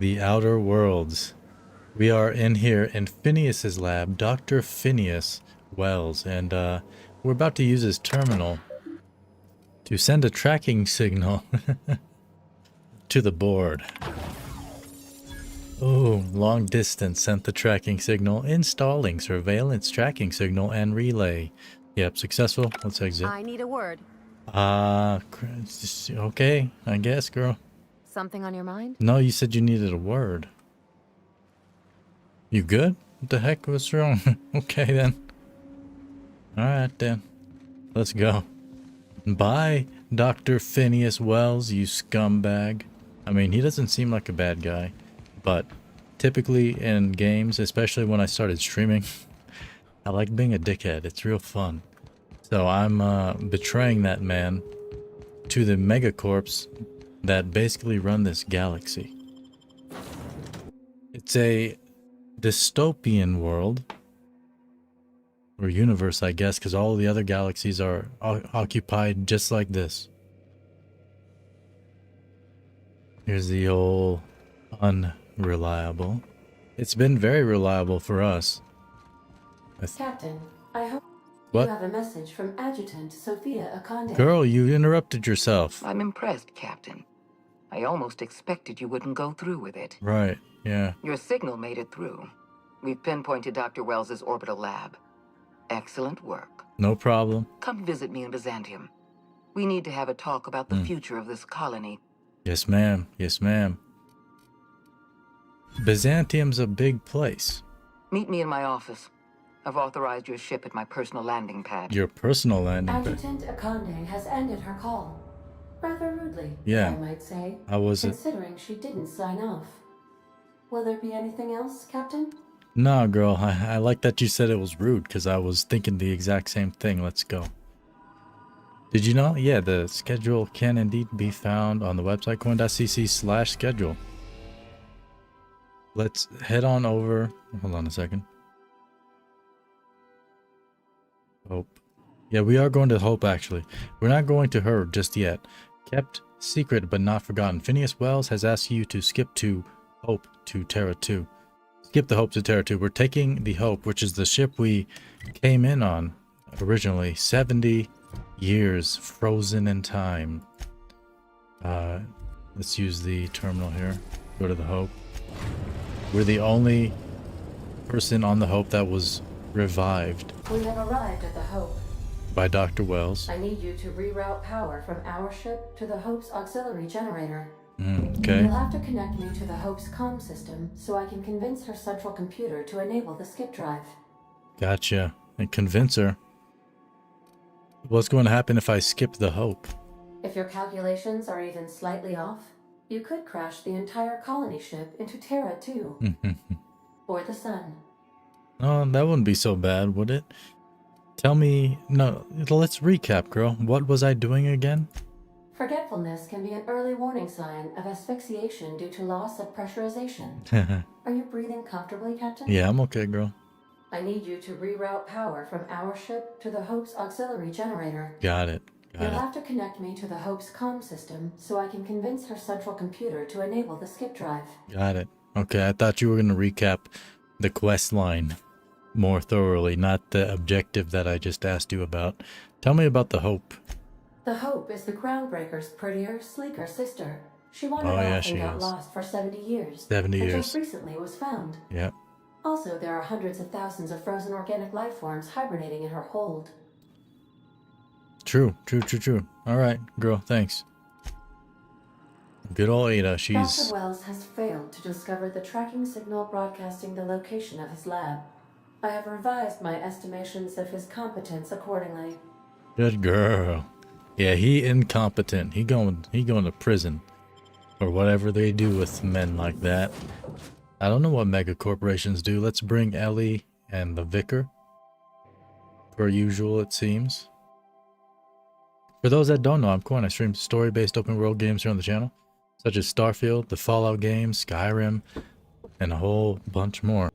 The Outer Worlds. We are in here in Phineas's lab, Dr. Phineas Welles, and we're about to use his terminal to send a tracking signal to the board. Oh, long distance sent the tracking signal, installing surveillance tracking signal and relay. Yep, successful. Let's exit. I need a word. Okay, I guess, girl. Something on your mind? No, you said you needed a word. You good? What the heck was wrong? Okay then. Alright then. Let's go. Bye, Dr. Phineas Welles, you scumbag. I mean, he doesn't seem like a bad guy, but typically in games, especially when I started streaming, I like being a dickhead. It's real fun. So I'm betraying that man to the megacorps that basically run this galaxy. It's a dystopian world. Or universe, I guess, because all the other galaxies are occupied just like this. Here's the old unreliable. It's been very reliable for us. Captain, I hope What? you have a message from Adjutant Sophia Akande. Girl, you interrupted yourself. I'm impressed, Captain. I almost expected you wouldn't go through with it. Right, yeah. Your signal made it through. We've pinpointed Dr. Wells's orbital lab. Excellent work. No problem. Come visit me in Byzantium. We need to have a talk about the future of this colony. Yes, ma'am. Yes, ma'am. Byzantium's a big place. Meet me in my office. I've authorized your ship at my personal landing pad. Your personal landing pad. Adjutant Akande has ended her call. Rather rudely, Yeah. I might say. How was it? Considering she didn't sign off. Will there be anything else, Captain? No, girl, I like that you said it was rude, because I was thinking the exact same thing. Let's go. Did you know? Yeah, the schedule can indeed be found on the website coinecc/schedule. Let's head on over. Hold on a second. Hope. Yeah, we are going to Hope, actually. We're not going to her just yet. Kept secret but not forgotten. Phineas Welles has asked you to skip to Hope to Terra 2. Skip the Hope to Terra 2. We're taking the Hope, which is the ship we came in on originally. 70 years frozen in time. Let's use the terminal here. Go to the Hope. We're the only person on the Hope that was revived We have arrived at the Hope. by Dr. Welles. I need you to reroute power from our ship to the Hope's auxiliary generator. Okay. You'll have to connect me to the Hope's comm system so I can convince her central computer to enable the skip drive. Gotcha. And convince her. What's going to happen if I skip the Hope? If your calculations are even slightly off, you could crash the entire colony ship into Terra 2. Or the Sun. Oh, that wouldn't be so bad, would it? Tell me... No, let's recap, girl. What was I doing again? Forgetfulness can be an early warning sign of asphyxiation due to loss of pressurization. Are you breathing comfortably, Captain? Yeah, I'm okay, girl. I need you to reroute power from our ship to the Hope's auxiliary generator. Got it. You'll have to connect me to the Hope's comm system so I can convince her central computer to enable the skip drive. Got it. Okay, I thought you were going to recap the quest line more thoroughly, not the objective that I just asked you about. Tell me about the Hope. The Hope is the Groundbreaker's prettier, sleeker sister. She wandered Oh, yeah, off she and got is. lost for 70 years. 70 and years. just recently was found. Yep. Also, there are hundreds of thousands of frozen organic life forms hibernating in her hold. True. Alright, girl, thanks. Good old Ada, she's... Dr. Welles has failed to discover the tracking signal broadcasting the location of his lab. I have revised my estimations of his competence accordingly. Good girl. Yeah, he incompetent. He going to prison. Or whatever they do with men like that. I don't know what mega corporations do. Let's bring Ellie and the Vicar. Per usual, it seems. For those that don't know, I'm Coine. I stream story-based open world games here on the channel, such as Starfield, the Fallout games, Skyrim, and a whole bunch more.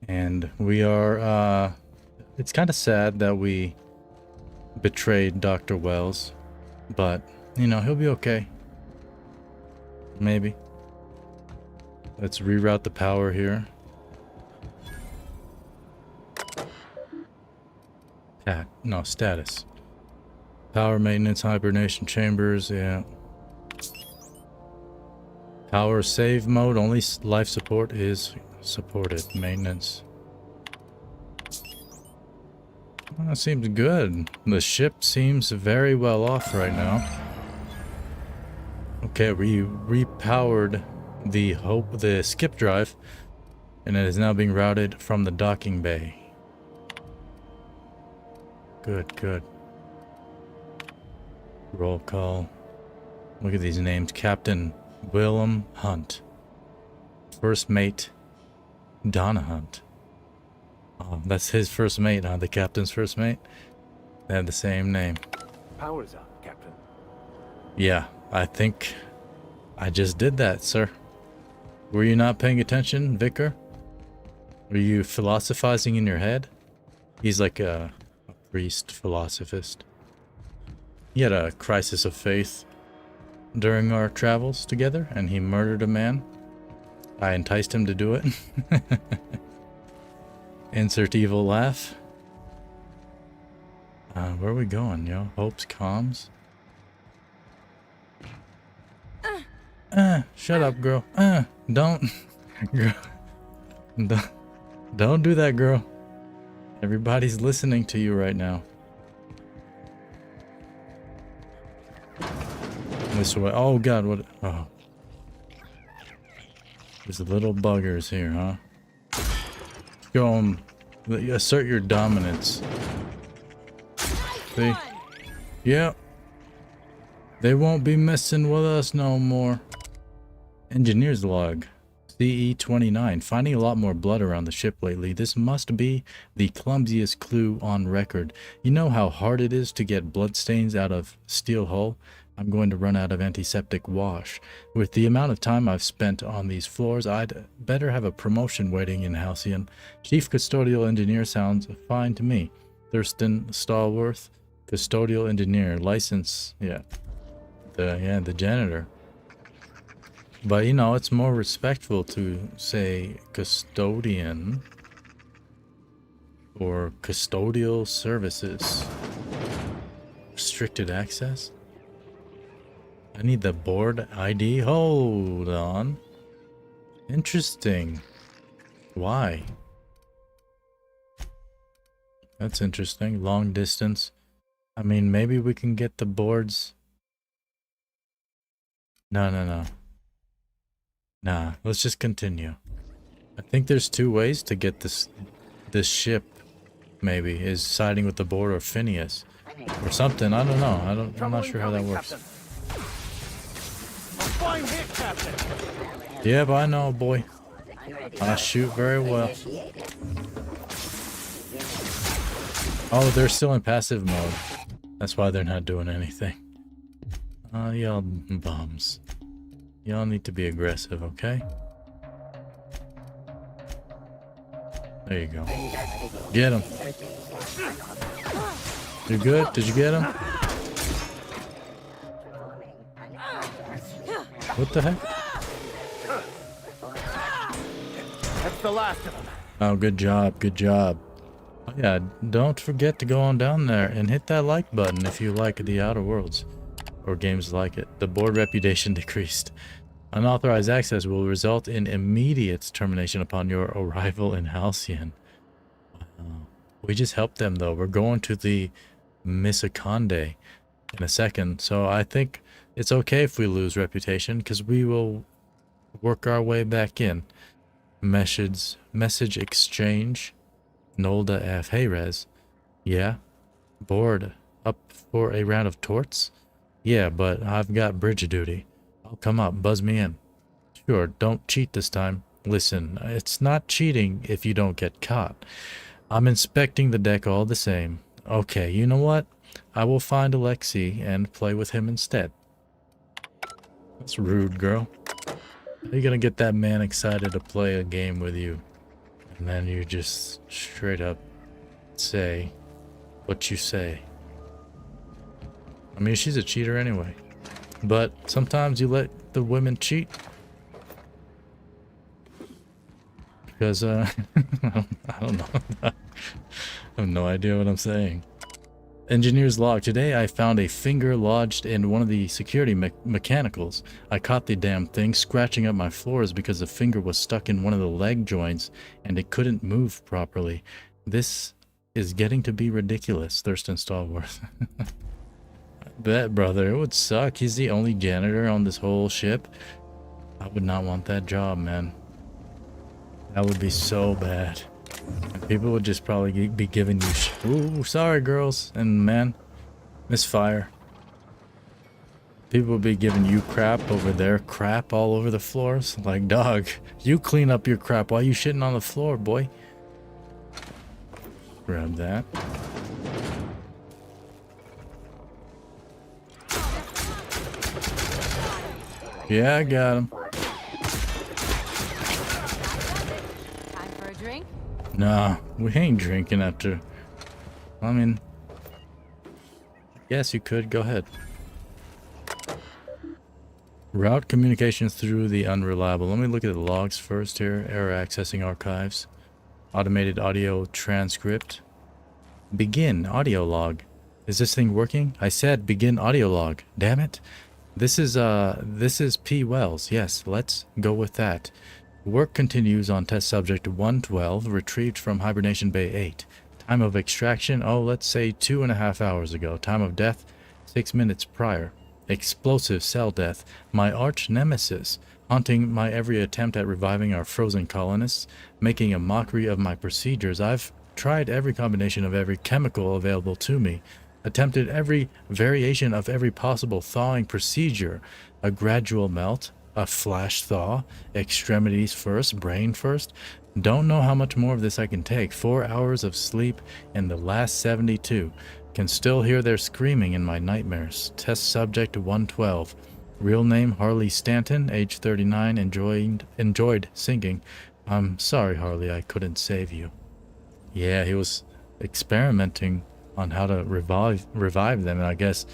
And we are, it's kind of sad that we betrayed Dr. Welles, but, you know, he'll be okay. Maybe. Let's reroute the power here. No, status. Power maintenance, hibernation chambers, yeah. Power save mode, only life support is supported. Maintenance. Well, that seems good. The ship seems very well off right now. Okay, we repowered the skip drive, and it is now being routed from the docking bay. Good, good. Roll call. Look at these names. Captain Willem Hunt. First mate Donna Hunt. Oh, that's his first mate, huh? The captain's first mate? They have the same name. Power's up, Captain. Yeah, I think I just did that, sir. Were you not paying attention, Vicar? Were you philosophizing in your head? He's like a priest, philosophist. He had a crisis of faith during our travels together, and he murdered a man. I enticed him to do it. Insert evil laugh. Where are we going, yo? Hope's comms? Shut up, girl. Don't. Girl. Don't do that, girl. Everybody's listening to you right now. This way. Oh, God, what? Oh. There's little buggers here, huh? Go on. Assert your dominance. See? Yep. They won't be messing with us no more. Engineer's log. CE-29. Finding a lot more blood around the ship lately. This must be the clumsiest clue on record. You know how hard it is to get bloodstains out of steel hull? I'm going to run out of antiseptic wash. With the amount of time I've spent on these floors, I'd better have a promotion waiting in Halcyon. Chief Custodial Engineer sounds fine to me. Thurston Stallworth, Custodial Engineer, license, yeah. The janitor. But, you know, it's more respectful to say custodian or custodial services. Restricted access? I need the board ID. Hold on. Interesting. Why? That's interesting. Long distance. I mean, maybe we can get the boards. No. Nah, let's just continue. I think there's two ways to get this ship, maybe, is siding with the board or Phineas. Or something, I don't know. I'm not sure how that works. Fine hit, Captain. Yep, I know, boy. I shoot very well. Oh, they're still in passive mode. That's why they're not doing anything. Y'all bums. Y'all need to be aggressive, okay? There you go. Get him. You good? Did you get him? What the heck? That's the last of them. Oh, good job, good job. Oh, yeah, don't forget to go on down there and hit that like button if you like The Outer Worlds or games like it. The board reputation decreased. Unauthorized access will result in immediate termination upon your arrival in Halcyon. Wow. We just helped them though. We're going to the Missaconde in a second, so I think it's okay if we lose reputation because we will work our way back in. Message exchange. Nolda F. Hey Rez. Yeah? Bored. Up for a round of torts? Yeah, but I've got bridge duty. I'll come up. Buzz me in. Sure, don't cheat this time. Listen, it's not cheating if you don't get caught. I'm inspecting the deck all the same. Okay, you know what? I will find Alexei and play with him instead. That's rude, girl. How are you gonna get that man excited to play a game with you? And then you just straight up say what you say. I mean, she's a cheater anyway. But sometimes you let the women cheat. Because, I don't know. I have no idea what I'm saying. Engineer's log. Today I found a finger lodged in one of the security mechanicals. I caught the damn thing scratching up my floors because the finger was stuck in one of the leg joints and it couldn't move properly. This is getting to be ridiculous, Thurston Stallworth. Bet, brother. It would suck. He's the only janitor on this whole ship. I would not want that job, man. That would be so bad. And people would just probably be giving you ooh, sorry, girls and men. Misfire. People would be giving you crap over their crap all over the floors. Like, dog, you clean up your crap while you shitting on the floor, boy. Grab that. Yeah, I got him. Time for a drink? Nah, we ain't drinking after. I mean, yes, you could. Go ahead. Route communications through the unreliable. Let me look at the logs first here. Error accessing archives. Automated audio transcript. Begin audio log. Is this thing working? I said begin audio log. Damn it. This is P. Welles. Yes, let's go with that. Work continues on test subject 112, retrieved from hibernation bay 8. Time of extraction, oh, let's say 2.5 hours ago. Time of death, 6 minutes prior. Explosive cell death, my arch nemesis, haunting my every attempt at reviving our frozen colonists, making a mockery of my procedures. I've tried every combination of every chemical available to me, attempted every variation of every possible thawing procedure, a gradual melt, a flash thaw, extremities first, brain first. Don't know how much more of this I can take. 4 hours of sleep in the last 72. Can still hear their screaming in my nightmares. Test subject 112. Real name Harley Stanton, age 39, enjoyed singing. I'm sorry, Harley, I couldn't save you. Yeah, he was experimenting on how to revive them, and I guess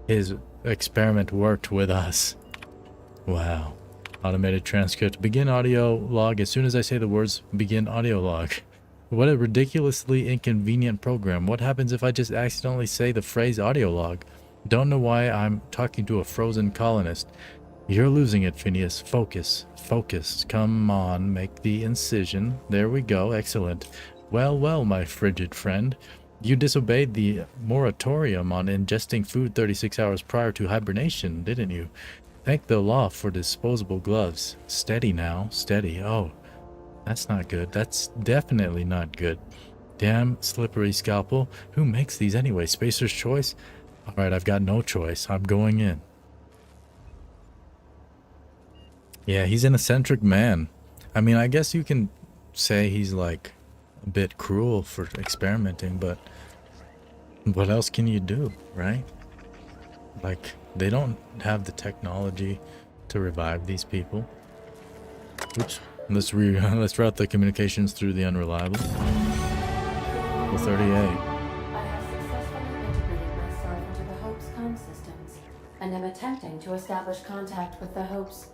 his experiment worked with us. Wow. Automated transcript. Begin audio log as soon as I say the words begin audio log. What a ridiculously inconvenient program. What happens if I just accidentally say the phrase audio log? Don't know why I'm talking to a frozen colonist. You're losing it, Phineas. Focus. Focus. Come on, make the incision. There we go. Excellent. Well, well, my frigid friend. You disobeyed the moratorium on ingesting food 36 hours prior to hibernation, didn't you? Thank the law for disposable gloves. Steady now, steady. Oh, that's not good. That's definitely not good. Damn slippery scalpel. Who makes these anyway? Spacer's choice? Alright, I've got no choice. I'm going in. Yeah, he's an eccentric man. I mean, I guess you can say he's like a bit cruel for experimenting, but what else can you do, right? Like, they don't have the technology to revive these people. Oops. Let's route the communications through the unreliable. 38. I have successfully integrated myself into the Hope's comm systems, and am attempting to establish contact with the Hope's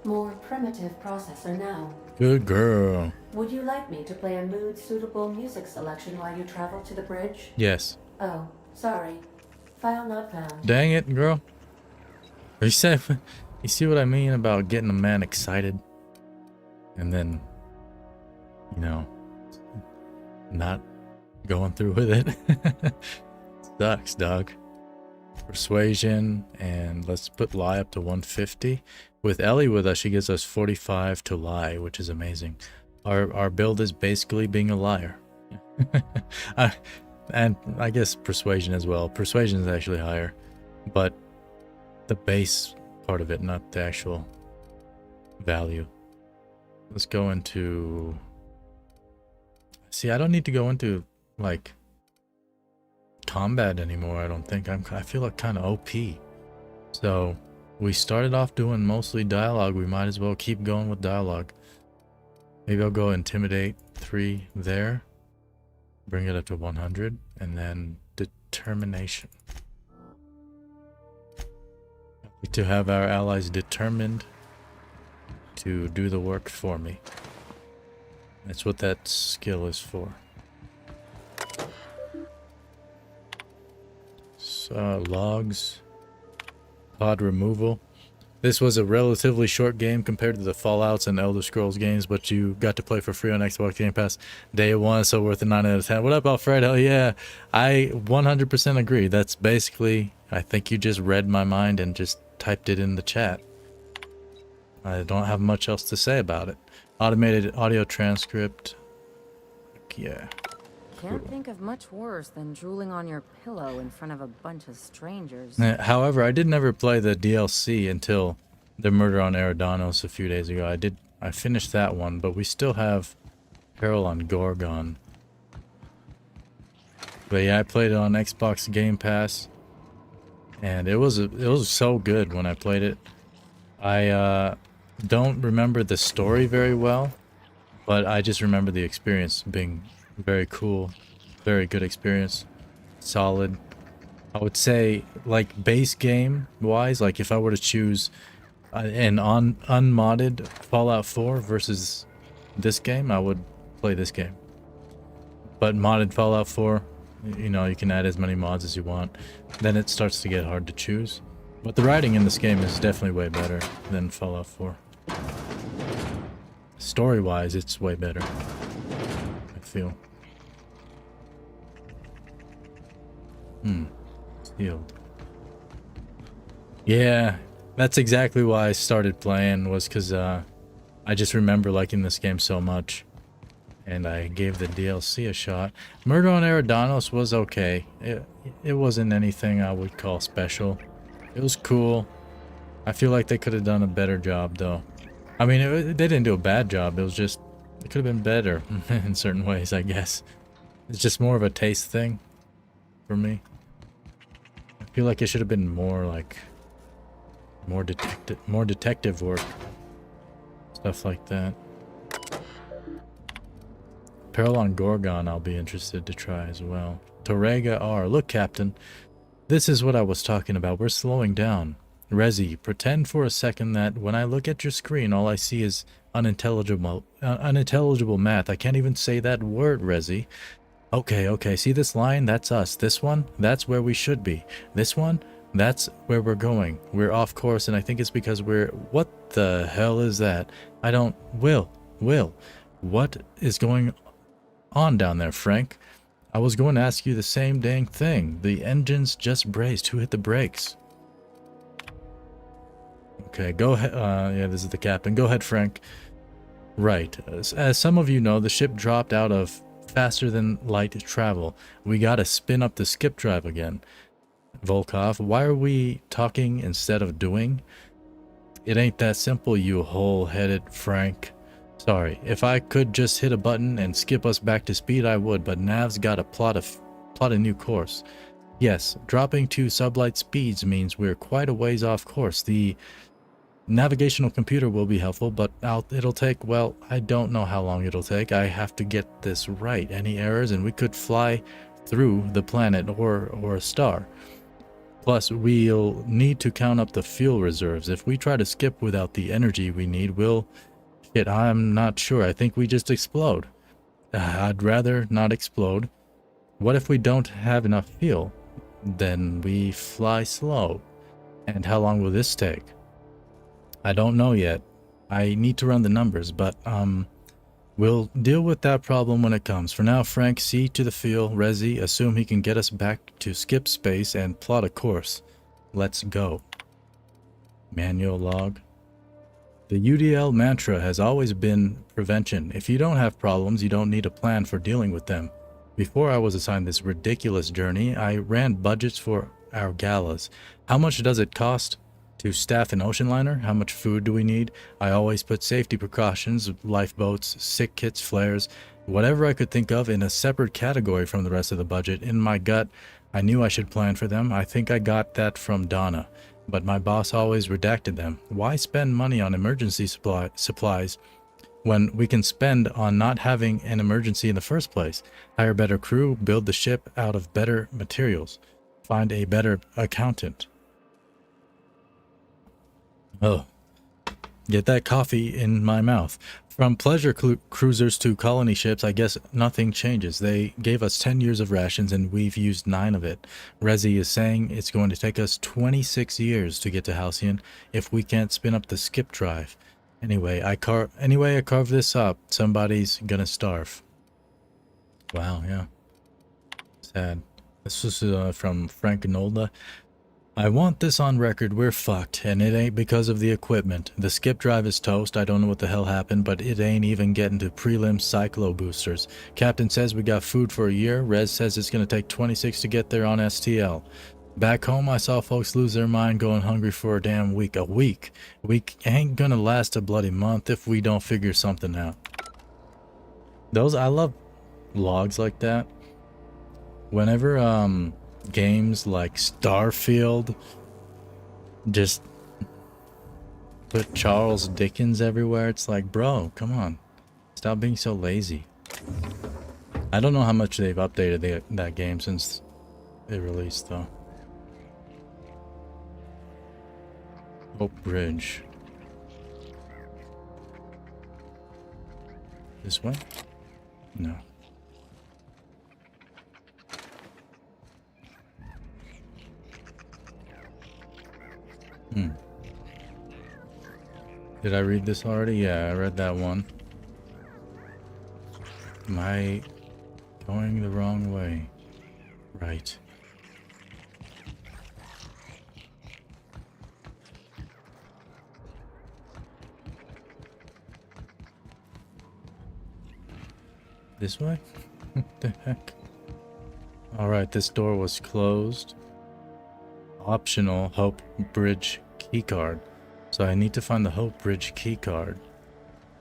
more primitive processor now. Good girl. Would you like me to play a mood-suitable music selection while you travel to the bridge? Yes. Oh, sorry. File not found. Dang it, girl. You said, you see what I mean about getting a man excited and then, you know, not going through with it? Sucks, dog. Persuasion, and let's put lie up to 150. With Ellie with us, she gives us 45 to lie, which is amazing. Our build is basically being a liar. And I guess persuasion as well. Persuasion is actually higher, but the base part of it, not the actual value. Let's go into... See, I don't need to go into, like, combat anymore, I don't think. I feel like kind of OP. So, we started off doing mostly dialogue. We might as well keep going with dialogue. Maybe I'll go Intimidate 3 there. Bring it up to 100. And then Determination. To have our allies determined to do the work for me. That's what that skill is for. So, logs. Pod removal. This was a relatively short game compared to the Fallouts and Elder Scrolls games, but you got to play for free on Xbox Game Pass day one, so worth a 9 out of 10. What up, Alfred? Hell yeah. I 100% agree. That's basically, I think you just read my mind and just typed it in the chat. I don't have much else to say about it. Automated audio transcript. Yeah. Can't think of much worse than drooling on your pillow in front of a bunch of strangers. However, I did never play the DLC until the Murder on Eridanos a few days ago. I finished that one, but we still have Peril on Gorgon. But yeah, I played it on Xbox Game Pass, and it was so good when I played it. I don't remember the story very well, but I just remember the experience being very cool, very good experience, solid. I would say, like, base game wise, like if I were to choose an unmodded Fallout 4 versus this game, I would play this game. But modded Fallout 4, you know, you can add as many mods as you want. Then it starts to get hard to choose. But the writing in this game is definitely way better than Fallout 4. Story wise, it's way better, I feel. Sealed. Yeah, that's exactly why I started playing, was because I just remember liking this game so much. And I gave the DLC a shot. Murder on Eridanos was okay. It wasn't anything I would call special. It was cool. I feel like they could have done a better job, though. I mean, they didn't do a bad job. It was just, it could have been better in certain ways, I guess. It's just more of a taste thing for me. I feel like it should have been more like more detective work, stuff like that. Peril on Gorgon I'll be interested to try as well. Torrega R. Look, Captain, this is what I was talking about. We're slowing down. Rezi, pretend for a second that when I look at your screen, all I see is unintelligible math. I can't even say that word, Rezi. Okay, see this line? That's us. This one? That's where we should be. This one? That's where we're going. We're off course, and I think it's because we're... What the hell is that? I don't... Will. What is going on down there, Frank? I was going to ask you the same dang thing. The engines just brazed. Who hit the brakes? Okay, go ahead. Yeah, this is the captain. Go ahead, Frank. Right. As some of you know, the ship dropped out of faster than light travel. We gotta spin up the skip drive again. Volkov, why are we talking instead of doing? It ain't that simple, you hole-headed Frank. Sorry, if I could just hit a button and skip us back to speed, I would, but Nav's gotta plot a new course. Yes, dropping to sublight speeds means we're quite a ways off course. The navigational computer will be helpful, but it'll take, well, I don't know how long it'll take. I have to get this right. Any errors and we could fly through the planet or a star. Plus, we'll need to count up the fuel reserves. If we try to skip without the energy we need, shit, I'm not sure. I think we just explode. I'd rather not explode. What if we don't have enough fuel? Then we fly slow. And how long will this take? I don't know yet. I need to run the numbers, but we'll deal with that problem when it comes. For now, Frank, see to the fuel. Rezi, assume he can get us back to skip space and plot a course. Let's go. Manual log. The UDL mantra has always been prevention. If you don't have problems, you don't need a plan for dealing with them. Before I was assigned this ridiculous journey, I ran budgets for our galas. How much does it cost to staff an ocean liner? How much food do we need? I always put safety precautions, lifeboats, sick kits, flares, whatever I could think of in a separate category from the rest of the budget. In my gut, I knew I should plan for them. I think I got that from Donna, but my boss always redacted them. Why spend money on emergency supplies when we can spend on not having an emergency in the first place? Hire better crew, build the ship out of better materials, find a better accountant. Oh, Get that coffee in my mouth. From pleasure cruisers to colony ships, I guess nothing changes. They gave us 10 years of rations and we've used 9 of it. Rezi is saying it's going to take us 26 years to get to Halcyon if we can't spin up the skip drive. Anyway, I carve this up, somebody's gonna starve. Wow, yeah. Sad. This was from Frank Nolda. I want this on record, we're fucked, and it ain't because of the equipment. The skip drive is toast, I don't know what the hell happened, but it ain't even getting to prelim cyclo boosters. Captain says we got food for a year, Rez says it's gonna take 26 to get there on STL. Back home, I saw folks lose their mind going hungry for a damn week. A week? Week ain't gonna last a bloody month if we don't figure something out. I love logs like that. Whenever, games like Starfield just put Charles Dickens everywhere, it's like, bro, come on. Stop being so lazy. I don't know how much they've updated that game since it released, though. Hope Bridge. This way? No. Did I read this already? Yeah, I read that one. Am I going the wrong way? Right. This way? What the heck? Alright, this door was closed. Optional Hope Bridge keycard. So I need to find the Hope Bridge keycard.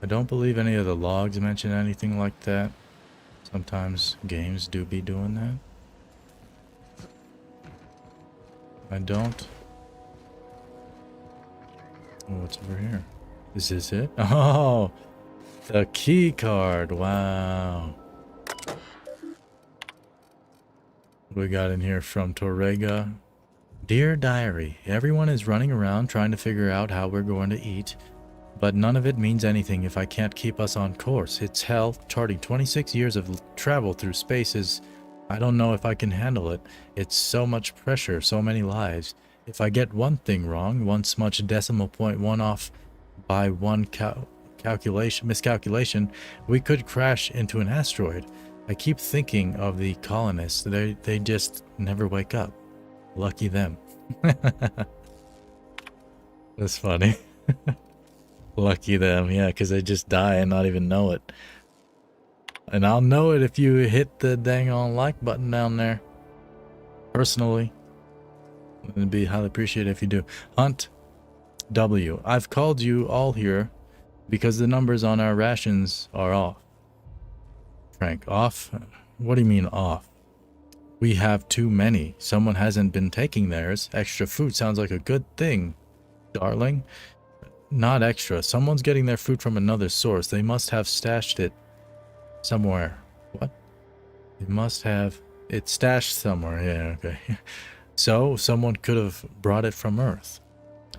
I don't believe any of the logs mention anything like that. Sometimes games do be doing that. I don't. Oh, what's over here? Is this it? Oh! The keycard! Wow. What we got in here from Torrega? Dear Diary, everyone is running around trying to figure out how we're going to eat, but none of it means anything if I can't keep us on course. It's hell. Charting 26 years of travel through spaces. I don't know if I can handle it. It's so much pressure, so many lives. If I get one thing wrong, one smudged decimal point one off by one miscalculation, we could crash into an asteroid. I keep thinking of the colonists. They just never wake up. Lucky them. That's funny. Lucky them, yeah, because they just die and not even know it. And I'll know it if you hit the dang on like button down there. Personally. It'd be highly appreciated if you do. Hunt W. I've called you all here because the numbers on our rations are off. Frank, off? What do you mean off? We have too many. Someone hasn't been taking theirs. Extra food sounds like a good thing, darling. Not extra. Someone's getting their food from another source. They must have stashed it somewhere. What? They must have it stashed somewhere. Yeah, okay. So, someone could have brought it from Earth.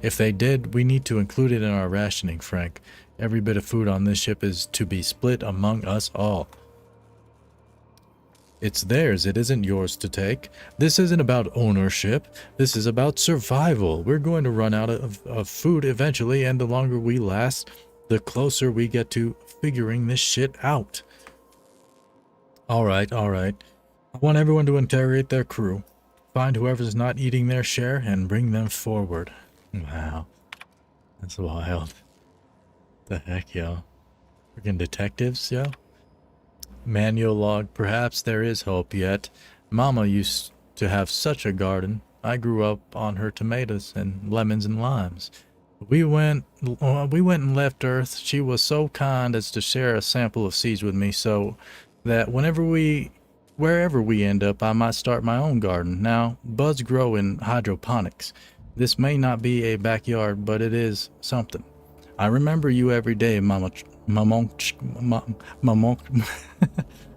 If they did, we need to include it in our rationing, Frank. Every bit of food on this ship is to be split among us all. It's theirs, it isn't yours to take. This isn't about ownership. This is about survival. We're going to run out of food eventually, and the longer we last, the closer we get to figuring this shit out. Alright, alright. I want everyone to interrogate their crew. Find whoever's not eating their share and bring them forward. Wow. That's wild. The heck, yo. Freaking detectives, yo. Manual log. Perhaps there is hope yet. Mama used to have such a garden. I grew up on her tomatoes and lemons and limes. We went and left Earth. She was so kind as to share a sample of seeds with me so that wherever we end up, I might start my own garden. Now, buds grow in hydroponics. This may not be a backyard, but it is something. I remember you every day, Mama.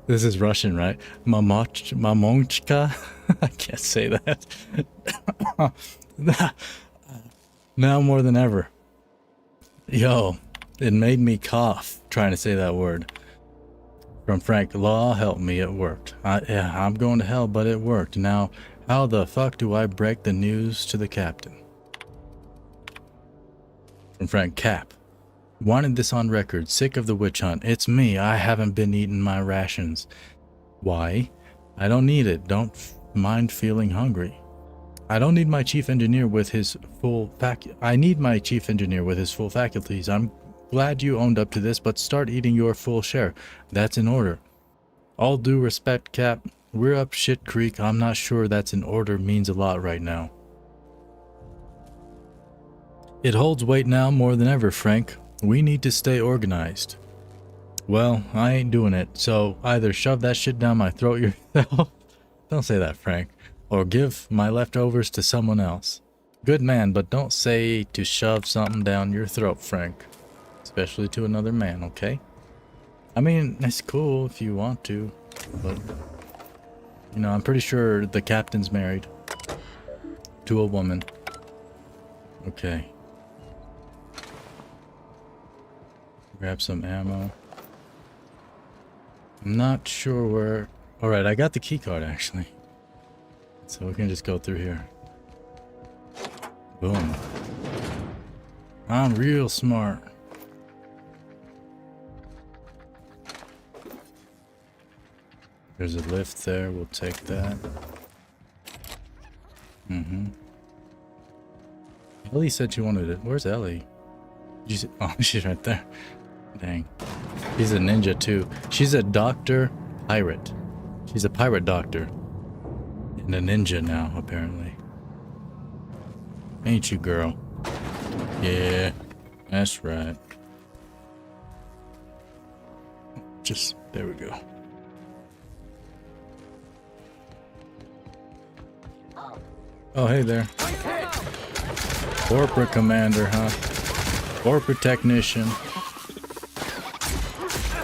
This is Russian, right? Mamonchka? I can't say that. Now more than ever. Yo, it made me cough trying to say that word. From Frank, law help me, it worked. Yeah, I'm going to hell, but it worked. Now, how the fuck do I break the news to the captain? From Frank, Cap. Wanted this on record. Sick of the witch hunt. It's me. I haven't been eating my rations. Why? I don't need it. Don't mind feeling hungry. I don't need my chief engineer with his full I need my chief engineer with his full faculties. I'm glad you owned up to this, but start eating your full share. That's in order. All due respect, Cap. We're up shit creek. I'm not sure that's in order means a lot right now. It holds weight now more than ever, Frank. We need to stay organized. Well, I ain't doing it, so either shove that shit down my throat yourself. Don't say that, Frank. Or give my leftovers to someone else. Good man, but don't say to shove something down your throat, Frank. Especially to another man, okay? I mean, it's cool if you want to, but... You know, I'm pretty sure the captain's married. To a woman. Okay. Grab some ammo. I'm not sure where... Alright, I got the key card actually. So we can just go through here. Boom. I'm real smart. There's a lift there, we'll take that. Ellie said she wanted it. Where's Ellie? Did you see? Oh, she's right there. Dang. She's a ninja too. She's a doctor pirate. She's a pirate doctor. And a ninja now, apparently. Ain't you, girl? Yeah, that's right. Just, there we go. Oh, hey there. Corporate commander, huh? Corporate technician.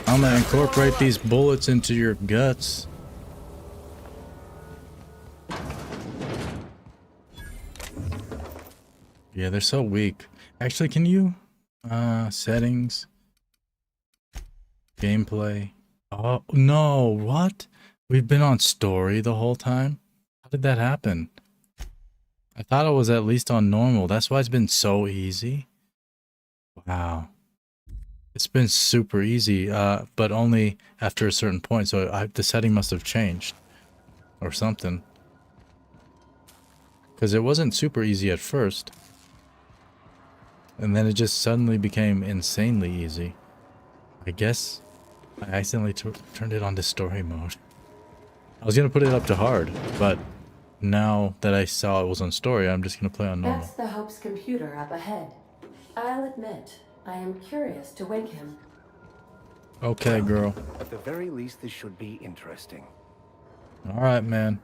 I'm gonna incorporate these bullets into your guts. Yeah, they're so weak. Actually, can you... settings... Gameplay... Oh, no, what? We've been on story the whole time? How did that happen? I thought it was at least on normal. That's why it's been so easy. Wow. It's been super easy, but only after a certain point, so the setting must have changed. Or something. Because it wasn't super easy at first. And then it just suddenly became insanely easy. I guess I accidentally turned it on to story mode. I was gonna put it up to hard, but now that I saw it was on story, I'm just gonna play on normal. That's the Hope's computer up ahead. I'll admit, I am curious to wake him. Okay, girl. At the very least, this should be interesting. Alright, man.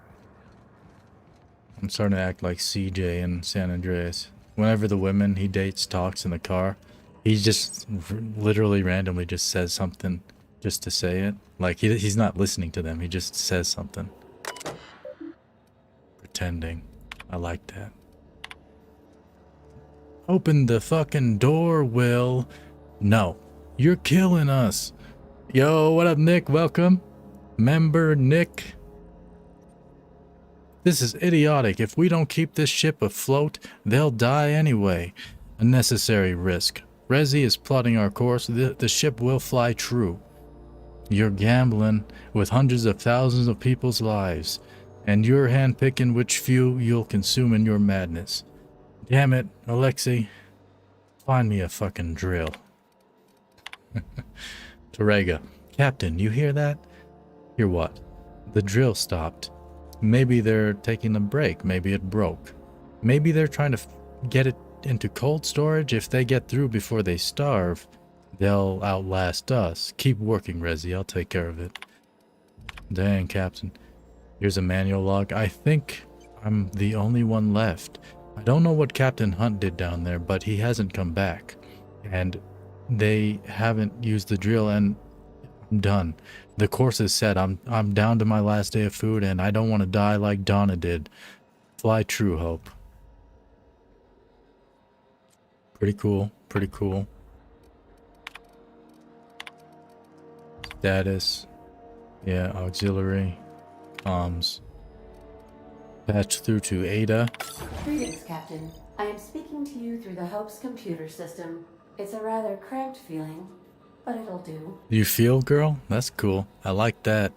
I'm starting to act like CJ in San Andreas. Whenever the women he dates talks in the car, he just literally randomly just says something just to say it. Like he's not listening to them, he just says something. Pretending. I like that. Open the fucking door, Will. No. You're killing us. Yo, what up, Nick? Welcome. Member Nick. This is idiotic. If we don't keep this ship afloat, they'll die anyway. Unnecessary risk. Resi is plotting our course. The ship will fly true. You're gambling with hundreds of thousands of people's lives, and you're handpicking which few you'll consume in your madness. Damn it, Alexei. Find me a fucking drill. Torrega. Captain, you hear that? Hear what? The drill stopped. Maybe they're taking a break. Maybe it broke. Maybe they're trying to get it into cold storage. If they get through before they starve, they'll outlast us. Keep working, Resi. I'll take care of it. Dang, Captain. Here's a manual log. I think I'm the only one left. I don't know what Captain Hunt did down there, but he hasn't come back. And they haven't used the drill, and I'm done. The course is set. I'm down to my last day of food, and I don't want to die like Donna did. Fly true, Hope. Pretty cool. Pretty cool. Status. Yeah, auxiliary. Comms. Patch through to Ada. Greetings, Captain. I am speaking to you through the Hope's computer system. It's a rather cramped feeling, but it'll do. You feel, girl? That's cool. I like that.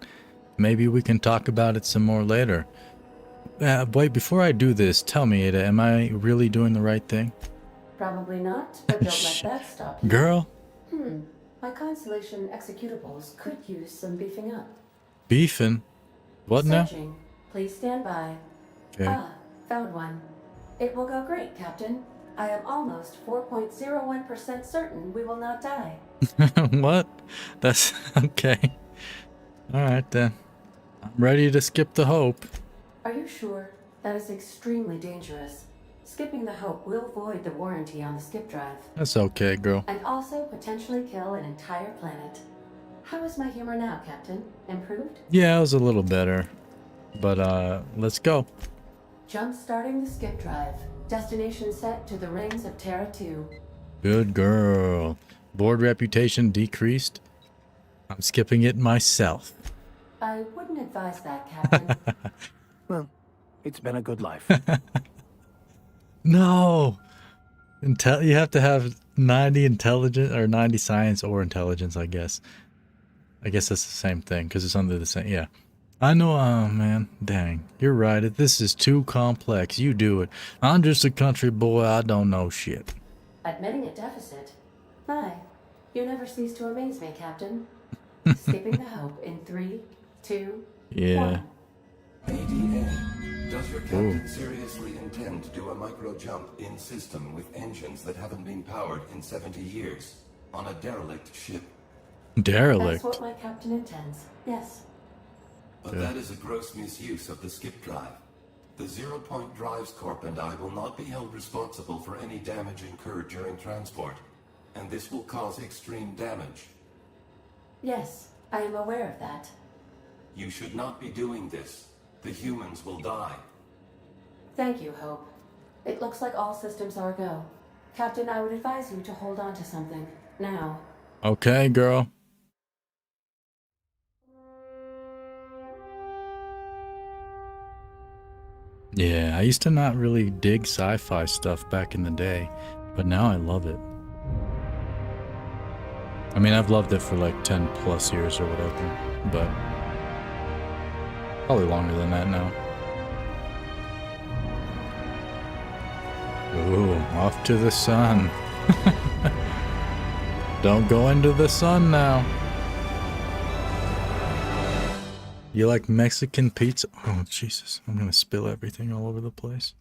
Maybe we can talk about it some more later. Wait, before I do this, tell me, Ada, am I really doing the right thing? Probably not, but don't let that stop you. Girl? My Constellation executables could use some beefing up. Beefing? What now? Searching. Please stand by. Okay. Ah, found one. It will go great, Captain. I am almost 4.01% certain we will not die. What? That's okay. Alright then. I'm ready to skip the Hope. Are you sure? That is extremely dangerous. Skipping the Hope will void the warranty on the skip drive. That's okay, girl. And also potentially kill an entire planet. How is my humor now, Captain? Improved? Yeah, it was a little better. But, let's go. Jump starting the skip drive. Destination set to the rings of Terra 2. Good girl. Board reputation decreased. I'm skipping it myself. I wouldn't advise that, Captain. Well, it's been a good life. No! You have to have 90 intelligence, or 90 science or intelligence, I guess. I guess that's the same thing, because it's under the same, yeah. I know, man, dang, you're right. This is too complex. You do it. I'm just a country boy. I don't know shit. Admitting a deficit? My, you never cease to amaze me, Captain. Skipping the Hope in 3, 2, Yeah. 1. ADA, does your captain seriously intend to do a micro jump in system with engines that haven't been powered in 70 years on a derelict ship? Derelict. That's what my captain intends, yes. But that is a gross misuse of the skip drive. The Zero Point Drives Corp and I will not be held responsible for any damage incurred during transport, and this will cause extreme damage. Yes, I am aware of that. You should not be doing this. The humans will die. Thank you, Hope. It looks like all systems are go. Captain, I would advise you to hold on to something. Now. Okay, girl. Yeah, I used to not really dig sci-fi stuff back in the day, but now I love it. I mean, I've loved it for like 10 plus years or whatever, but probably longer than that now. Ooh, off to the sun. Don't go into the sun now. You like Mexican pizza? Oh, Jesus. I'm gonna spill everything all over the place.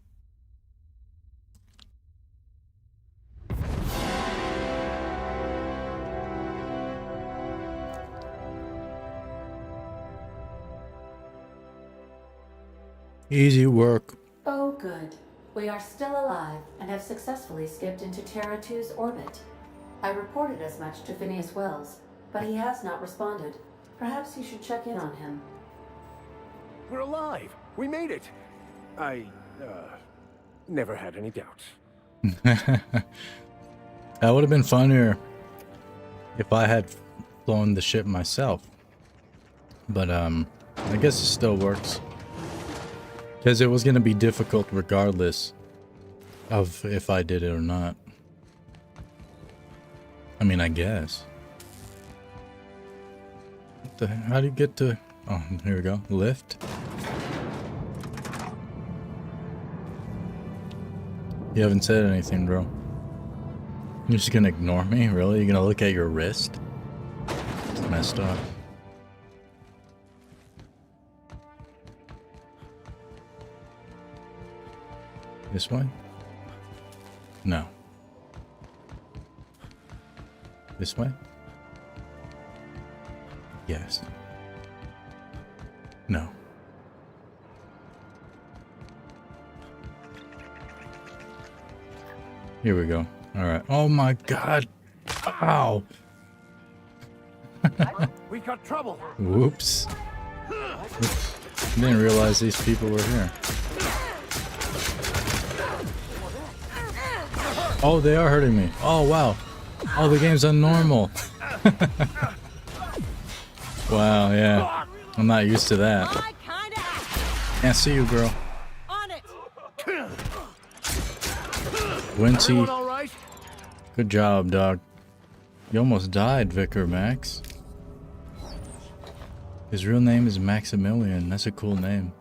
Easy work. Oh, good. We are still alive and have successfully skipped into Terra 2's orbit. I reported as much to Phineas Welles, but he has not responded. Perhaps you should check in on him. We're alive. We made it. I, never had any doubts. That would have been funnier if I had flown the ship myself. But, I guess it still works. Because it was going to be difficult regardless of if I did it or not. I mean, I guess. How do you get to... Oh, here we go. Lift. You haven't said anything, bro. You're just gonna ignore me? Really? You're gonna look at your wrist? It's messed up. This way? No. This way? Yes. No. Here we go. Alright. Oh my god. Ow. We got trouble. Whoops. Didn't realize these people were here. Oh, they are hurting me. Oh, wow. Oh, the game's on normal. Wow, yeah. I'm not used to that. I kinda Can't see you, girl. on it. Wincy, Everyone all right? good job, dog. You almost died, Vicar Max. His real name is Maximilian. That's a cool name.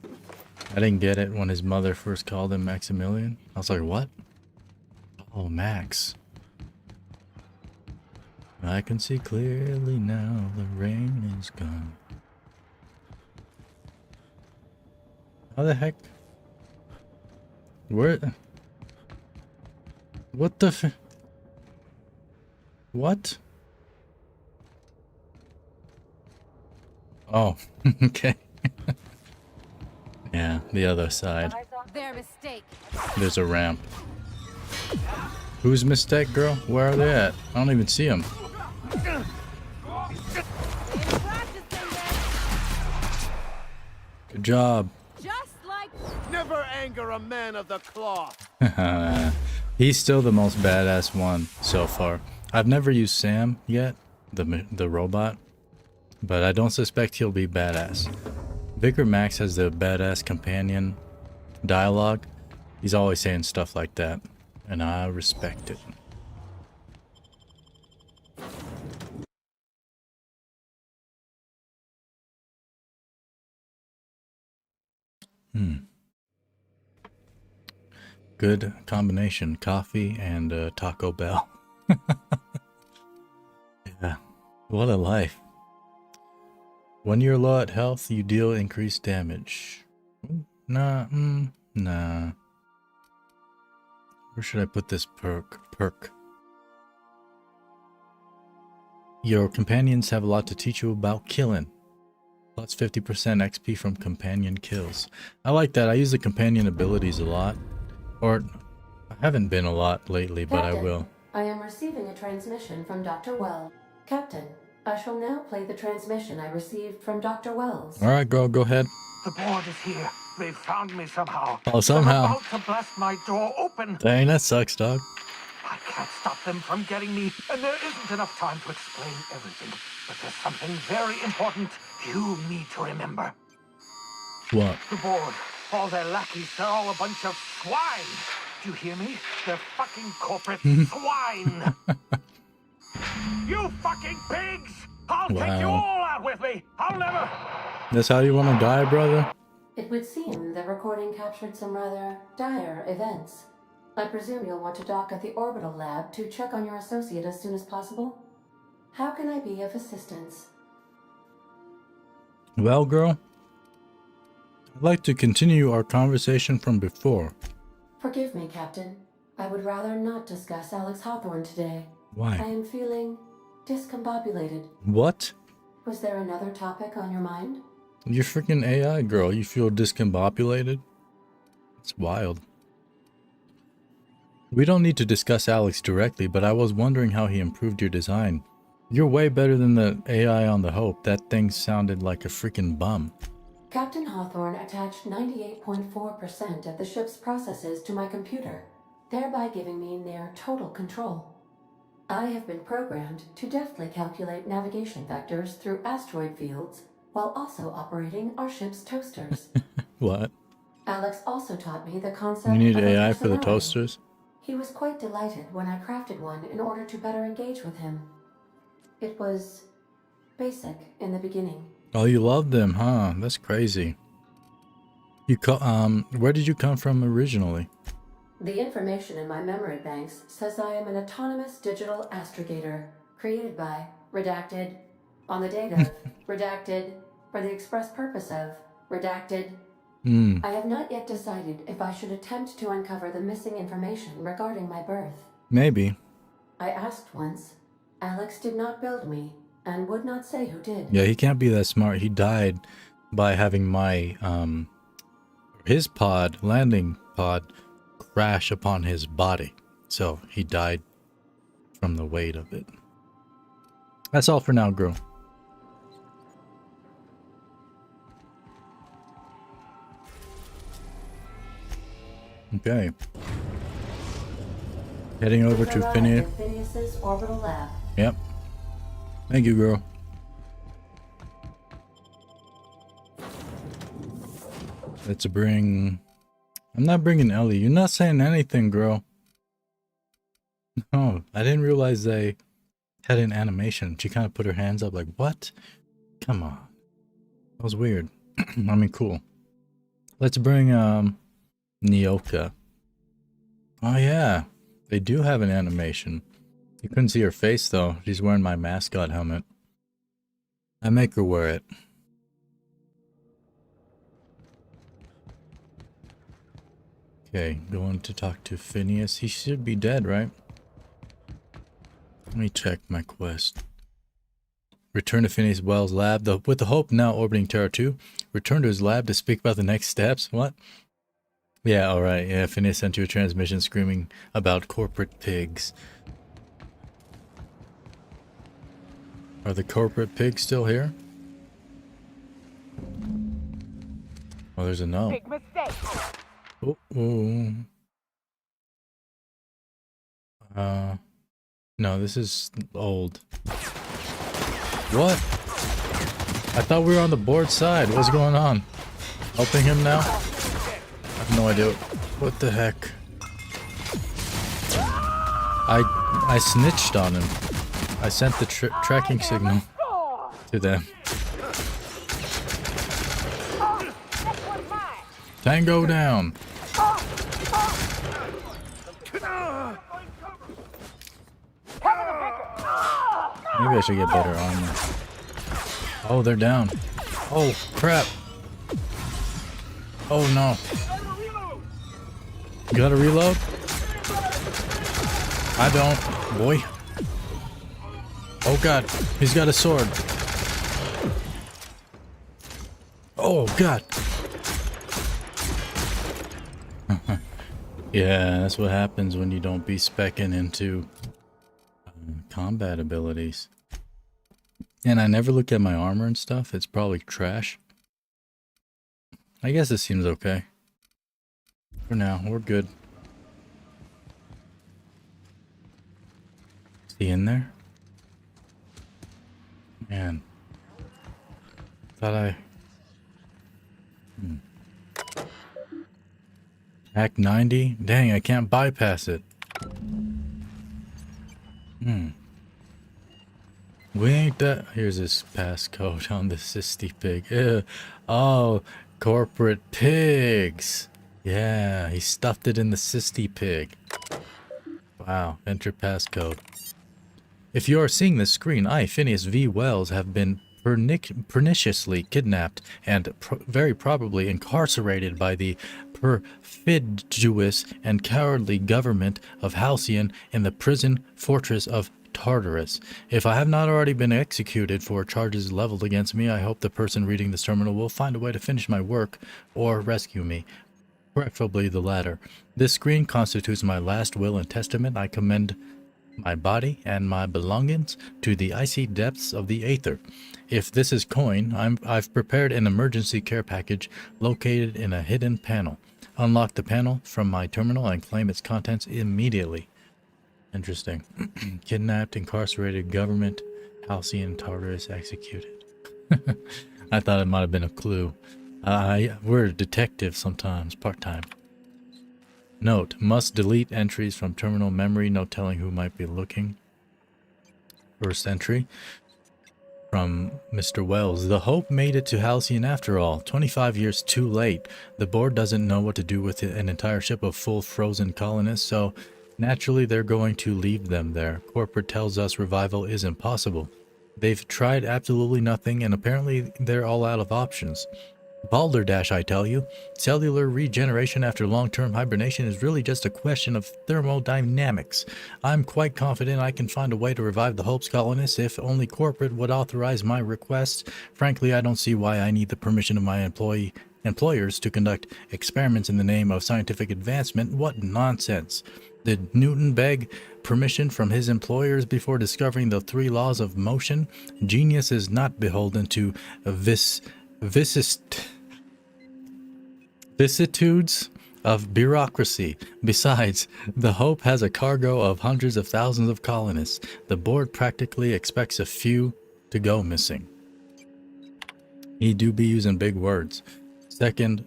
I didn't get it when his mother first called him Maximilian. I was like, what? Oh, Max. I can see clearly now the rain is gone. How the heck? Where? What the f- What? Oh, okay. Yeah, the other side. Their mistake. There's a ramp. Whose mistake, girl? Where are they at? I don't even see them. Good job. Just like Never anger a man of the cloth. He's still the most badass one so far. I've never used Sam yet, the robot, but I don't suspect he'll be badass. Vicar Max has the badass companion dialogue. He's always saying stuff like that, and I respect it. Good combination, coffee and Taco Bell. Yeah, what a life. When you're low at health, you deal increased damage. Nah, nah. Where should I put this perk? Your companions have a lot to teach you about killing. Plus 50% XP from companion kills. I like that. I use the companion abilities a lot. Or, I haven't been a lot lately, but I Captain, will. I am receiving a transmission from Dr. Wells. Captain, I shall now play the transmission I received from Dr. Wells. Alright, girl, go ahead. The board is here. They found me somehow. Oh, somehow. They're about to blast my door open. Dang, that sucks, dog. I can't stop them from getting me, and there isn't enough time to explain everything. But there's something very important you need to remember. What? The board, all their lackeys, they're all a bunch of swine. Do you hear me? They're fucking corporate swine. You fucking pigs! I'll take you Wow. all out with me. I'll never... That's how you want to die, brother? It would seem the recording captured some rather dire events. I presume you'll want to dock at the orbital lab to check on your associate as soon as possible. How can I be of assistance? Well, girl, I'd like to continue our conversation from before. Forgive me, Captain. I would rather not discuss Alex Hawthorne today. I Why? am feeling discombobulated. What? Was there another topic on your mind? You're freaking AI, girl. You feel discombobulated? It's wild. We don't need to discuss Alex directly, but I was wondering how he improved your design. You're way better than the AI on the Hope. That thing sounded like a freaking bum. Captain Hawthorne attached 98.4% of the ship's processes to my computer, thereby giving me near total control. I have been programmed to deftly calculate navigation vectors through asteroid fields while also operating our ship's toasters. What? Alex also taught me the concept You need of a AI for the personality. toasters? He was quite delighted when I crafted one in order to better engage with him. It was basic in the beginning. Oh, you love them, huh? That's crazy. Where did you come from originally? The information in my memory banks says I am an autonomous digital astrogator, created by, redacted, on the date of, redacted, for the express purpose of, redacted. I have not yet decided if I should attempt to uncover the missing information regarding my birth. Maybe. I asked once. Alex did not build me, and would not say who did. Yeah, he can't be that smart. He died by having my, his landing pod, crash upon his body. So he died from the weight of it. That's all for now, girl. Okay. Heading over to Phineas. Phineas's orbital lab. Yep. Thank you, girl. Let's bring... I'm not bringing Ellie. You're not saying anything, girl. No, I didn't realize they had an animation. She kind of put her hands up like, what? Come on. That was weird. I mean, cool. Let's bring, Nyoka. Oh, yeah. They do have an animation. You couldn't see her face, though. She's wearing my mascot helmet. I make her wear it. Okay, going to talk to Phineas. He should be dead, right? Let me check my quest. Return to Phineas Welles' lab. With the Hope now orbiting Terra 2, return to his lab to speak about the next steps. What? Yeah, alright. Yeah, Phineas sent you a transmission screaming about corporate pigs. Are the corporate pigs still here? Oh, there's a note. Big mistake. No, this is old. What? I thought we were on the board side. What's going on? Helping him now? I have no idea. What the heck? I snitched on him. I sent the tracking signal to them. Tango down. Maybe I should get better armor. Oh, they're down. Oh, crap. Oh, no. You gotta reload? I don't, boy. Oh, God. He's got a sword. Oh, God. Yeah, that's what happens when you don't be speccing into combat abilities. And I never look at my armor and stuff. It's probably trash. I guess it seems okay. For now, we're good. Is he in there? Man. Thought I... Act 90? Dang, I can't bypass it. We ain't that... Here's his passcode on the Sisty Pig. Ew. Oh, corporate pigs. Yeah, he stuffed it in the Sisty Pig. Wow, enter passcode. If you are seeing this screen, I, Phineas V. Welles, have been perniciously kidnapped and very probably incarcerated by the perfidious and cowardly government of Halcyon in the prison fortress of Tartarus. If I have not already been executed for charges leveled against me, I hope the person reading this terminal will find a way to finish my work or rescue me. Preferably the latter. This screen constitutes my last will and testament. I commend my body and my belongings to the icy depths of the aether. If this is Coine, I've prepared an emergency care package located in a hidden panel. Unlock the panel from my terminal and claim its contents immediately. Interesting. Kidnapped, incarcerated, government, Halcyon, Tartarus, executed. I thought it might have been a clue. We're a detective sometimes, part-time. Note, must delete entries from terminal memory, no telling who might be looking. First entry from Mr. Welles. The Hope made it to Halcyon after all. 25 years too late. The board doesn't know what to do with an entire ship of full frozen colonists, so naturally they're going to leave them there. Corporate tells us revival is impossible. They've tried absolutely nothing, and apparently they're all out of options. Balderdash, I tell you. Cellular regeneration after long-term hibernation is really just a question of thermodynamics. I'm quite confident I can find a way to revive the Hope's colonists if only corporate would authorize my requests. Frankly, I don't see why I need the permission of my employers to conduct experiments in the name of scientific advancement. What nonsense. Did Newton beg permission from his employers before discovering the 3 laws of motion? Genius is not beholden to vicissitudes of bureaucracy. Besides, the Hope has a cargo of hundreds of thousands of colonists. The board practically expects a few to go missing. He do be using big words. Second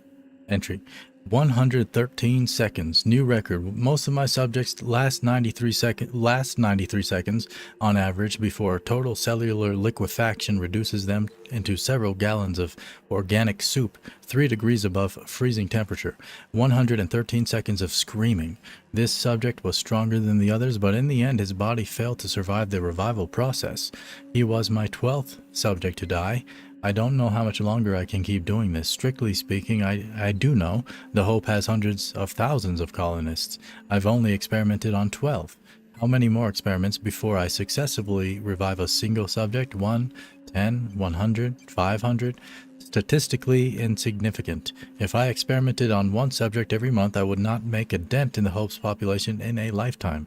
entry. 113 seconds. New record. Most of my subjects last 93 seconds on average before total cellular liquefaction reduces them into several gallons of organic soup, 3 degrees above freezing temperature. 113 seconds of screaming. This subject was stronger than the others, but in the end his body failed to survive the revival process. He was my 12th subject to die. I don't know how much longer I can keep doing this. Strictly speaking, I do know the Hope has hundreds of thousands of colonists. I've only experimented on 12. How many more experiments before I successfully revive a single subject? 1, 10, 100, 500? Statistically insignificant. If I experimented on one subject every month, I would not make a dent in the Hope's population in a lifetime.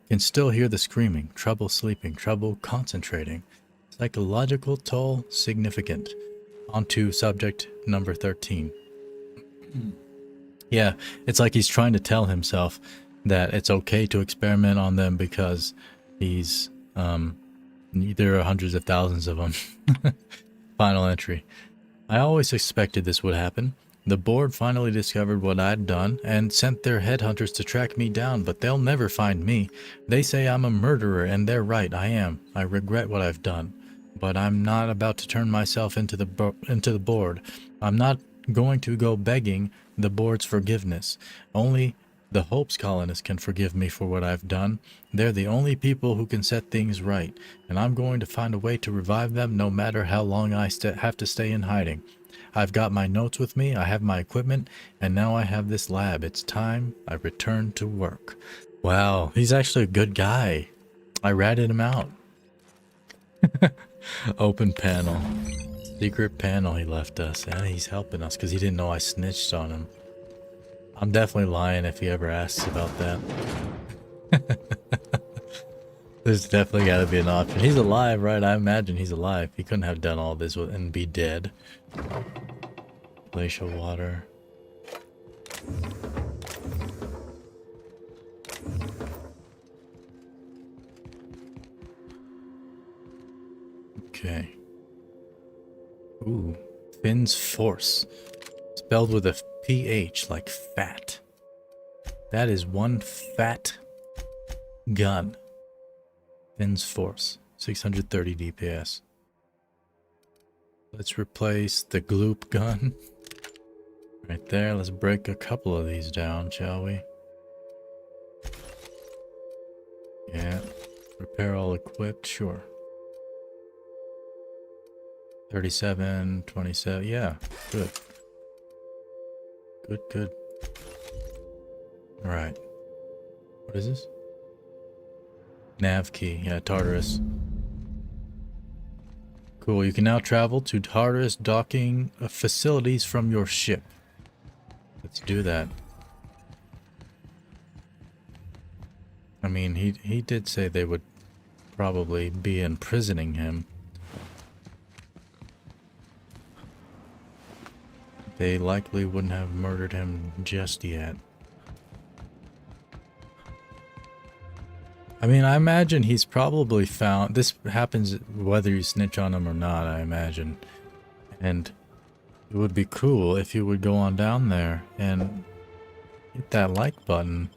Can still hear the screaming, trouble sleeping, trouble concentrating. Psychological toll significant. On to subject number 13. Yeah, it's like he's trying to tell himself that it's okay to experiment on them because he's there are hundreds of thousands of them. Final entry. I always suspected this would happen. The board finally discovered what I'd done and sent their headhunters to track me down, but they'll never find me. They say I'm a murderer, and they're right, I am. I regret what I've done. But I'm not about to turn myself into the board. I'm not going to go begging the board's forgiveness. Only the Hope's colonists can forgive me for what I've done. They're the only people who can set things right, and I'm going to find a way to revive them no matter how long I have to stay in hiding. I've got my notes with me, I have my equipment, and now I have this lab. It's time I return to work. Wow, he's actually a good guy. I ratted him out. Open panel. Secret panel he left us. And he's helping us because he didn't know I snitched on him. I'm definitely lying if he ever asks about that. There's definitely got to be an option. He's alive, right? I imagine he's alive. He couldn't have done all this and be dead. Glacial water. Okay. Ooh. Finn's Force. Spelled with a PH, like fat. That is one fat gun. Finn's Force. 630 DPS. Let's replace the gloop gun. Right there. Let's break a couple of these down, shall we? Yeah. Repair all equipped, sure. 37, 27, yeah, good. Good. Alright. What is this? Nav key, yeah, Tartarus. Cool, you can now travel to Tartarus docking facilities from your ship. Let's do that. I mean, he did say they would probably be imprisoning him. They likely wouldn't have murdered him just yet. I mean, I imagine he's probably found... This happens whether you snitch on him or not, I imagine. And it would be cool if you would go on down there and hit that like button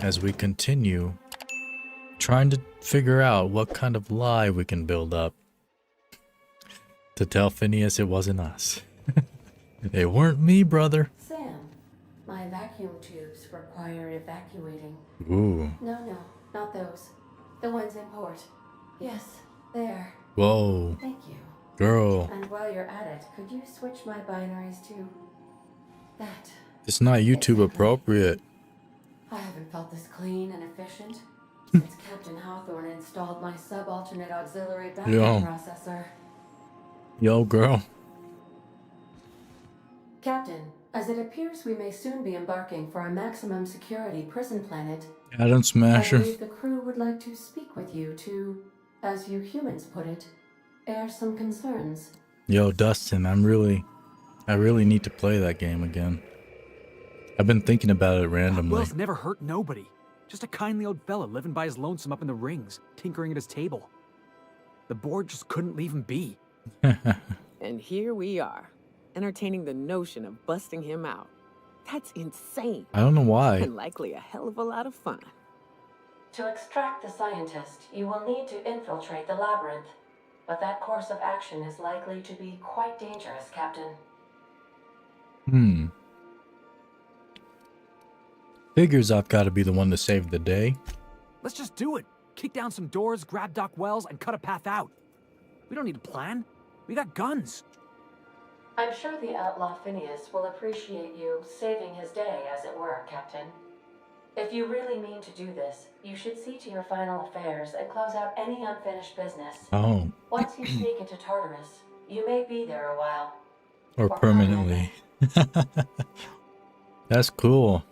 as we continue trying to figure out what kind of lie we can build up to tell Phineas it wasn't us. They weren't me, brother. Sam, my vacuum tubes require evacuating. Ooh. No, not those. The ones in port. Yes, there. Whoa. Thank you. Girl. And while you're at it, could you switch my binaries to that? It's not YouTube appropriate. I haven't felt this clean and efficient since Captain Hawthorne installed my subalternate auxiliary backup processor. Yo, girl. Captain, as it appears we may soon be embarking for a maximum security prison planet, Adam Smasher. I believe the crew would like to speak with you to, as you humans put it, air some concerns. Yo, Dustin, I really need to play that game again. I've been thinking about it Doc randomly. Wells never hurt nobody. Just a kindly old fella living by his lonesome up in the rings, tinkering at his table. The board just couldn't leave him be. And here we are, entertaining the notion of busting him out. That's insane. I don't know why. And likely a hell of a lot of fun. To extract the scientist, you will need to infiltrate the labyrinth. But that course of action is likely to be quite dangerous, Captain. Figures I've got to be the one to save the day. Let's just do it. Kick down some doors, grab Doc Wells, and cut a path out. We don't need a plan. We got guns. I'm sure the outlaw Phineas will appreciate you saving his day, as it were, Captain. If you really mean to do this, you should see to your final affairs and close out any unfinished business. Oh. Once you sneak into Tartarus, you may be there a while. Or permanently. That's cool.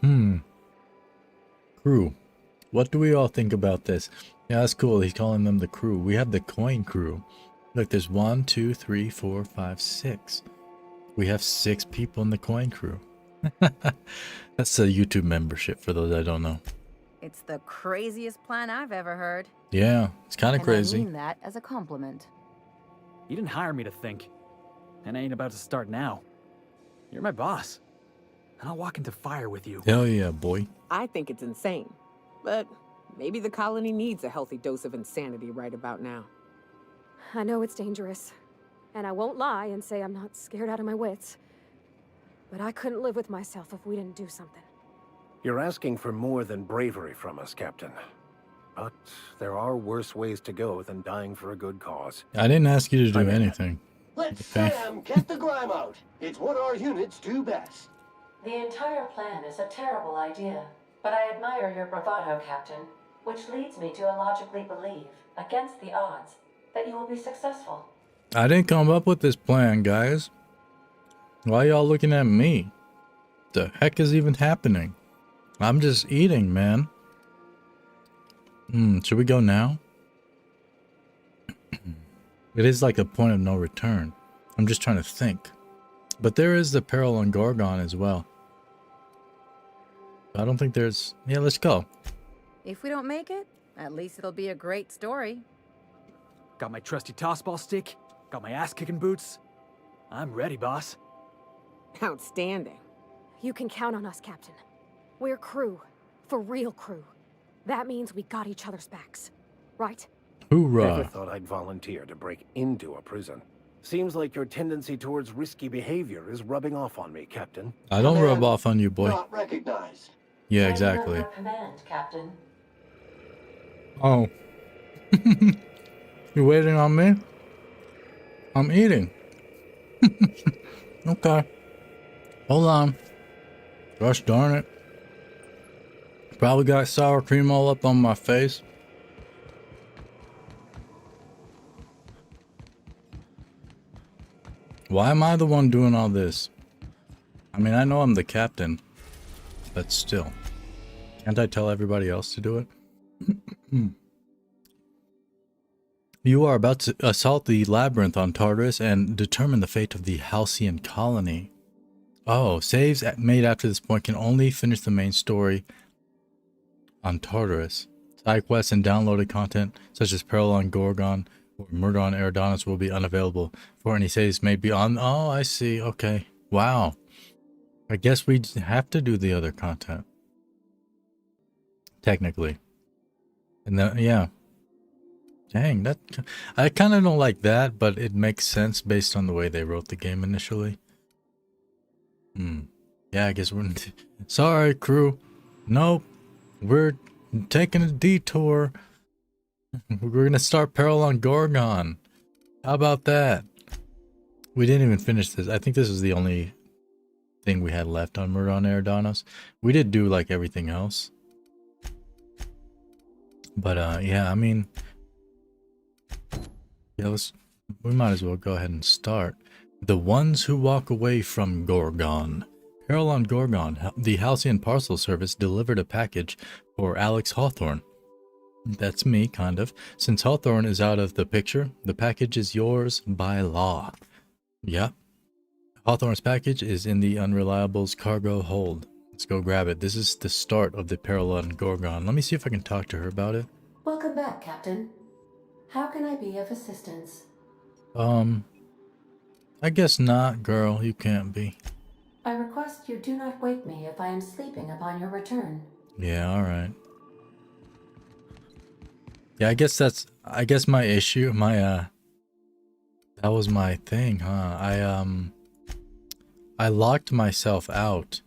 Crew. What do we all think about this? Yeah, that's cool. He's calling them the crew. We have the Coine Crew. Look, there's 1, 2, 3, 4, 5, 6. We have 6 people in the Coine Crew. That's a YouTube membership for those that don't know. It's the craziest plan I've ever heard. Yeah, it's kind of crazy. I mean that as a compliment. You didn't hire me to think. And I ain't about to start now. You're my boss. And I'll walk into fire with you. Hell yeah, boy. I think it's insane. But maybe the colony needs a healthy dose of insanity right about now. I know it's dangerous. And I won't lie and say I'm not scared out of my wits. But I couldn't live with myself if we didn't do something. You're asking for more than bravery from us, Captain. But there are worse ways to go than dying for a good cause. I didn't ask you to do anything. Let's Okay. Sam get the grime out. It's what our units do best. The entire plan is a terrible idea, but I admire your bravado, Captain, which leads me to illogically believe, against the odds, that you will be successful. I didn't come up with this plan, guys. Why y'all looking at me? The heck is even happening? I'm just eating, man. Should we go now? It is like a point of no return. I'm just trying to think. But there is the Peril on Gorgon as well. I don't think there's... Yeah, let's go. If we don't make it, at least it'll be a great story. Got my trusty tossball stick. Got my ass-kicking boots. I'm ready, boss. Outstanding. You can count on us, Captain. We're crew. For real crew. That means we got each other's backs. Right? Never Hoorah. thought I'd volunteer to break into a prison. Seems like your tendency towards risky behavior is rubbing off on me, Captain. I don't rub off on you, boy. Not recognized. Yeah, I am exactly. under command, Captain. Oh. You waiting on me? I'm eating. Okay. Hold on. Gosh darn it. Probably got sour cream all up on my face. Why am I the one doing all this? I mean, I know I'm the captain, but still. Can't I tell everybody else to do it? You are about to assault the labyrinth on Tartarus and determine the fate of the Halcyon colony. Oh, saves made after this point can only finish the main story on Tartarus. Side quests and downloaded content such as Peril on Gorgon or Murder on Eridanos will be unavailable for any saves may be on. Oh, I see. Okay. Wow. I guess we have to do the other content. Technically. And then, yeah. Dang, that I kind of don't like that, but it makes sense based on the way they wrote the game initially. Yeah, I guess we're... Sorry, crew. Nope. We're taking a detour. We're gonna start Peril on Gorgon. How about that? We didn't even finish this. I think this is the only thing we had left on Murder on Eridanos. We did do, like, everything else. But, yeah, I mean... Yeah, we might as well go ahead and start. The ones who walk away from Gorgon. Peril on Gorgon, the Halcyon Parcel Service delivered a package for Alex Hawthorne. That's me, kind of. Since Hawthorne is out of the picture, the package is yours by law. Yep. Hawthorne's package is in the Unreliable's cargo hold. Let's go grab it. This is the start of the Peril on Gorgon. Let me see if I can talk to her about it. Welcome back, Captain. How can I be of assistance? I guess not, girl. You can't be. I request you do not wake me if I am sleeping upon your return. Yeah, alright. Yeah, I guess my issue, that was my thing, huh? I locked myself out.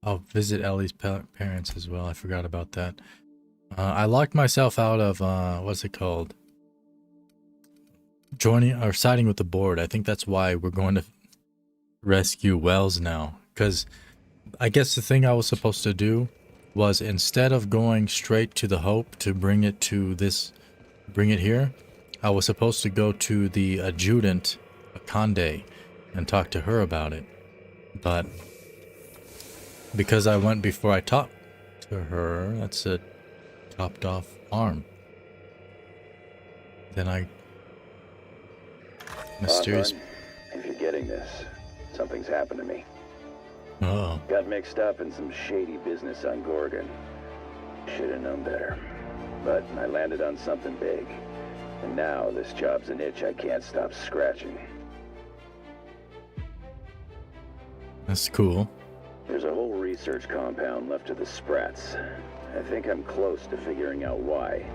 I'll visit Ellie's parents as well. I forgot about that. I locked myself out of, what's it called? Joining or siding with the board. I think that's why we're going to rescue Welles now. Because I guess the thing I was supposed to do was, instead of going straight to the Hope to bring it here, I was supposed to go to the adjutant, Conde, and talk to her about it. But because I went before I talked to her, that's a chopped off arm. Then I... Mysterious... If you're getting this, something's happened to me. Uh-oh. Got mixed up in some shady business on Gorgon. Should have known better. But I landed on something big. And now this job's an itch I can't stop scratching. That's cool. There's a whole research compound left of the Sprats. I think I'm close to figuring out why.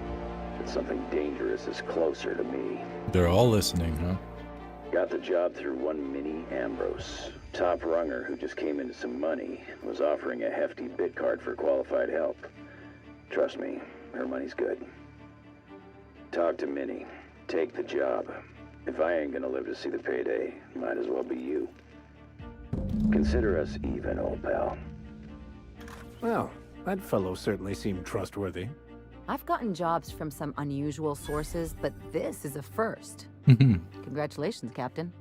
But something dangerous is closer to me. They're all listening, huh? Got the job through one Minnie Ambrose. Top runger who just came into some money, was offering a hefty bid card for qualified help. Trust me, her money's good. Talk to Minnie. Take the job. If I ain't gonna live to see the payday, might as well be you. Consider us even, old pal. Well, that fellow certainly seemed trustworthy. I've gotten jobs from some unusual sources, but this is a first. Congratulations, Captain.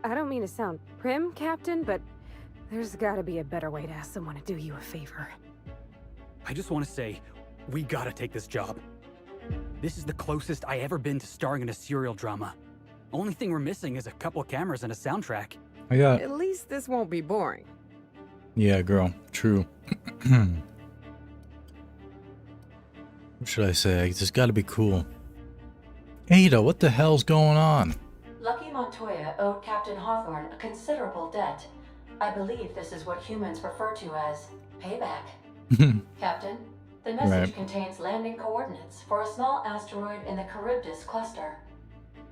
I don't mean to sound prim, Captain, but there's gotta be a better way to ask someone to do you a favor. I just want to say, we gotta take this job. This is the closest I ever been to starring in a serial drama. Only thing we're missing is a couple cameras and a soundtrack. I got... At least this won't be boring. Yeah, girl. True. What should I say? It's just gotta be cool. Ada, what the hell's going on? Lucky Montoya owed Captain Hawthorne a considerable debt. I believe this is what humans refer to as payback. Captain, the message contains landing coordinates for a small asteroid in the Charybdis cluster.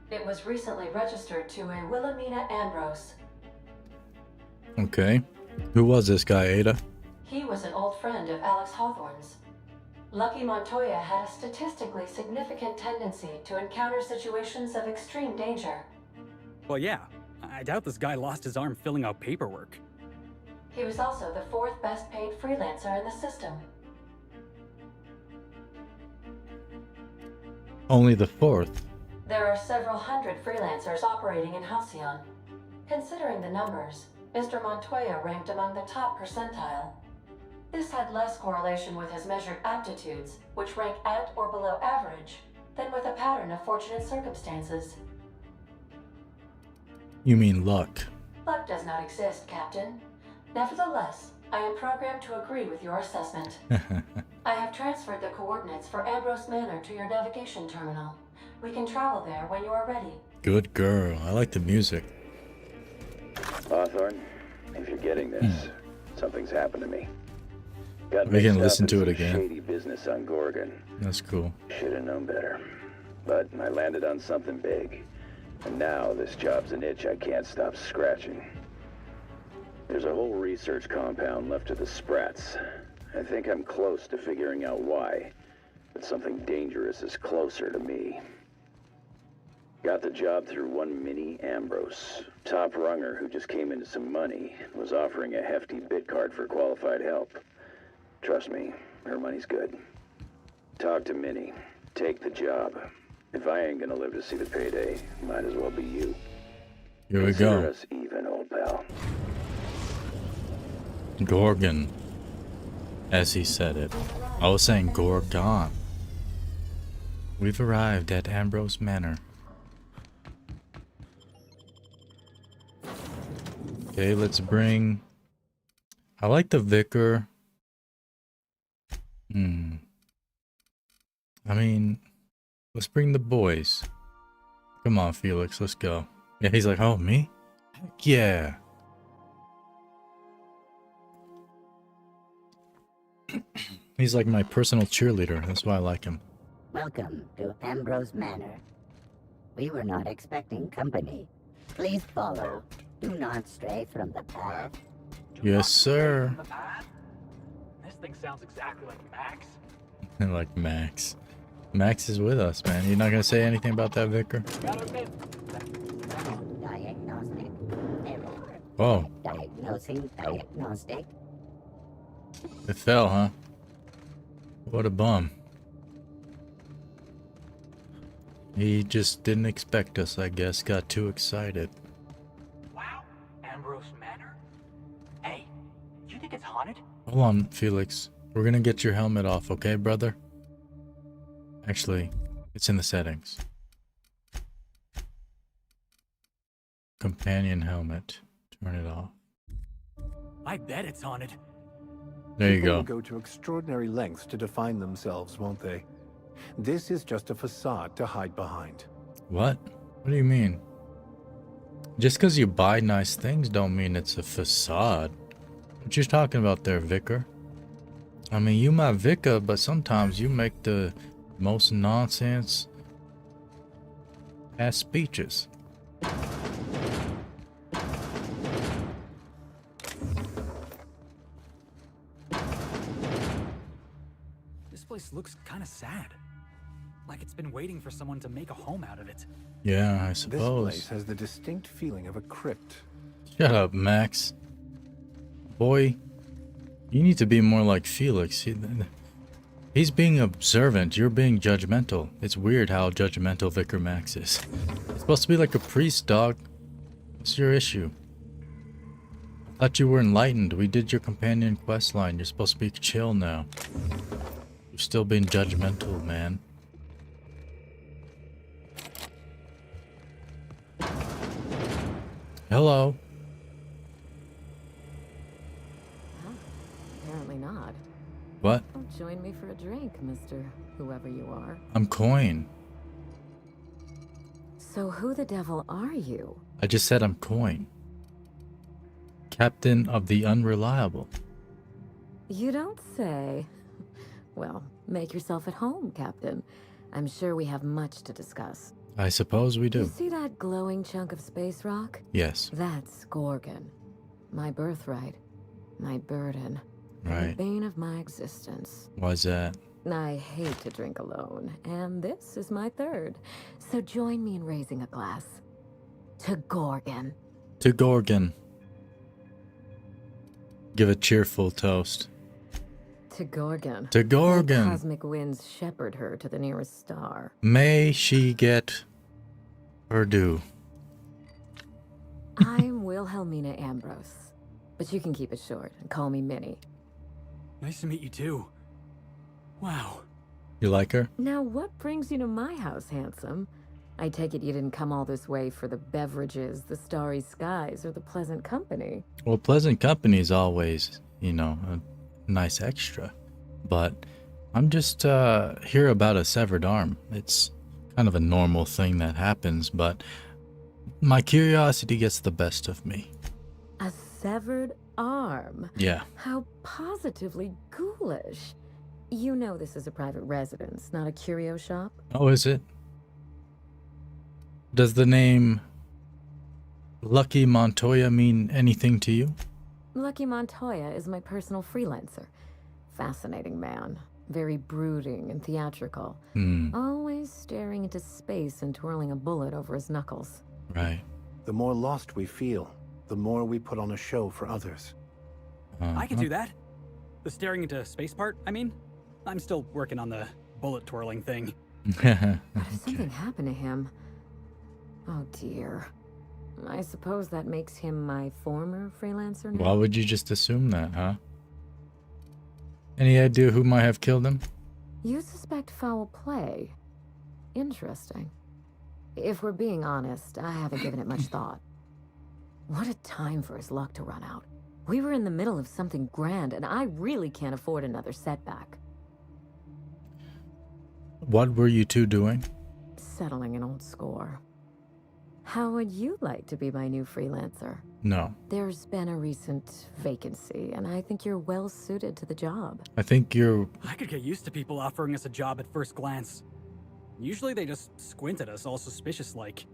It was recently registered to a Wilhelmina Ambrose. Okay. Who was this guy, Ada? He was an old friend of Alex Hawthorne's. Lucky Montoya had a statistically significant tendency to encounter situations of extreme danger. Well, yeah. I doubt this guy lost his arm filling out paperwork. He was also the 4th best paid freelancer in the system. Only the 4th. There are several hundred freelancers operating in Halcyon. Considering the numbers, Mr. Montoya ranked among the top percentile. This had less correlation with his measured aptitudes, which rank at or below average, than with a pattern of fortunate circumstances. You mean luck? Luck does not exist, Captain. Nevertheless, I am programmed to agree with your assessment. I have transferred the coordinates for Ambrose Manor to your navigation terminal. We can travel there when you are ready. Good girl. I like the music. Hawthorne, if you're getting this, something's happened to me. Got We can mixed up listen in to it some again. Shady business on Gorgon. That's cool. Should have known better. But I landed on something big. And now this job's an itch I can't stop scratching. There's a whole research compound left of the Sprats. I think I'm close to figuring out why. But something dangerous is closer to me. Got the job through one Minnie Ambrose. Top runger who just came into some money, was offering a hefty bid card for qualified help. Trust me, her money's good. Talk to Minnie. Take the job. If I ain't gonna live to see the payday, might as well be you. Here we Consider go. us even, old pal. Gorgon. As he said it. I was saying Gorgon. We've arrived at Ambrose Manor. Okay, let's bring... I like the vicar. I mean, let's bring the boys. Come on, Felix, let's go. Yeah, he's like, oh, me? Heck yeah. He's like my personal cheerleader. That's why I like him. Welcome to Ambrose Manor. We were not expecting company. Please follow. Do not stray from the path. Yes, sir. This thing sounds exactly like Max. Like Max. Max is with us, man. You're not gonna say anything about that, Vicar? Diagnostic error. Oh. Diagnosing diagnostic. It fell, huh? What a bum. He just didn't expect us, I guess. Got too excited. Wow, Ambrose Manor? Hey, you think it's haunted? Hold on, Felix. We're gonna get your helmet off, okay, brother? Actually, it's in the settings. Companion helmet. Turn it off. I bet it's haunted. There you People go. will go to extraordinary lengths to define themselves, won't they? This is just a facade to hide behind. What? What do you mean? Just because you buy nice things don't mean it's a facade. What you talking about there, Vicar? I mean, you my vicar, but sometimes you make the most nonsense ass speeches. This place looks kind of sad. Like it's been waiting for someone to make a home out of it. Yeah, I This suppose. place has the distinct feeling of a crypt. Shut up, Max. Boy, you need to be more like Felix. He's being observant. You're being judgmental. It's weird how judgmental Vicar Max is. It's supposed to be like a priest, dog. What's your issue? I thought you were enlightened. We did your companion quest line. You're supposed to be chill now. You're still being judgmental, man. Hello. Huh? Apparently not. What? Oh, join me for a drink, Mr. Whoever you are. I'm Coine. So who the devil are you? I just said I'm Coine. Captain of the Unreliable. You don't say. Well, make yourself at home, Captain. I'm sure we have much to discuss. I suppose we You do. see that glowing chunk of space rock? Yes. That's Gorgon. My birthright. My burden. Right. The bane of my existence. Why's that? I hate to drink alone, and this is my third. So join me in raising a glass. To Gorgon. To Gorgon. Give a cheerful toast. To Gorgon. To Gorgon. May cosmic winds shepherd her to the nearest star. May she get her due. I'm Wilhelmina Ambrose, but you can keep it short and call me Minnie. Nice to meet you too. Wow. You like her? Now, what brings you to my house, handsome? I take it you didn't come all this way for the beverages, the starry skies, or the pleasant company. Well, pleasant company is always, you know, a nice extra. But I'm just here about a severed arm. It's kind of a normal thing that happens, but my curiosity gets the best of me. A severed arm? Yeah. How positively ghoulish. You know this is a private residence, not a curio shop. Oh, is it? Does the name Lucky Montoya mean anything to you? Lucky Montoya is my personal freelancer. Fascinating man. Very brooding and theatrical. Always staring into space and twirling a bullet over his knuckles. Right. The more lost we feel, the more we put on a show for others. I could do that. The staring into space part, I mean. I'm still working on the bullet twirling thing. What if something happened to him? Oh dear. I suppose that makes him my former freelancer now? Why would you just assume that, huh? Any idea who might have killed him? You suspect foul play. Interesting. If we're being honest, I haven't given it much thought. What a time for his luck to run out. We were in the middle of something grand, and I really can't afford another setback. What were you two doing? Settling an old score. How would you like to be my new freelancer? No. There's been a recent vacancy, and I think you're well suited to the job. I think you're... I could get used to people offering us a job at first glance. Usually they just squint at us all suspicious-like.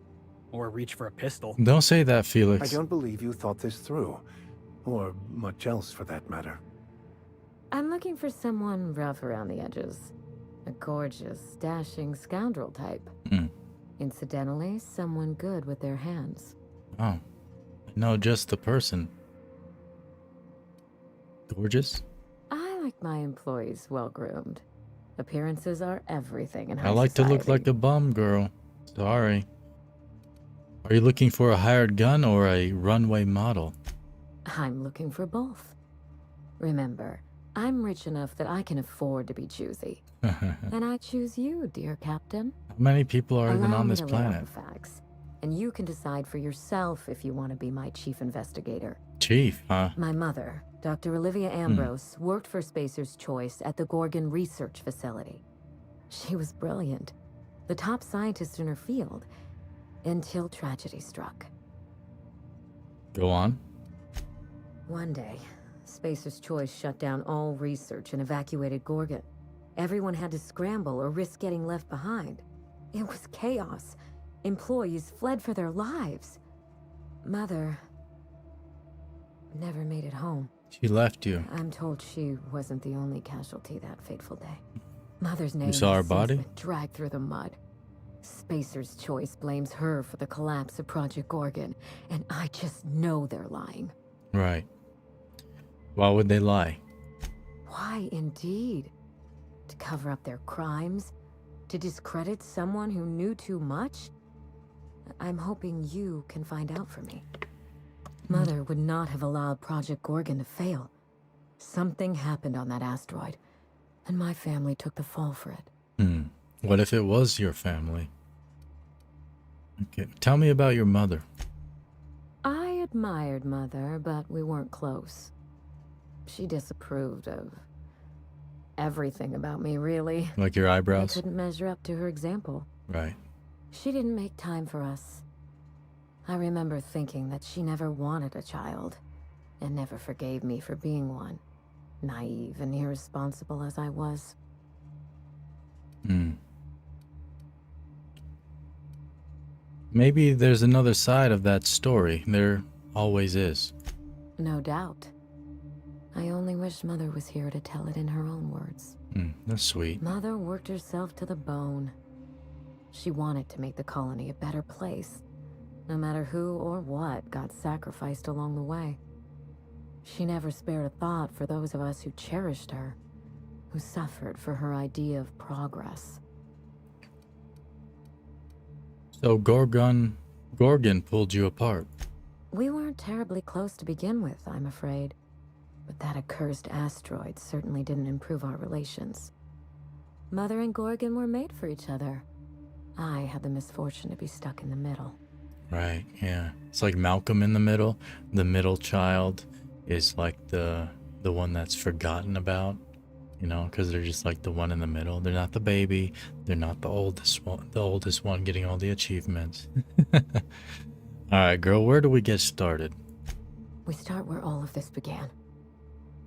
Or reach for a pistol. Don't say that, Felix. I don't believe you thought this through. Or much else, for that matter. I'm looking for someone rough around the edges. A gorgeous, dashing scoundrel type. Incidentally, someone good with their hands. Oh. No, just the person. Gorgeous? I like my employees well-groomed. Appearances are everything in high I like society. to look like a bum, girl. Sorry. Are you looking for a hired gun or a runway model? I'm looking for both. Remember, I'm rich enough that I can afford to be choosy. And I choose you, dear Captain. How many people are even Allow on me this to lay out planet? the facts, and you can decide for yourself if you want to be my chief investigator. Chief, huh? My mother, Dr. Olivia Ambrose, worked for Spacer's Choice at the Gorgon Research Facility. She was brilliant, the top scientist in her field, until tragedy struck. Go on. One day, Spacer's Choice shut down all research and evacuated Gorgon. Everyone had to scramble or risk getting left behind. It was chaos. Employees fled for their lives. Mother never made it home. She left you. I'm told she wasn't the only casualty that fateful day. Mother's name You saw her has since body? been dragged through the mud. Spacer's Choice blames her for the collapse of Project Gorgon, and I just know they're lying. Right. Why would they lie? Why, indeed? To cover up their crimes? To discredit someone who knew too much? I'm hoping you can find out for me. Mother would not have allowed Project Gorgon to fail. Something happened on that asteroid, and my family took the fall for it. What if it was your family? Okay, tell me about your mother. I admired Mother, but we weren't close. She disapproved of everything about me, really. Like your I eyebrows? couldn't measure up to her example. Right. She didn't make time for us. I remember thinking that she never wanted a child, and never forgave me for being one, naive and irresponsible as I was. Maybe there's another side of that story. There always is. No doubt. I only wish Mother was here to tell it in her own words. That's sweet. Mother worked herself to the bone. She wanted to make the colony a better place, no matter who or what got sacrificed along the way. She never spared a thought for those of us who cherished her, who suffered for her idea of progress. So Gorgon pulled you apart. We weren't terribly close to begin with, I'm afraid. But that accursed asteroid certainly didn't improve our relations. Mother and Gorgon were made for each other. I had the misfortune to be stuck in the middle. Right, yeah. It's like Malcolm in the middle. The middle child is like the one that's forgotten about, you know, because they're just like the one in the middle. They're not the baby. They're not the oldest one getting all the achievements. All right, girl, where do we get started? We start where all of this began.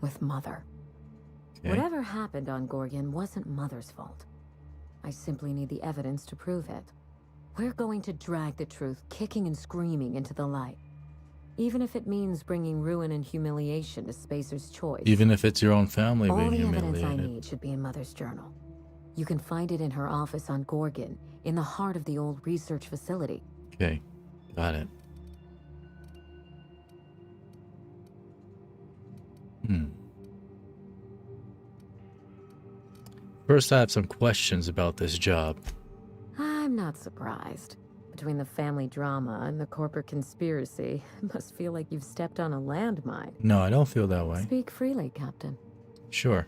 With Mother. Okay. Whatever happened on Gorgon wasn't Mother's fault. I simply need the evidence to prove it. We're going to drag the truth kicking and screaming into the light. Even if it means bringing ruin and humiliation to Spacer's Choice. Even if it's your own family all being the humiliated. evidence I need should be in Mother's journal. You can find it in her office on Gorgon, in the heart of the old research facility. Okay, got it. First, I have some questions about this job. I'm not surprised. Between the family drama and the corporate conspiracy, it must feel like you've stepped on a landmine. No, I don't feel that way. Speak freely, Captain. Sure.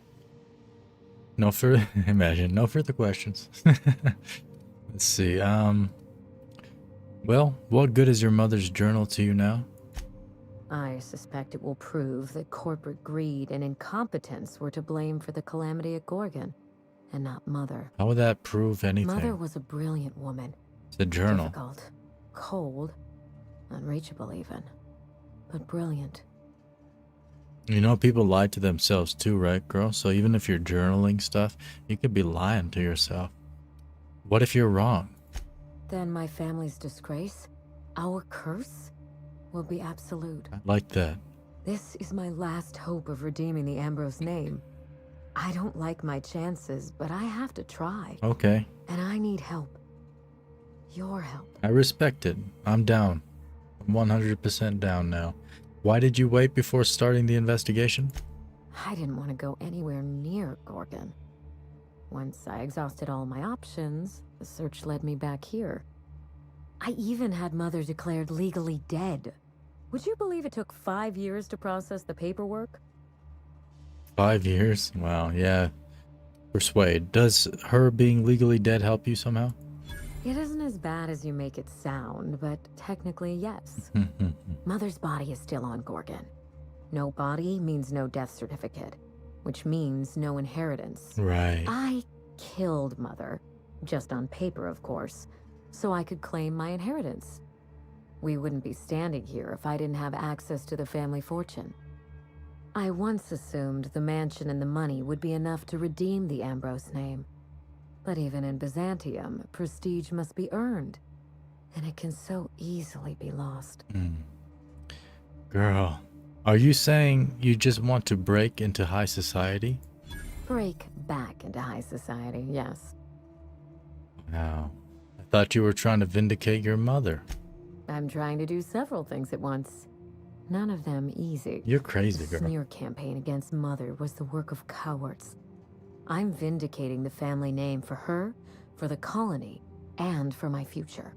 No further no further questions. Let's see. Well, what good is your mother's journal to you now? I suspect it will prove that corporate greed and incompetence were to blame for the calamity at Gorgon, and not Mother. How would that prove anything? Mother was a brilliant woman. It's a journal. Difficult, cold, unreachable even, but brilliant. You know, people lie to themselves too, right, girl? So even if you're journaling stuff, you could be lying to yourself. What if you're wrong? Then my family's disgrace, our curse, will be absolute. I like that. This is my last hope of redeeming the Ambrose name. I don't like my chances, but I have to try. Okay. And I need help. Your help. I respect it. I'm down. I'm 100% down now. Why did you wait before starting the investigation? I didn't want to go anywhere near Gorgon. Once I exhausted all my options, the search led me back here. I even had Mother declared legally dead. Would you believe it took 5 years to process the paperwork? 5 years? Wow, yeah. Persuade. Does her being legally dead help you somehow? It isn't as bad as you make it sound, but technically, yes. Mother's body is still on Gorgon. No body means no death certificate, which means no inheritance. Right. I killed Mother, just on paper, of course, so I could claim my inheritance. We wouldn't be standing here if I didn't have access to the family fortune. I once assumed the mansion and the money would be enough to redeem the Ambrose name. But even in Byzantium, prestige must be earned, and it can so easily be lost. Girl, are you saying you just want to break into high society? Break back into high society, yes. Wow. I thought you were trying to vindicate your mother. I'm trying to do several things at once. None of them easy. You're crazy, The girl. smear campaign against Mother was the work of cowards. I'm vindicating the family name for her, for the colony, and for my future.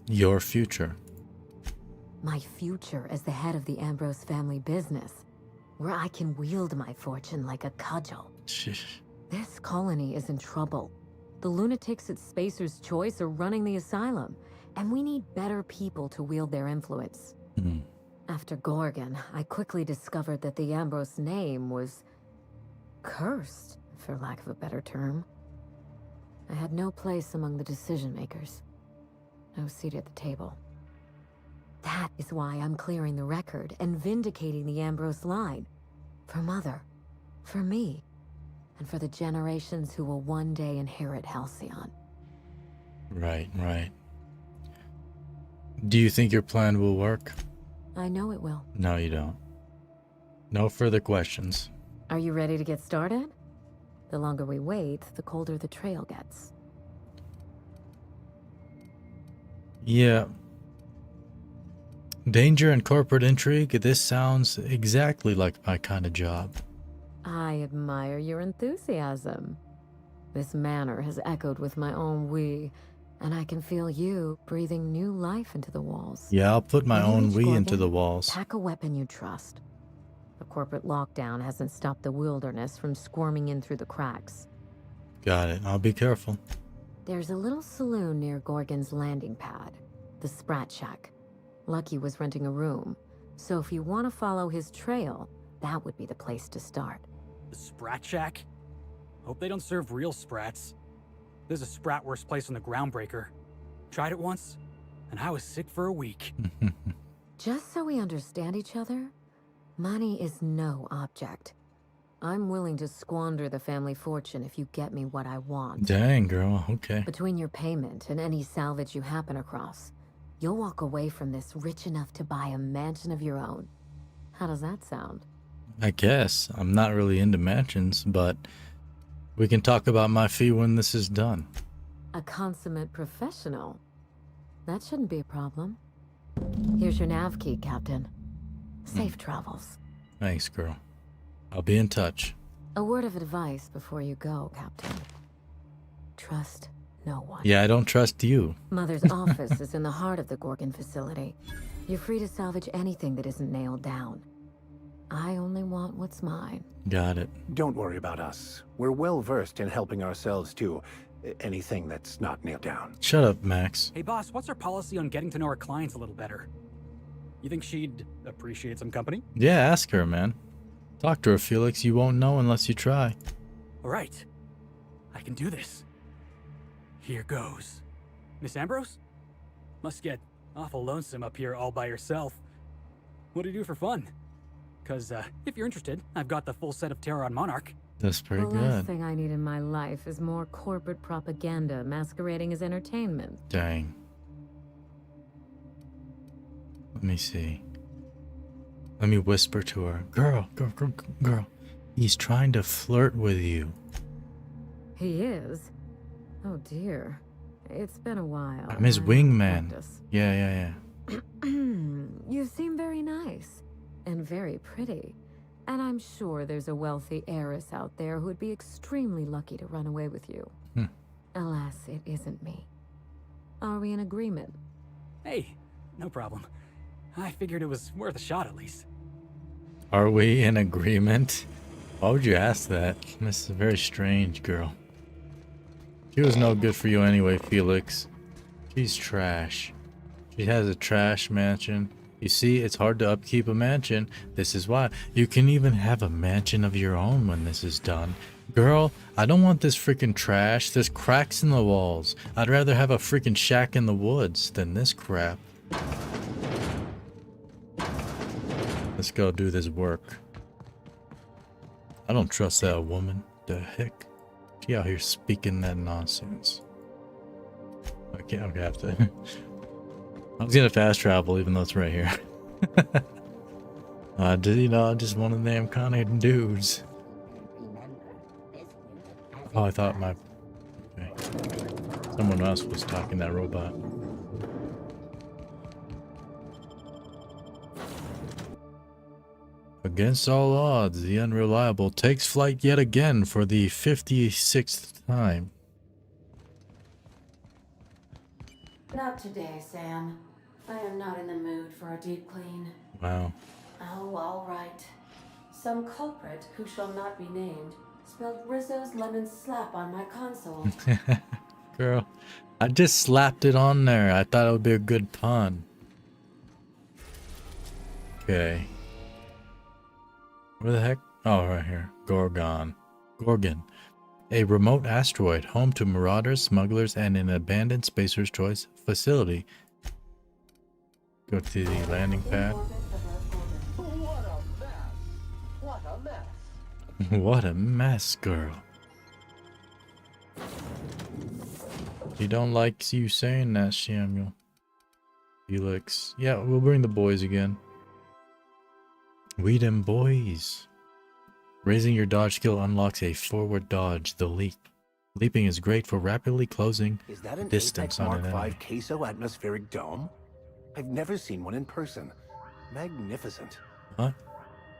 Your future. My future as the head of the Ambrose family business, where I can wield my fortune like a cudgel. Shish. This colony is in trouble. The lunatics at Spacer's Choice are running the asylum, and we need better people to wield their influence. After Gorgon, I quickly discovered that the Ambrose name was cursed, for lack of a better term. I had no place among the decision makers. No seat at the table. That is why I'm clearing the record and vindicating the Ambrose line. For Mother, for me, and for the generations who will one day inherit Halcyon. Right, right. Do you think your plan will work? I know it will. No, you don't. No further questions. Are you ready to get started? The longer we wait, the colder the trail gets. Yeah. Danger and corporate intrigue, this sounds exactly like my kind of job. I admire your enthusiasm. This manor has echoed with my own we, and I can feel you breathing new life into the walls. Yeah, I'll put my When you own reach we Gorgon, into the walls. Pack a weapon you trust. The corporate lockdown hasn't stopped the wilderness from squirming in through the cracks. Got it. I'll be careful. There's a little saloon near Gorgon's landing pad, the Sprat Shack. Lucky was renting a room, so if you want to follow his trail, that would be the place to start. The Sprat Shack? Hope they don't serve real sprats. There's a sprat-worst place on the Groundbreaker. Tried it once, and I was sick for a week. Just so we understand each other, money is no object. I'm willing to squander the family fortune if you get me what I want. Dang, girl. Okay. Between your payment and any salvage you happen across, you'll walk away from this rich enough to buy a mansion of your own. How does that sound? I guess. I'm not really into mansions, but we can talk about my fee when this is done. A consummate professional. That shouldn't be a problem. Here's your nav key, Captain. Safe travels. Thanks, girl. I'll be in touch. A word of advice before you go, Captain. Trust no one. Yeah, I don't trust you. Mother's office is in the heart of the Gorgon facility. You're free to salvage anything that isn't nailed down. I only want what's mine. Got it. Don't worry about us. We're well versed in helping ourselves too. Anything that's not nailed down. Shut up, Max. Hey boss, what's our policy on getting to know our clients a little better? You think she'd appreciate some company? Yeah, ask her, man. Talk to her, Felix. You won't know unless you try. All right. I can do this. Here goes. Miss Ambrose? Must get awful lonesome up here all by yourself. What do you do for fun? Because if you're interested, I've got the full set of Terror on Monarch. That's pretty The good. last thing I need in my life is more corporate propaganda masquerading as entertainment. Dang. Let me see. Let me whisper to her. Girl. He's trying to flirt with you. He is? Oh dear. It's been a while. I'm his I wingman. practice. Yeah. You seem very nice and very pretty. And I'm sure there's a wealthy heiress out there who'd be extremely lucky to run away with you. Alas, it isn't me. Are we in agreement? Hey, no problem. I figured it was worth a shot at least. Are we in agreement? Why would you ask that? This is a very strange girl. She was no good for you anyway, Felix. She's trash. She has a trash mansion. You see, it's hard to upkeep a mansion. This is why. You can even have a mansion of your own when this is done. Girl, I don't want this freaking trash. There's cracks in the walls. I'd rather have a freaking shack in the woods than this crap. Let's go do this work. I don't trust that woman. The heck? She out here speaking that nonsense. Okay, I'm gonna have to. I was gonna fast travel even though it's right here. I just one of them kind of dudes. Oh, I thought my... Okay. Someone else was talking, that robot. Against all odds, the Unreliable takes flight yet again for the 56th time. Not today, Sam. I am not in the mood for a deep clean. Wow. Oh, all right. Some culprit who shall not be named spilled Rizzo's lemon slap on my console. Girl, I just slapped it on there. I thought it would be a good pun. Okay. Where the heck? Oh, right here. Gorgon. A remote asteroid, home to marauders, smugglers, and an abandoned Spacer's Choice facility. Go to the landing pad. What a mess, girl. You don't like you saying that, Samuel. Felix. Yeah, we'll bring the boys again. We them boys. Raising your dodge skill unlocks a forward dodge, the leap. Leaping is great for rapidly closing Is that an distance Apex on an Mark enemy. V queso atmospheric dome? I've never seen one in person. Magnificent. Huh?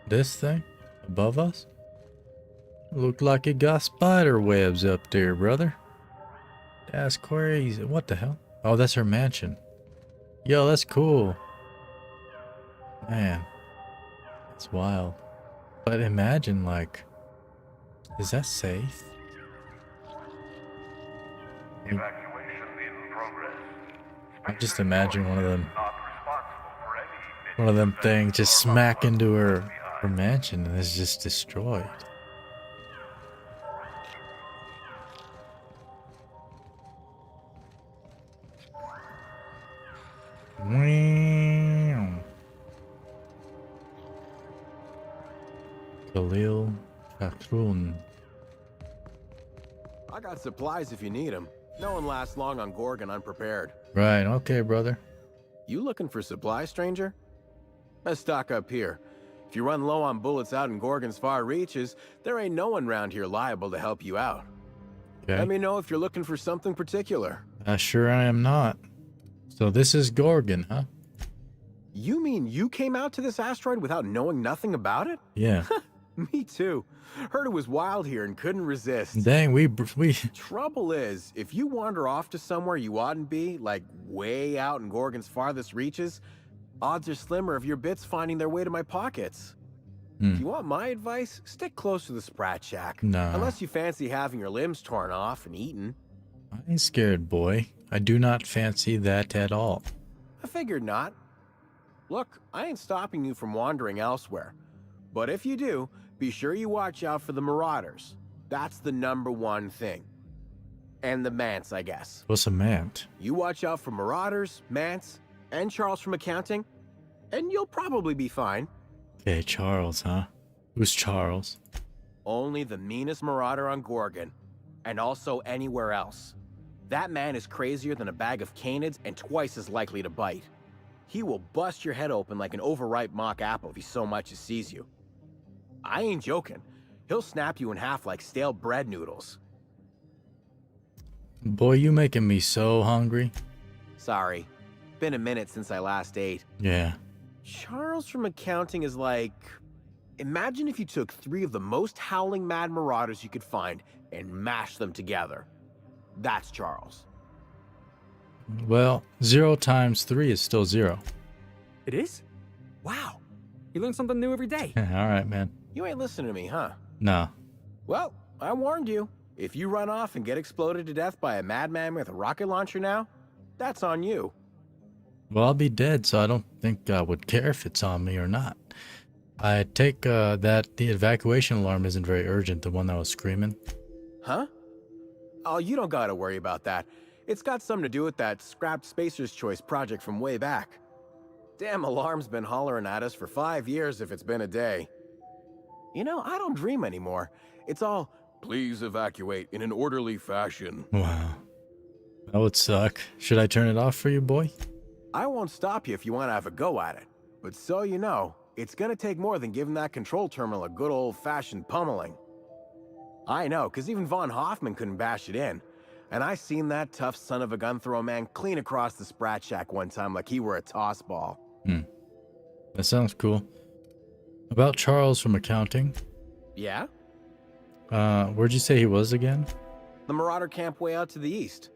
This thing? Above us? Looked like it got spider webs up there, brother. That's crazy. What the hell? Oh, that's her mansion. Yo, that's cool. Man. That's wild. But imagine, like, is that safe? Evacuation in progress. I just imagine one of them things just smack into her mansion and it's just destroyed. Wow. Khalil Fatrun. I got supplies if you need them. No one lasts long on Gorgon unprepared. Right, okay, brother. You looking for supplies, stranger? Let's stock up here. If you run low on bullets out in Gorgon's far reaches, there ain't no one around here liable to help you out. Okay. Let me know if you're looking for something particular. Sure I am not. So this is Gorgon, huh? You mean you came out to this asteroid without knowing nothing about it? Yeah. Me too. Heard it was wild here and couldn't resist. Dang, we Trouble is, if you wander off to somewhere you oughtn't be, like way out in Gorgon's farthest reaches, odds are slimmer of your bits finding their way to my pockets. If you want my advice, stick close to the Sprat Shack. Nah. Unless you fancy having your limbs torn off and eaten. I ain't scared, boy. I do not fancy that at all. I figured not. Look, I ain't stopping you from wandering elsewhere. But if you do, be sure you watch out for the Marauders. That's the #1 thing. And the Mance, I guess. What's a mant? You watch out for Marauders, Mance, and Charles from accounting, and you'll probably be fine. Okay, Charles, huh? Who's Charles? Only the meanest Marauder on Gorgon, and also anywhere else. That man is crazier than a bag of canids and twice as likely to bite. He will bust your head open like an overripe mock apple if he so much as sees you. I ain't joking. He'll snap you in half like stale bread noodles. Boy, you making me so hungry. Sorry. Been a minute since I last ate. Yeah. Charles from accounting is like... Imagine if you took 3 of the most howling mad Marauders you could find and mashed them together. That's Charles. Well, 0 times 3 is still 0. It is? Wow. You learn something new every day. Alright, man. You ain't listening to me, huh? Nah. Well, I warned you. If you run off and get exploded to death by a madman with a rocket launcher now, that's on you. Well, I'll be dead, so I don't think I would care if it's on me or not. I take that the evacuation alarm isn't very urgent, the one that was screaming. Huh? Oh, you don't gotta worry about that. It's got something to do with that scrapped Spacer's Choice project from way back. Damn alarm's been hollering at us for 5 years if it's been a day. You know, I don't dream anymore. It's all, please evacuate in an orderly fashion. Wow. That would suck. Should I turn it off for you, boy? I won't stop you if you want to have a go at it. But so you know, it's gonna take more than giving that control terminal a good old-fashioned pummeling. I know, because even Von Hoffman couldn't bash it in. And I seen that tough son of a gun throw man clean across the Sprat Shack one time like he were a toss ball. That sounds cool. About Charles from accounting. Yeah? Where'd you say he was again? The Marauder camp way out to the east.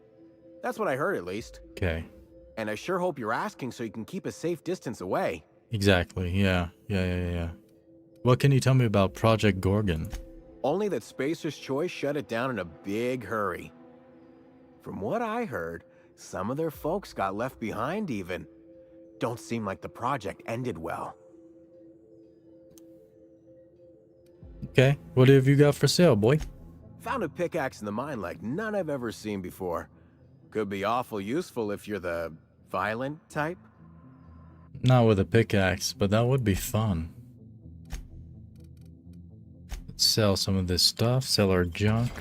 That's what I heard, at least. Okay. And I sure hope you're asking so you can keep a safe distance away. Exactly, yeah. What can you tell me about Project Gorgon? Only that Spacer's Choice shut it down in a big hurry. From what I heard, some of their folks got left behind even. Don't seem like the project ended well. Okay, what have you got for sale, boy? Found a pickaxe in the mine like none I've ever seen before. Could be awful useful if you're the violent type. Not with a pickaxe, but that would be fun. Let's sell some of this stuff, sell our junk.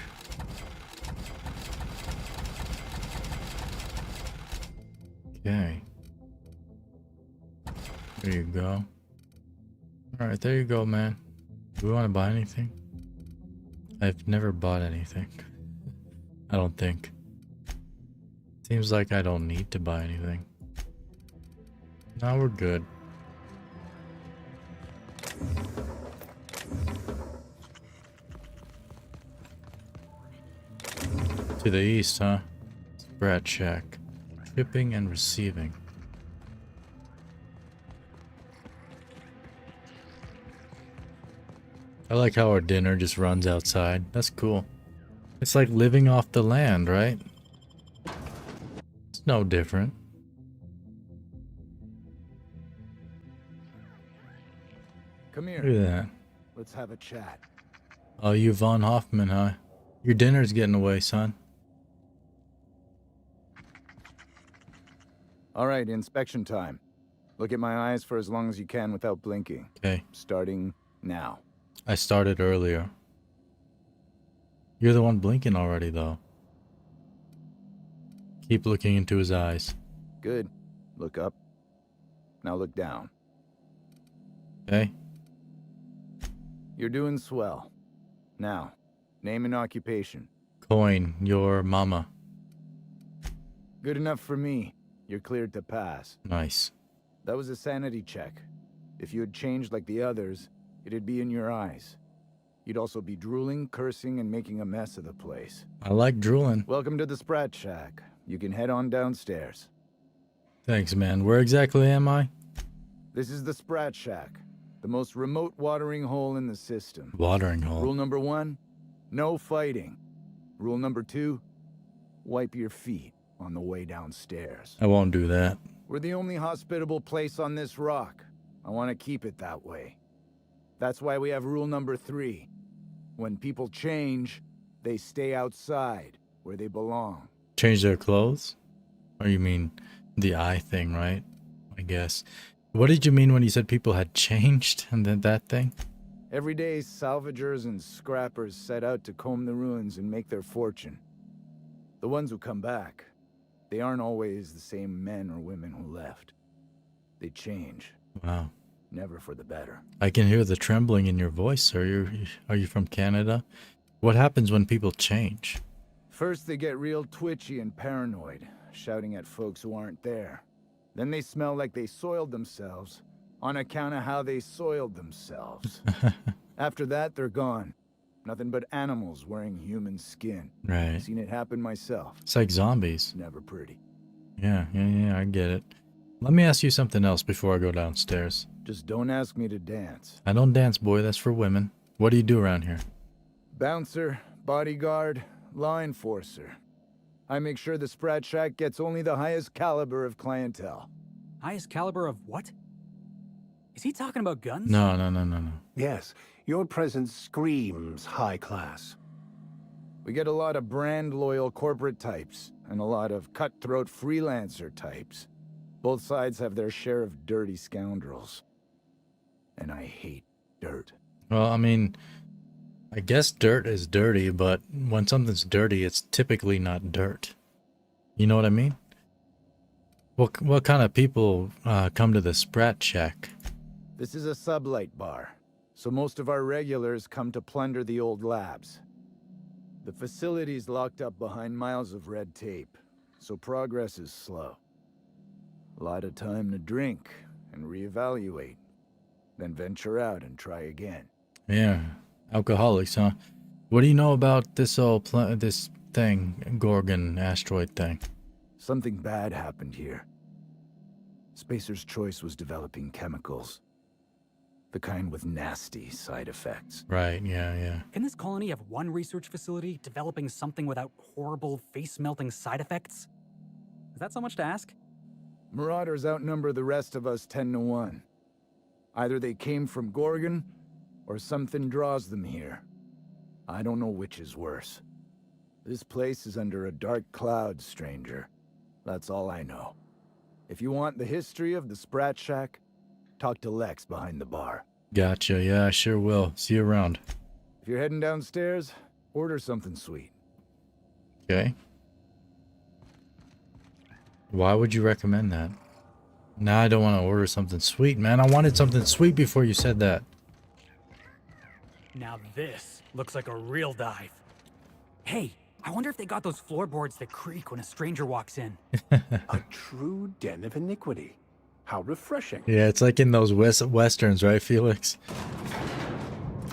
Okay. There you go. Alright, there you go, man. Do we want to buy anything? I've never bought anything. I don't think. Seems like I don't need to buy anything. Now we're good. To the east, huh? Sprat Shack. Shipping and receiving. I like how our dinner just runs outside. That's cool. It's like living off the land, right? It's no different. Come here. Look at that. Let's have a chat. Oh, you Von Hoffman, huh? Your dinner's getting away, son. All right, inspection time. Look at my eyes for as long as you can without blinking. Okay. Starting now. I started earlier. You're the one blinking already, though. Keep looking into his eyes. Good. Look up. Now look down. Okay. You're doing swell. Now, name and occupation. Coin, your mama. Good enough for me. You're cleared to pass. Nice. That was a sanity check. If you had changed like the others, it'd be in your eyes. You'd also be drooling, cursing, and making a mess of the place. I like drooling. Welcome to the Sprat Shack. You can head on downstairs. Thanks, man. Where exactly am I? This is the Sprat Shack, the most remote watering hole in the system. Watering hole. Rule number 1, no fighting. Rule number 2, wipe your feet on the way downstairs. I won't do that. We're the only hospitable place on this rock. I want to keep it that way. That's why we have rule number 3. When people change, they stay outside, where they belong. Change their clothes? Or you mean the eye thing, right? I guess. What did you mean when you said people had changed and then that thing? Every day, salvagers and scrappers set out to comb the ruins and make their fortune. The ones who come back, they aren't always the same men or women who left. They change. Wow. Never for the better. I can hear the trembling in your voice, sir. Are you from Canada? What happens when people change? First, they get real twitchy and paranoid, shouting at folks who aren't there. Then they smell like they soiled themselves, on account of how they soiled themselves. After that, they're gone. Nothing but animals wearing human skin. Right. Seen it happen myself. It's like zombies. Never pretty. Yeah, I get it. Let me ask you something else before I go downstairs. Just don't ask me to dance. I don't dance, boy. That's for women. What do you do around here? Bouncer, bodyguard, law enforcer. I make sure the Sprat Shack gets only the highest caliber of clientele. Highest caliber of what? Is he talking about guns? No. Yes, your presence screams high class. We get a lot of brand-loyal corporate types, and a lot of cutthroat freelancer types. Both sides have their share of dirty scoundrels. And I hate dirt. Well, I mean, I guess dirt is dirty, but when something's dirty, it's typically not dirt. You know what I mean? What kind of people come to the Sprat Shack? This is a sublight bar, so most of our regulars come to plunder the old labs. The facility's locked up behind miles of red tape, so progress is slow. A lot of time to drink and reevaluate, then venture out and try again. Yeah, alcoholics, huh? What do you know about this this thing, Gorgon asteroid thing? Something bad happened here. Spacer's Choice was developing chemicals. The kind with nasty side effects. Right, yeah. Can this colony have one research facility developing something without horrible, face-melting side effects? Is that so much to ask? Marauders outnumber the rest of us 10 to 1. Either they came from Gorgon, or something draws them here. I don't know which is worse. This place is under a dark cloud, stranger. That's all I know. If you want the history of the Sprat Shack, talk to Lex behind the bar. Gotcha, yeah, I sure will. See you around. If you're heading downstairs, order something sweet. Okay. Why would you recommend that? Now I don't want to order something sweet, man. I wanted something sweet before you said that. Now this looks like a real dive. Hey, I wonder if they got those floorboards that creak when a stranger walks in. A true den of iniquity. How refreshing. Yeah, it's like in those westerns, right, Felix?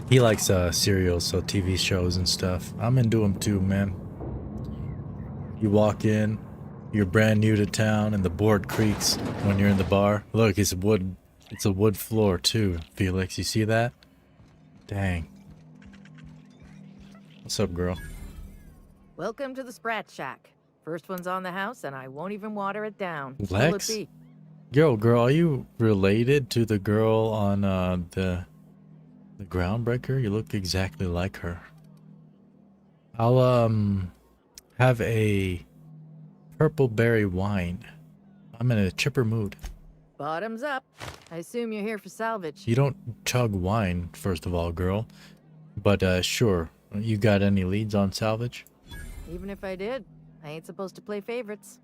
He likes serials, so TV shows and stuff. I'm into them too, man. You walk in, you're brand new to town, and the board creaks when you're in the bar. Look, it's a wood floor too, Felix. You see that? Dang. What's up, girl? Welcome to the Sprat Shack. First one's on the house, and I won't even water it down. Lex? Will it be? Yo, girl, are you related to the girl on the Groundbreaker? You look exactly like her. I'll have a purple berry wine. I'm in a chipper mood. Bottoms up. I assume you're here for salvage. You don't chug wine, first of all, girl. But sure. You got any leads on salvage? Even if I did, I ain't supposed to play favorites.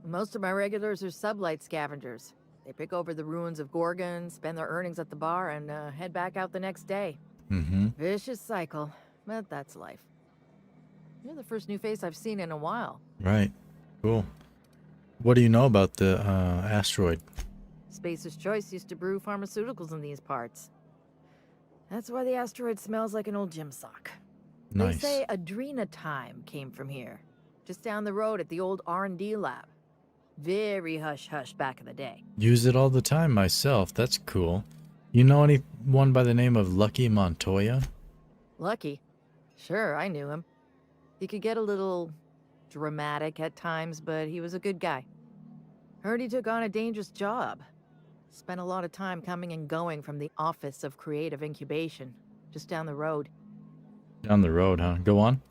Most of my regulars are sublight scavengers. They pick over the ruins of Gorgon, spend their earnings at the bar, and head back out the next day. Mm-hmm. Vicious cycle, but that's life. You're the first new face I've seen in a while. Right. Cool. What do you know about the asteroid? Spacer's Choice used to brew pharmaceuticals in these parts. That's why the asteroid smells like an old gym sock. Nice. They say Adrenatime came from here, just down the road at the old R&D lab. Very hush-hush back in the day. Use it all the time myself. That's cool. You know anyone by the name of Lucky Montoya? Lucky? Sure, I knew him. He could get a little dramatic at times, but he was a good guy. Heard he took on a dangerous job. Spent a lot of time coming and going from the Office of Creative Incubation, just down the road. Down the road, huh? Go on.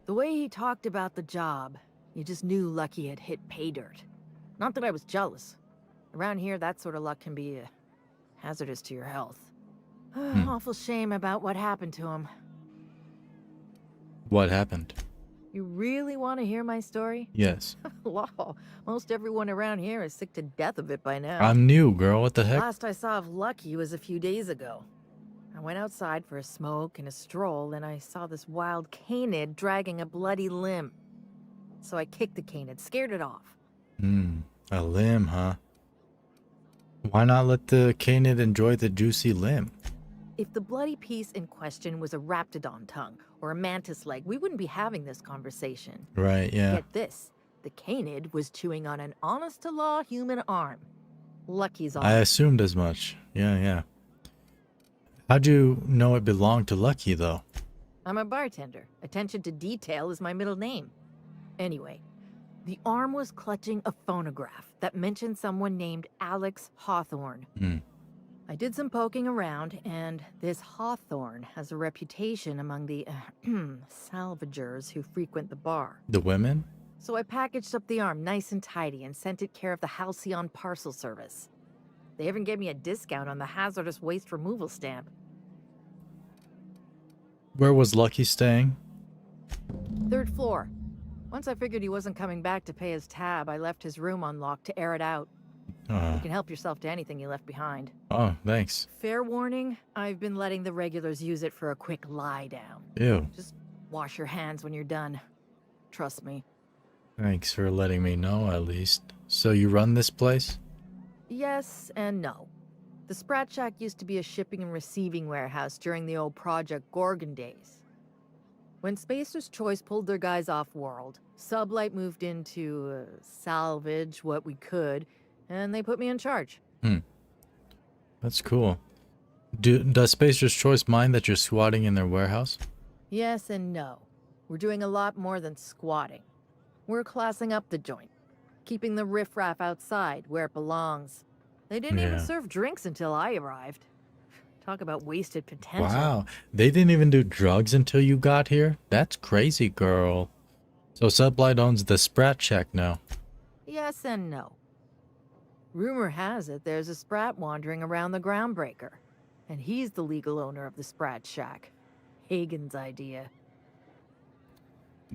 The way he talked about the job, you just knew Lucky had hit pay dirt. Not that I was jealous. Around here, that sort of luck can be hazardous to your health. Awful shame about what happened to him. What happened? You really want to hear my story? Yes. Law, most everyone around here is sick to death of it by now. I'm new, girl. What the heck? Last I saw of Lucky was a few days ago. I went outside for a smoke and a stroll, and I saw this wild canid dragging a bloody limb. So I kicked the canid, scared it off. A limb, huh? Why not let the canid enjoy the juicy limb? If the bloody piece in question was a raptidon tongue or a mantis leg, we wouldn't be having this conversation. Right, yeah. Get this. The canid was chewing on an honest-to-law human arm. Lucky's arm. I assumed as much. Yeah. How'd you know it belonged to Lucky, though? I'm a bartender. Attention to detail is my middle name. Anyway, the arm was clutching a phonograph that mentioned someone named Alex Hawthorne. I did some poking around, and this Hawthorne has a reputation among the salvagers who frequent the bar. The women? So I packaged up the arm nice and tidy and sent it care of the Halcyon Parcel Service. They even gave me a discount on the hazardous waste removal stamp. Where was Lucky staying? 3rd floor. Once I figured he wasn't coming back to pay his tab, I left his room unlocked to air it out. You can help yourself to anything you left behind. Oh, thanks. Fair warning, I've been letting the regulars use it for a quick lie down. Ew. Just wash your hands when you're done. Trust me. Thanks for letting me know, at least. So you run this place? Yes and no. The Sprat Shack used to be a shipping and receiving warehouse during the old Project Gorgon days. When Spacer's Choice pulled their guys off-world, Sublight moved in to salvage what we could, and they put me in charge. That's cool. Does Spacer's Choice mind that you're squatting in their warehouse? Yes and no. We're doing a lot more than squatting. We're classing up the joint, keeping the riffraff outside where it belongs. They didn't even serve drinks until I arrived. Talk about wasted potential. Wow, they didn't even do drugs until you got here? That's crazy, girl. So Sublight owns the Sprat Shack now. Yes and no. Rumor has it there's a Sprat wandering around the Groundbreaker, and he's the legal owner of the Sprat Shack. Hagen's idea.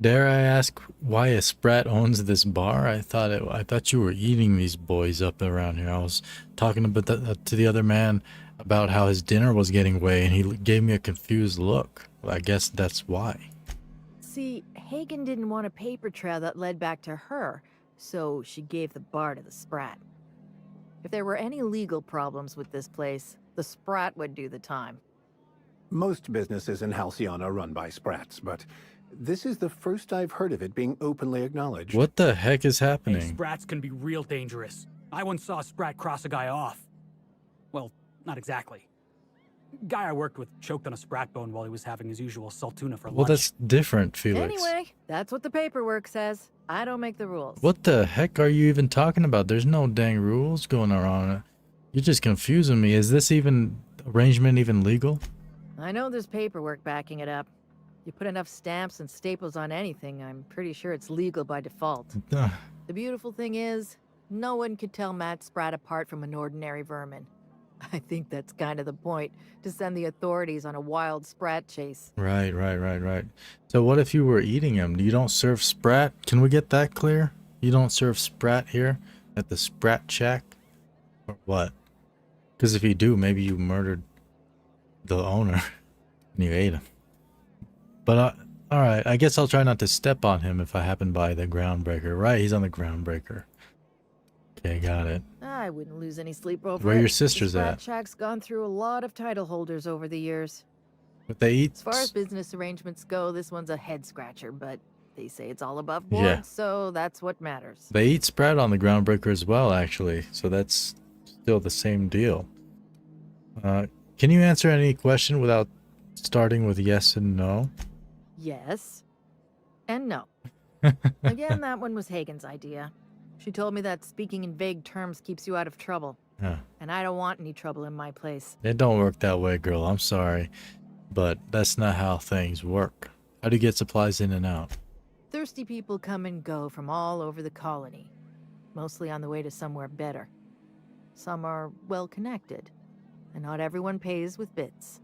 Dare I ask why a Sprat owns this bar? I thought you were eating these boys up around here. I was talking about to the other man about how his dinner was getting away, and he gave me a confused look. I guess that's why. See, Hagen didn't want a paper trail that led back to her, so she gave the bar to the Sprat. If there were any legal problems with this place, the Sprat would do the time. Most businesses in Halcyon are run by Sprats, but this is the first I've heard of it being openly acknowledged. What the heck is happening? Hey, Sprats can be real dangerous. I once saw a Sprat cross a guy off. Well, not exactly. Guy I worked with choked on a Sprat bone while he was having his usual saltuna for lunch. Well, that's different, Felix. Anyway, that's what the paperwork says. I don't make the rules. What the heck are you even talking about? There's no dang rules going around. You're just confusing me. Is this arrangement even legal? I know there's paperwork backing it up. You put enough stamps and staples on anything, I'm pretty sure it's legal by default. The beautiful thing is, no one could tell Matt Sprat apart from an ordinary vermin. I think that's kind of the point, to send the authorities on a wild Sprat chase. Right. So what if you were eating him? You don't serve Sprat? Can we get that clear? You don't serve Sprat here at the Sprat Shack? Or what? Because if you do, maybe you murdered the owner and you ate him. But alright, I guess I'll try not to step on him if I happen by the Groundbreaker. Right, he's on the Groundbreaker. Okay, got it. I wouldn't lose any sleep over Where it. your sister's the Sprat at? Shack's gone through a lot of title holders over the years. But they eat... As far as business arrangements go, this one's a head scratcher, but they say it's all above board, Yeah. so that's what matters. They eat Sprat on the Groundbreaker as well, actually. So that's still the same deal. Can you answer any question without starting with yes and no? Yes. And no. Again, that one was Hagen's idea. She told me that speaking in vague terms keeps you out of trouble. Huh. And I don't want any trouble in my place. It don't work that way, girl. I'm sorry. But that's not how things work. How do you get supplies in and out? Thirsty people come and go from all over the colony, mostly on the way to somewhere better. Some are well connected, and not everyone pays with bits.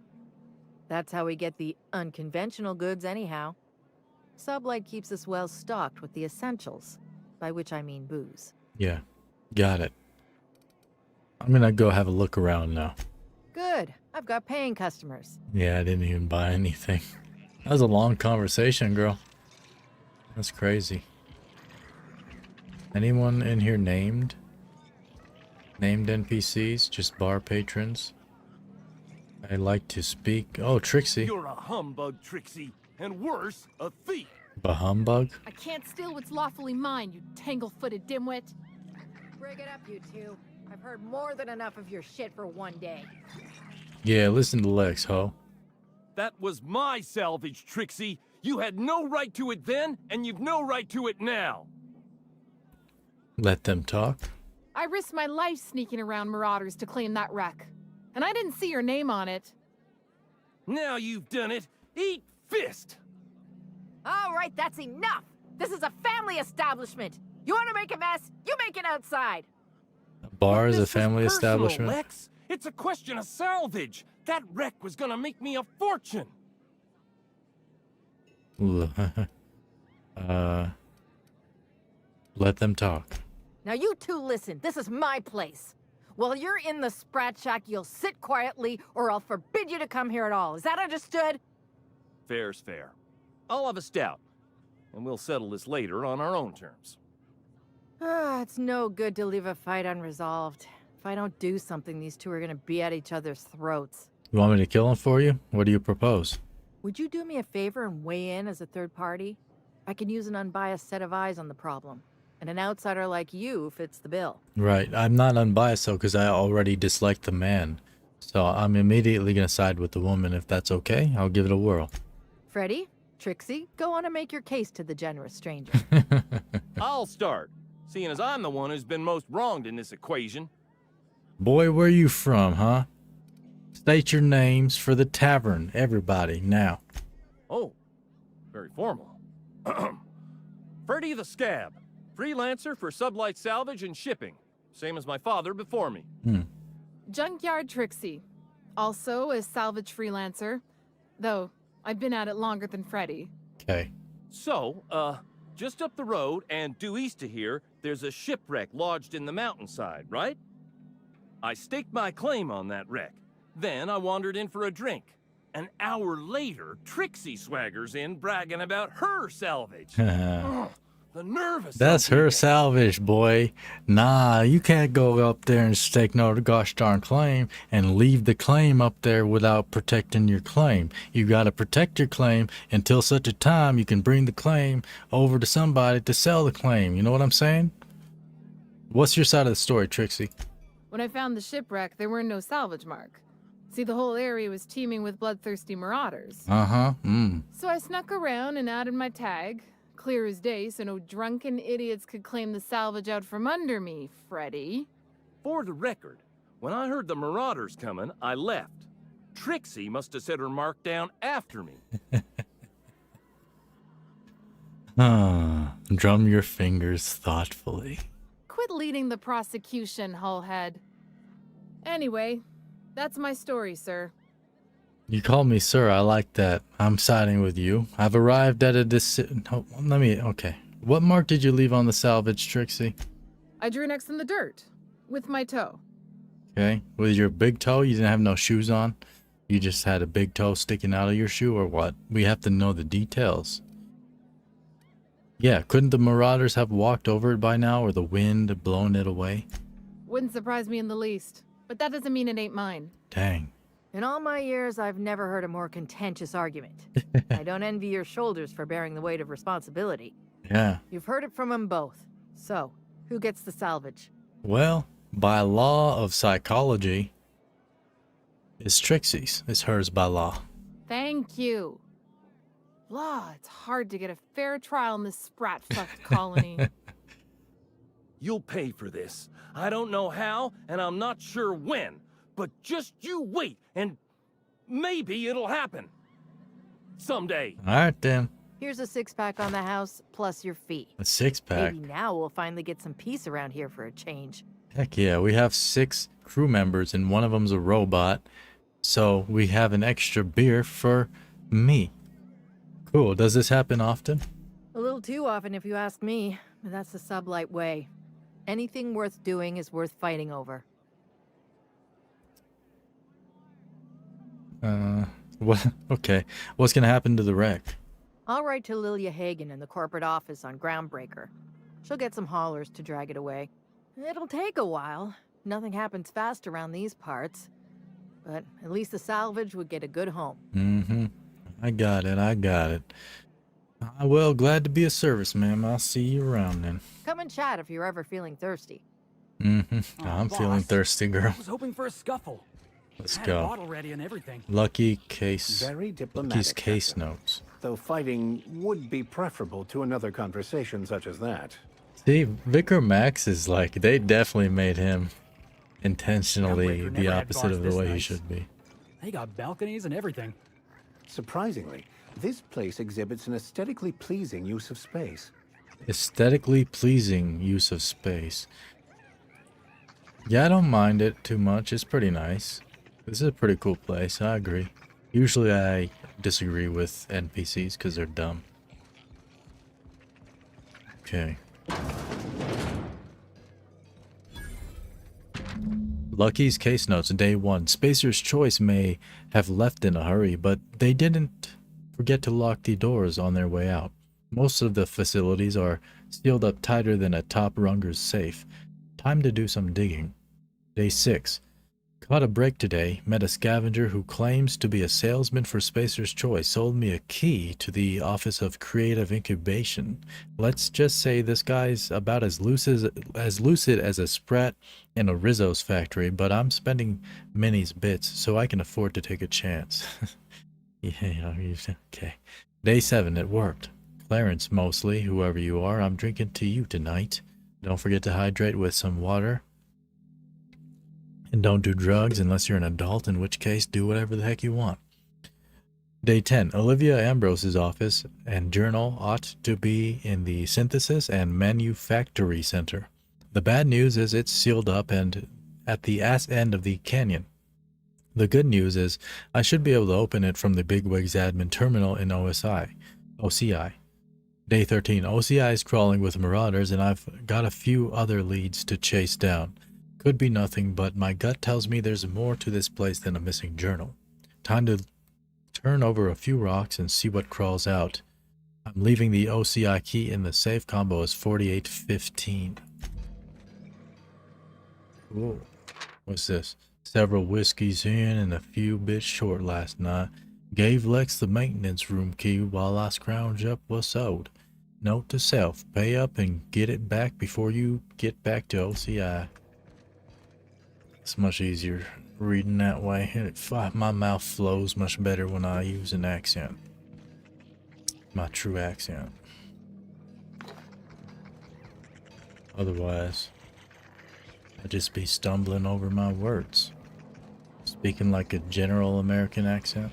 That's how we get the unconventional goods anyhow. Sublight keeps us well stocked with the essentials, by which I mean booze. Yeah, got it. I'm gonna go have a look around now. Good. I've got paying customers. Yeah, I didn't even buy anything. That was a long conversation, girl. That's crazy. Anyone in here named? Named NPCs? Just bar patrons? I like to speak. Oh, Trixie. You're a humbug, Trixie. And worse, a thief. A humbug? I can't steal what's lawfully mine, you tangle-footed dimwit. Break it up, you two. I've heard more than enough of your shit for one day. Yeah, listen to Lex, ho. That was my salvage, Trixie. You had no right to it then, and you've no right to it now. Let them talk. I risked my life sneaking around Marauders to claim that wreck. And I didn't see your name on it. Now you've done it. Eat fist! All right, that's enough. This is a family establishment. You want to make a mess? You make it outside. A bar is a This was family personal, establishment? Lex. It's a question of salvage. That wreck was gonna make me a fortune. Let them talk. Now you two listen. This is my place. While you're in the Sprat Shack, you'll sit quietly or I'll forbid you to come here at all. Is that understood? Fair's fair. I'll have a stout, and we'll settle this later on our own terms. It's no good to leave a fight unresolved. If I don't do something, these two are gonna be at each other's throats. You want me to kill him for you? What do you propose? Would you do me a favor and weigh in as a third party? I can use an unbiased set of eyes on the problem. And an outsider like you fits the bill. Right. I'm not unbiased, though, because I already dislike the man. So I'm immediately going to side with the woman. If that's okay, I'll give it a whirl. Freddy, Trixie, go on and make your case to the generous stranger. I'll start, seeing as I'm the one who's been most wronged in this equation. Boy, where you from, huh? State your names for the tavern, everybody, now. Oh, very formal. Freddy the Scab, freelancer for Sublight Salvage and Shipping, same as my father before me. Junkyard Trixie, also a salvage freelancer, though I've been at it longer than Freddy. Okay. So, just up the road and due east of here, there's a shipwreck lodged in the mountainside, right? I staked my claim on that wreck. Then I wandered in for a drink. An hour later, Trixie swaggers in bragging about her salvage. Ugh, the nervous. That's her salvage, boy. Nah, you can't go up there and stake no gosh darn claim and leave the claim up there without protecting your claim. You gotta protect your claim until such a time you can bring the claim over to somebody to sell the claim. You know what I'm saying? What's your side of the story, Trixie? When I found the shipwreck, there were no salvage mark. See, the whole area was teeming with bloodthirsty marauders. So I snuck around and added my tag, clear as day, so no drunken idiots could claim the salvage out from under me, Freddy. For the record, when I heard the marauders coming, I left. Trixie must have set her mark down after me. Drum your fingers thoughtfully. Quit leading the prosecution, Hullhead. Anyway, that's my story, sir. You call me sir, I like that. I'm siding with you. I've arrived at a decision. Okay. What mark did you leave on the salvage, Trixie? I drew X in the dirt, with my toe. Okay. With your big toe? You didn't have no shoes on? You just had a big toe sticking out of your shoe or what? We have to know the details. Yeah, couldn't the marauders have walked over it by now or the wind had blown it away? Wouldn't surprise me in the least, but that doesn't mean it ain't mine. Dang. In all my years, I've never heard a more contentious argument. I don't envy your shoulders for bearing the weight of responsibility. Yeah. You've heard it from them both. So, who gets the salvage? Well, by law of psychology, it's Trixie's. It's hers by law. Thank you. Law, it's hard to get a fair trial in this sprat-fucked colony. You'll pay for this. I don't know how, and I'm not sure when. But just you wait, and maybe it'll happen. Someday. All right, then. Here's a 6-pack on the house, plus your fee. A 6-pack. Maybe now we'll finally get some peace around here for a change. Heck yeah, we have 6 crew members, and one of them's a robot. So we have an extra beer for me. Cool. Does this happen often? A little too often, if you ask me. But that's the sublight way. Anything worth doing is worth fighting over. What? Okay. What's gonna happen to the wreck? I'll write to Lilia Hagen in the corporate office on Groundbreaker. She'll get some haulers to drag it away. It'll take a while. Nothing happens fast around these parts. But at least the salvage would get a good home. Mm-hmm. I got it. Well, glad to be of service, ma'am. I'll see you around then. Come and chat if you're ever feeling thirsty. Mm-hmm. I'm boss, feeling thirsty, girl. I was hoping for a scuffle. Let's Had go. a bottle ready and everything. Lucky case. Very diplomatic, Lucky's case Captain. notes. Though fighting would be preferable to another conversation such as that. See, Vicar Max is like, they definitely made him intentionally Groundbreaker the never had opposite bars of the this way he nice. should be. They got balconies and everything. Surprisingly, this place exhibits an aesthetically pleasing use of space. Aesthetically pleasing use of space. Yeah, I don't mind it too much. It's pretty nice. This is a pretty cool place. I agree. Usually I disagree with NPCs because they're dumb. Okay. Lucky's case notes, day 1. Spacer's Choice may have left in a hurry, but they didn't forget to lock the doors on their way out. Most of the facilities are sealed up tighter than a top runger's safe. Time to do some digging. Day 6. Caught a break today, met a scavenger who claims to be a salesman for Spacer's Choice, sold me a key to the Office of Creative Incubation. Let's just say this guy's about as lucid as a sprat in a Rizzo's factory, but I'm spending Minnie's bits, so I can afford to take a chance. Yeah, okay. Day 7, it worked. Clarence, mostly, whoever you are, I'm drinking to you tonight. Don't forget to hydrate with some water. And don't do drugs unless you're an adult, in which case do whatever the heck you want. Day 10. Olivia Ambrose's office and journal ought to be in the Synthesis and Manufactory Center. The bad news is it's sealed up and at the ass end of the canyon. The good news is I should be able to open it from the Bigwigs admin terminal in OCI. Day 13. OCI is crawling with marauders and I've got a few other leads to chase down. Could be nothing, but my gut tells me there's more to this place than a missing journal. Time to turn over a few rocks and see what crawls out. I'm leaving the OCI key in the safe. Combo is 4815. Whoa. What's this? Several whiskeys in and a few bits short last night. Gave Lex the maintenance room key while I scrounge up what's owed. Note to self, pay up and get it back before you get back to OCI. It's much easier reading that way. My mouth flows much better when I use an accent. My true accent. Otherwise, I'd just be stumbling over my words. Speaking like a general American accent.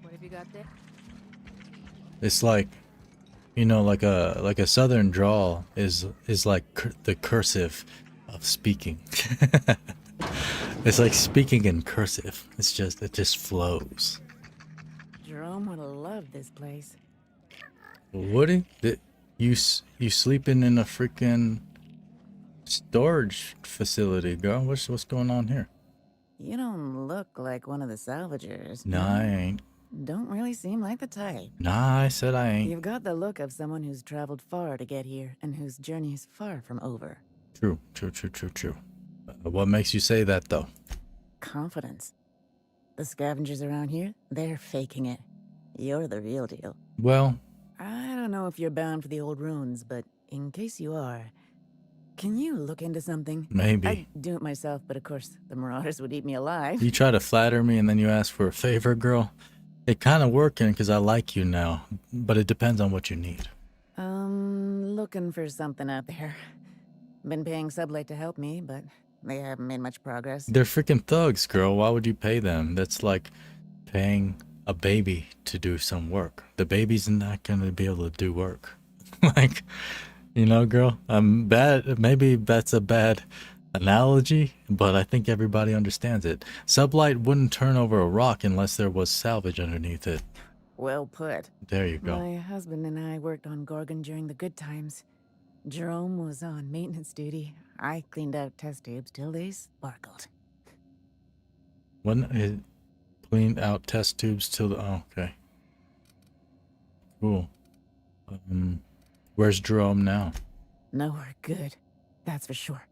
What have you got there? It's like, you know, like a southern drawl is like the cursive of speaking. It's like speaking in cursive. It just flows. Jerome would love this place. Woody, you sleeping in a freaking storage facility, girl? What's going on here? You don't look like one of the salvagers. Nah, I ain't. Don't really seem like the type. Nah, I said I ain't. You've got the look of someone who's traveled far to get here and whose journey is far from over. True. What makes you say that, though? Confidence. The scavengers around here, they're faking it. You're the real deal. Well, I don't know if you're bound for the old ruins, but in case you are, can you look into something? Maybe. I'd do it myself, but of course, the marauders would eat me alive. You try to flatter me and then you ask for a favor, girl? It kind of working because I like you now, but it depends on what you need. looking for something out there. Been paying Sublight to help me, but they haven't made much progress. They're freaking thugs, girl. Why would you pay them? That's like paying a baby to do some work. The baby's not gonna be able to do work. Like, you know, girl, I'm bad. Maybe that's a bad analogy, but I think everybody understands it. Sublight wouldn't turn over a rock unless there was salvage underneath it. Well put. There you go. My husband and I worked on Gorgon during the good times. Jerome was on maintenance duty. I cleaned out test tubes till they sparkled. When it cleaned out test tubes till the... Oh, okay. Cool. Where's Jerome now? Nowhere good, that's for sure.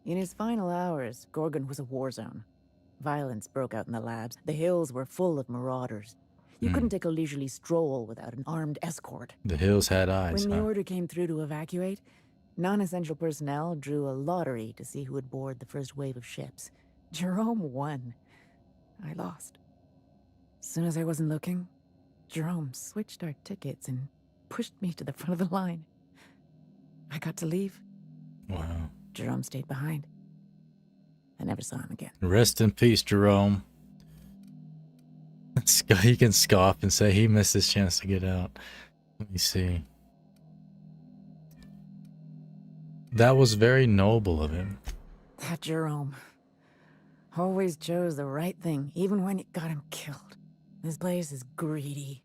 In his final hours, Gorgon was a war zone. Violence broke out in the labs. The hills were full of marauders. You couldn't take a leisurely stroll without an armed escort. The hills had eyes, When the order came through to evacuate, non-essential personnel drew a lottery to see who would board the first wave of ships. Jerome won. I lost. As soon as I wasn't looking, Jerome switched our tickets and pushed me to the front of the line. I got to leave. Wow. Jerome stayed behind. I never saw him again. Rest in peace, Jerome. He can scoff and say he missed his chance to get out. Let me see. That was very noble of him. That Jerome always chose the right thing, even when it got him killed. This place is greedy.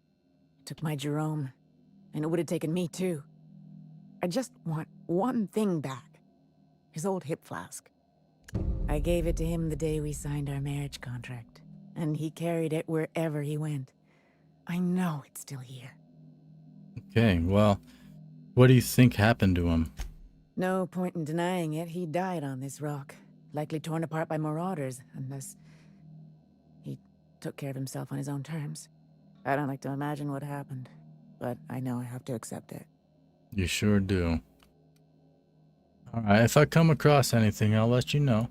Took my Jerome, and it would have taken me too. I just want one thing back. His old hip flask. I gave it to him the day we signed our marriage contract, and he carried it wherever he went. I know it's still here. Okay, well, what do you think happened to him? No point in denying it. He died on this rock, likely torn apart by marauders, unless he took care of himself on his own terms. I don't like to imagine what happened, but I know I have to accept it. You sure do. Alright, if I come across anything, I'll let you know.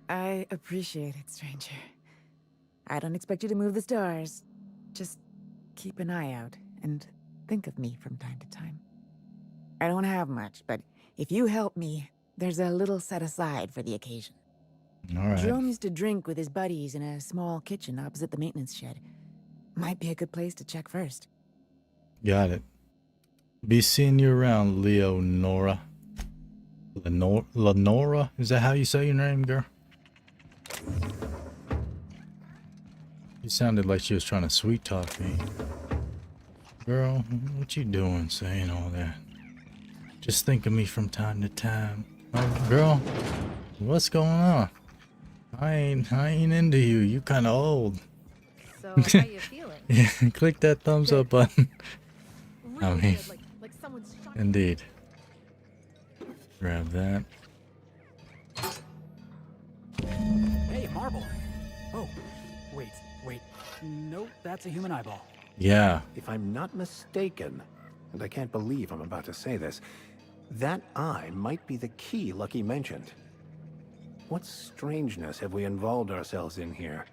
I appreciate it, stranger. I don't expect you to move the stars. Just keep an eye out and think of me from time to time. I don't have much, but if you help me, there's a little set aside for the occasion. Alright. Jerome used to drink with his buddies in a small kitchen opposite the maintenance shed. Might be a good place to check first. Got it. Be seeing you around, Leonora. Lenora? Is that how you say your name, girl? You sounded like she was trying to sweet talk me. Girl, what you doing saying all that? Just think of me from time to time. Oh, girl, what's going on? I ain't into you. You kind of old. So how you feeling? Yeah, click that thumbs up button. I mean, like someone's shot. indeed. Grab that. Hey, marble. Oh, wait. Nope, that's a human eyeball. Yeah. If I'm not mistaken, and I can't believe I'm about to say this, that eye might be the key Lucky mentioned. What strangeness have we involved ourselves in here?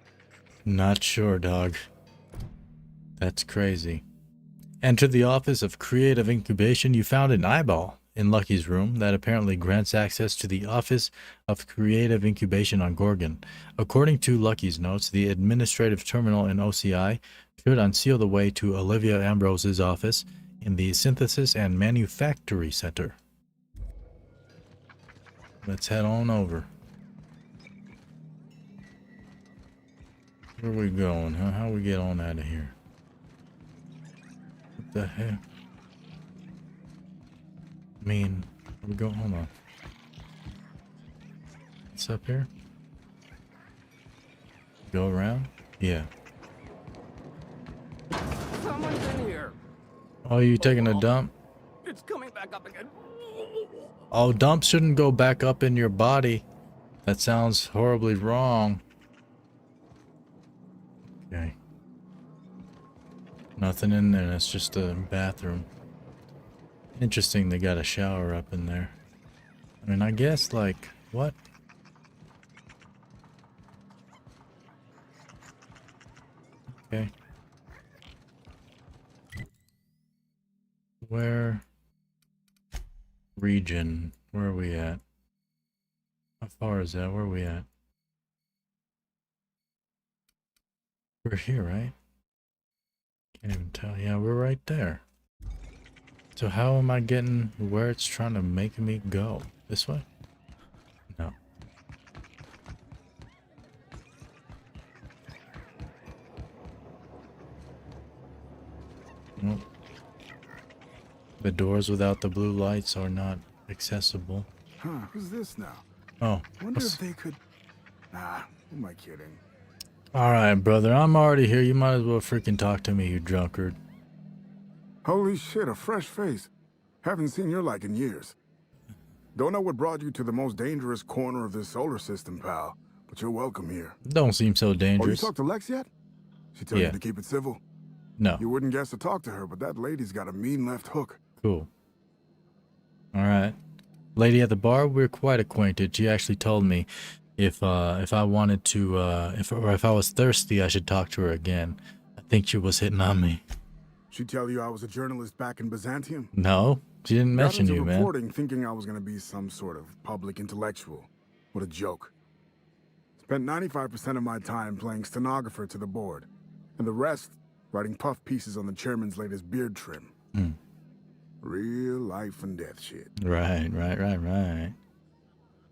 Not sure, dog. That's crazy. Enter the office of creative incubation. You found an eyeball in Lucky's room that apparently grants access to the office of creative incubation on Gorgon. According to Lucky's notes, the administrative terminal in OCI should unseal the way to Olivia Ambrose's office in the Synthesis and Manufactory Center. Let's head on over. Where we going, huh? How we get on out of here? What the heck? I mean, where we go? Hold on. It's up here? Go around? Yeah. Someone's in here. Oh, you taking a dump? It's coming back up again. Oh, dumps shouldn't go back up in your body. That sounds horribly wrong. Okay. Nothing in there. That's just a bathroom. Interesting they got a shower up in there. I mean, I guess, like, what? Okay. Where? region. Where are we at? How far is that? Where are we at? We're here, right? Can't even tell. Yeah, we're right there. So how am I getting where it's trying to make me go? This way? No. Nope. The doors without the blue lights are not accessible. Huh, who's this now? Oh. Wonder if they could... Nah, who am I kidding? Alright, brother, I'm already here. You might as well freaking talk to me, you drunkard. Holy shit, a fresh face. Haven't seen your like in years. Don't know what brought you to the most dangerous corner of this solar system, pal, but you're welcome here. Don't seem so Oh, you dangerous. talked to Lex yet? She tell Yeah. you to keep it civil? No. You wouldn't guess to talk to her, but that lady's got a mean left hook. Cool. Alright. Lady at the bar, we're quite acquainted. She actually told me if I wanted to if I was thirsty, I should talk to her again. I think she was hitting on me. She tell you I was a journalist back in Byzantium? No, she didn't mention Got you, into man. reporting thinking I was gonna be some sort of public intellectual. What a joke. Spent 95% of my time playing stenographer to the board, and the rest writing puff pieces on the chairman's latest beard trim. Hmm. Real life and death shit. Right.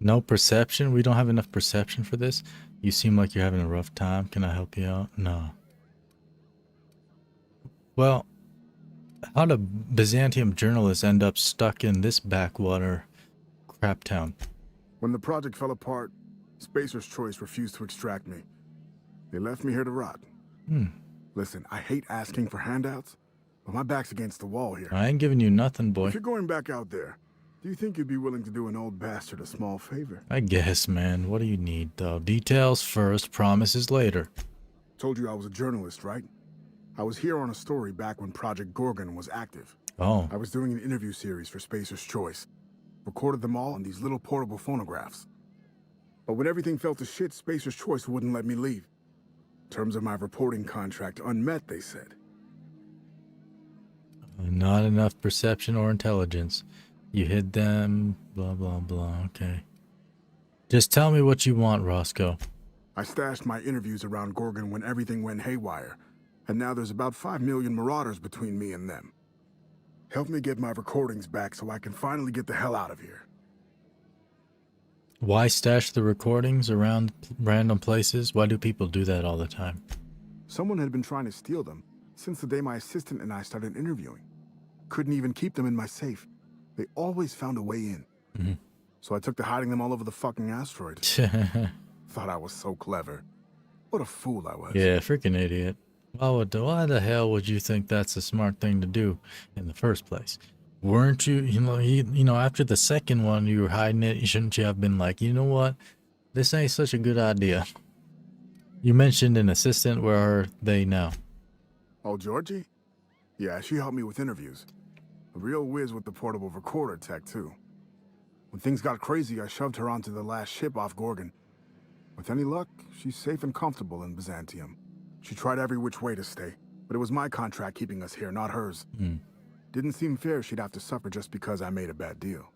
No perception? We don't have enough perception for this? You seem like you're having a rough time. Can I help you out? No. Well, how do Byzantium journalists end up stuck in this backwater crap town? When the project fell apart, Spacer's Choice refused to extract me. They left me here to rot. Listen, I hate asking for handouts, but my back's against the wall here. I ain't giving you nothing, boy. If you're going back out there, do you think you'd be willing to do an old bastard a small favor? I guess, man. What do you need, though? Details first, promises later. Told you I was a journalist, right? I was here on a story back when Project Gorgon was active. Oh. I was doing an interview series for Spacer's Choice. Recorded them all on these little portable phonographs. But when everything fell to shit, Spacer's Choice wouldn't let me leave. Terms of my reporting contract unmet, they said. Not enough perception or intelligence. You hid them, blah, blah, blah. Okay. Just tell me what you want, Roscoe. I stashed my interviews around Gorgon when everything went haywire, and now there's about 5 million marauders between me and them. Help me get my recordings back so I can finally get the hell out of here. Why stash the recordings around random places? Why do people do that all the time? Someone had been trying to steal them since the day my assistant and I started interviewing. Couldn't even keep them in my safe. They always found a way in. So I took to hiding them all over the fucking asteroid. Thought I was so clever. What a fool I was. Yeah, freaking idiot. Why the hell would you think that's a smart thing to do in the first place? Weren't you, you know, after the second one, you were hiding it. Shouldn't you have been like, you know what? This ain't such a good idea. You mentioned an assistant. Where are they now? Oh, Georgie? Yeah, she helped me with interviews. A real whiz with the portable recorder tech, too. When things got crazy, I shoved her onto the last ship off Gorgon. With any luck, she's safe and comfortable in Byzantium. She tried every which way to stay, but it was my contract keeping us here, not hers. Didn't seem fair she'd have to suffer just because I made a bad deal.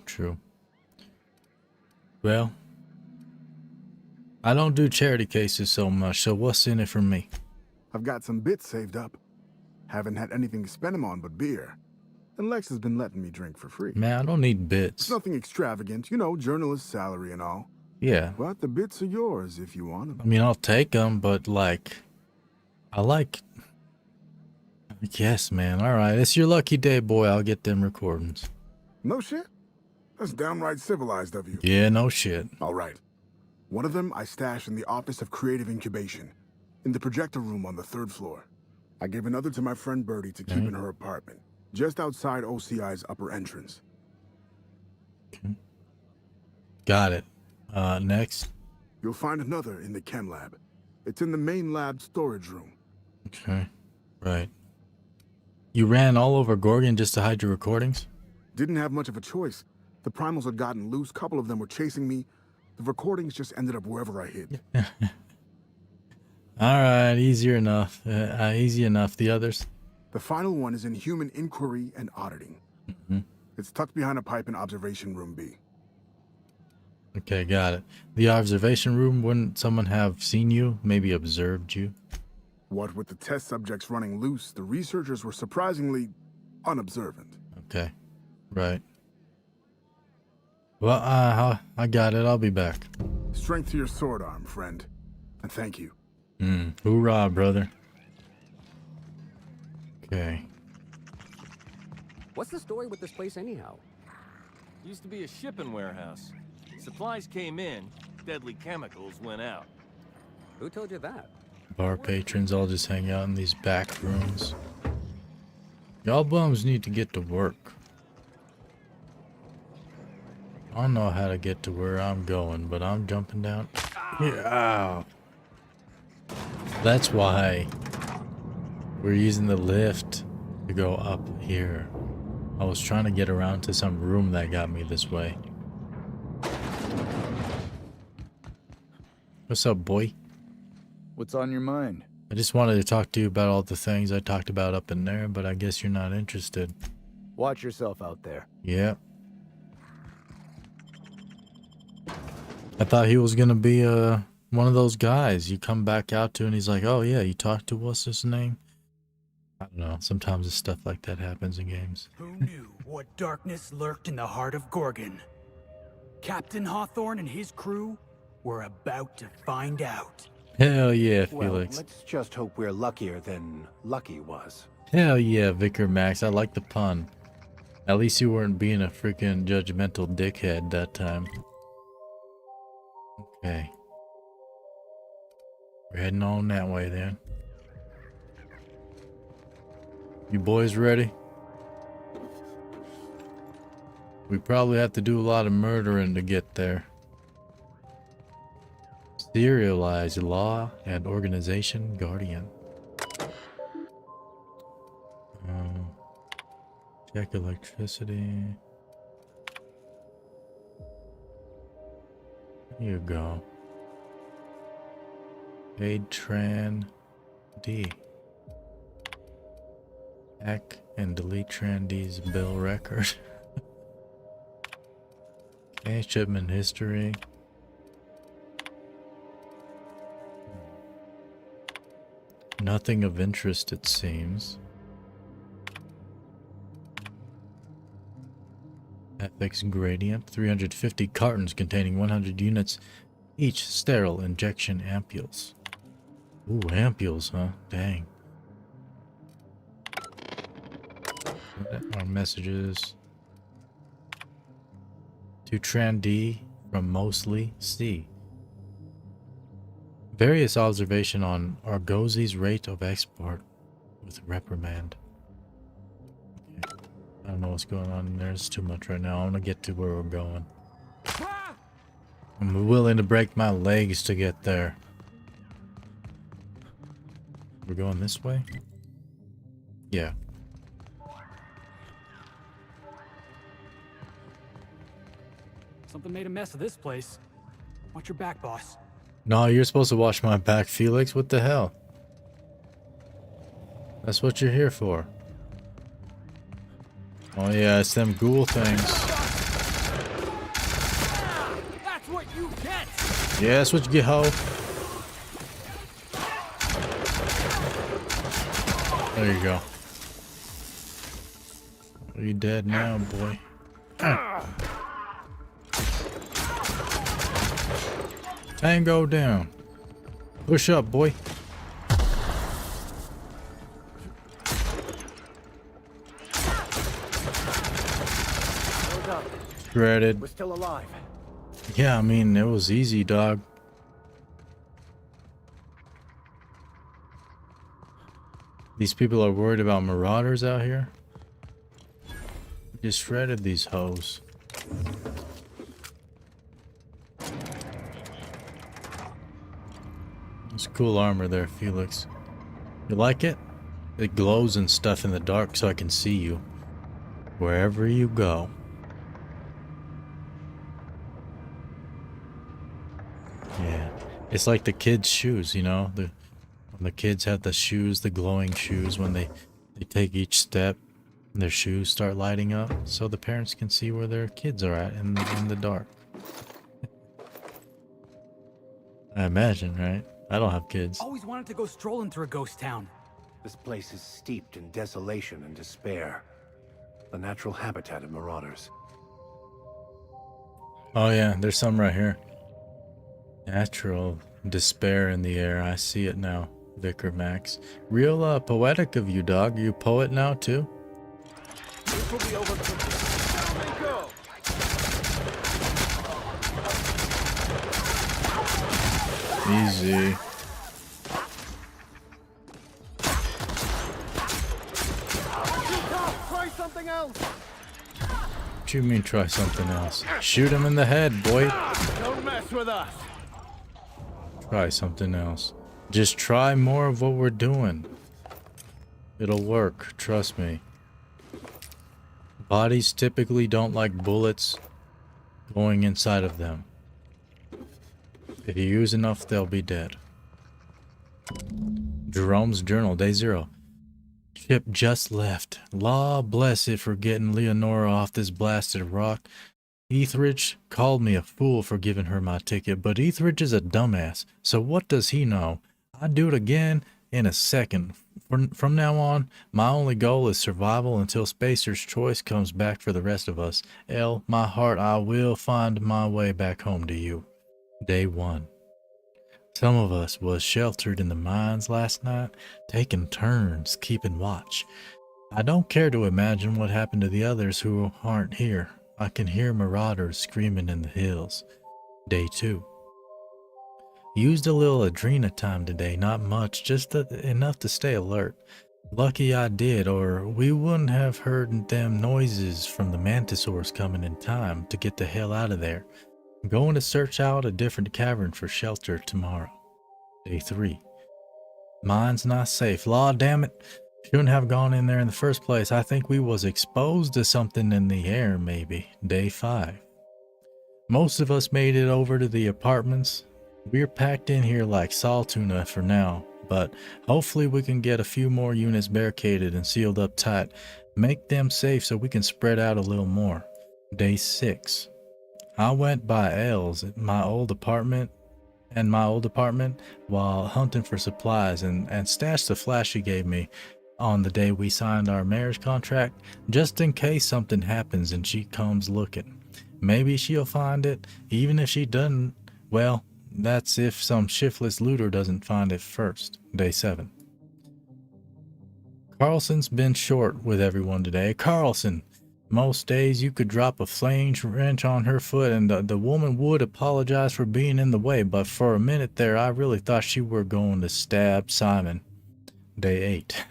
True. Well, I don't do charity cases so much, so what's in it for me? I've got some bits saved up. Haven't had anything to spend them on but beer. And Lex has been letting me drink for free. Man, I don't need bits. It's nothing extravagant, you know, journalist salary and all. Yeah. But the bits are yours if you want them. I mean, I'll take them, but yes, man. All right, it's your lucky day, boy. I'll get them recordings. No shit? That's downright civilized of you. Yeah, no shit. All right. One of them I stashed in the Office of Creative Incubation, in the projector room on the 3rd floor. I gave another to my friend Birdie to keep in her apartment, just outside OCI's upper entrance. Okay. Got it. Next. You'll find another in the chem lab. It's in the main lab storage room. Okay. Right. You ran all over Gorgon just to hide your recordings? Didn't have much of a choice. The primals had gotten loose, couple of them were chasing me. The recordings just ended up wherever I hid. Alright, easy enough. Easy enough. The others? The final one is in human inquiry and auditing. It's tucked behind a pipe in Observation Room B. Okay, got it. The observation room, wouldn't someone have seen you? Maybe observed you? What with the test subjects running loose, the researchers were surprisingly unobservant. Okay, right. Well, I got it. I'll be back. Strength to your sword arm, friend. And thank you. Hoorah, brother. Okay. What's the story with this place anyhow? Used to be a shipping warehouse. Supplies came in, deadly chemicals went out. Who told you that? Bar patrons all just hang out in these back rooms. Y'all bums need to get to work. I don't know how to get to where I'm going, but I'm jumping down. Yeah. That's why we're using the lift to go up here. I was trying to get around to some room that got me this way. What's up, boy? What's on your mind? I just wanted to talk to you about all the things I talked about up in there, but I guess you're not interested. Watch yourself out there. Yeah. I thought he was gonna be one of those guys you come back out to and he's like, oh yeah, you talked to what's his name? I don't know. Sometimes it's stuff like that happens in games. Who knew what darkness lurked in the heart of Gorgon? Captain Hawthorne and his crew were about to find out. Hell yeah, Well, Felix. let's just hope we're luckier than Lucky was. Hell yeah, Vicar Max. I like the pun. At least you weren't being a freaking judgmental dickhead that time. Okay. We're heading on that way then. You boys ready? We probably have to do a lot of murdering to get there. Serialized Law and Organization Guardian. Check electricity. Here you go. Aid Tran D. Hack and delete Tran D's bill record. Okay, shipment history. Nothing of interest, it seems. Ethics gradient. 350 cartons containing 100 units, each sterile injection ampules. Ooh, ampules, huh? Dang. Our messages. To Tran D from Mostly C. Various observation on Argosi's rate of export with reprimand. Okay. I don't know what's going on in there. It's too much right now. I want to get to where we're going. I'm willing to break my legs to get there. We're going this way? Yeah. Something made a mess of this place. Watch your back, boss. No, you're supposed to watch my back, Felix. What the hell? That's what you're here for. Oh yeah, it's them ghoul things. That's what you get. Yeah, that's what you get, ho. There you go. Are you dead now, boy? Tango down. Push up, boy. Shredded. We're still alive. Yeah, I mean, it was easy, dog. These people are worried about marauders out here. We just shredded these hoes. It's cool armor there, Felix. You like it? It glows and stuff in the dark so I can see you. Wherever you go. Yeah. It's like the kids' shoes, you know? When the kids have the shoes, the glowing shoes, when they take each step. Their shoes start lighting up so the parents can see where their kids are at in the dark. I imagine, right? I don't have kids. Always wanted to go strolling through a ghost town. This place is steeped in desolation and despair. The natural habitat of marauders. Oh yeah, there's some right here. Natural despair in the air. I see it now, Vicar Max. Real poetic of you, dog. Are you a poet now too? This will be over quickly. Down they go! Easy. Try something else! What you mean try something else? Shoot him in the head, boy. Don't mess with us! Try something else. Just try more of what we're doing. It'll work, trust me. Bodies typically don't like bullets going inside of them. If you use enough, they'll be dead. Jerome's journal, day 0. Ship just left. Law bless it for getting Leonora off this blasted rock. Etheridge called me a fool for giving her my ticket, but Etheridge is a dumbass, so what does he know? I'd do it again in a second. From now on, my only goal is survival until Spacer's Choice comes back for the rest of us. Elle, my heart, I will find my way back home to you. Day 1. Some of us was sheltered in the mines last night, taking turns keeping watch. I don't care to imagine what happened to the others who aren't here. I can hear marauders screaming in the hills. Day 2. Used a little adrena time today, not much, just enough to stay alert. Lucky I did, or we wouldn't have heard them noises from the mantisaurs coming in time to get the hell out of there. I'm going to search out a different cavern for shelter tomorrow. Day 3. Mine's not safe. Law damn it. Shouldn't have gone in there in the first place. I think we was exposed to something in the air, maybe. Day 5. Most of us made it over to the apartments. We're packed in here like sawtuna for now, but hopefully we can get a few more units barricaded and sealed up tight. Make them safe so we can spread out a little more. Day 6. I went by L's at my old apartment while hunting for supplies and stashed the flash she gave me on the day we signed our marriage contract, just in case something happens and she comes looking. Maybe she'll find it. Even if she doesn't, well, that's if some shiftless looter doesn't find it first. Day 7. Carlson's been short with everyone today. Carlson! Most days you could drop a flange wrench on her foot and the woman would apologize for being in the way, but for a minute there I really thought she were going to stab Simon. Day 8.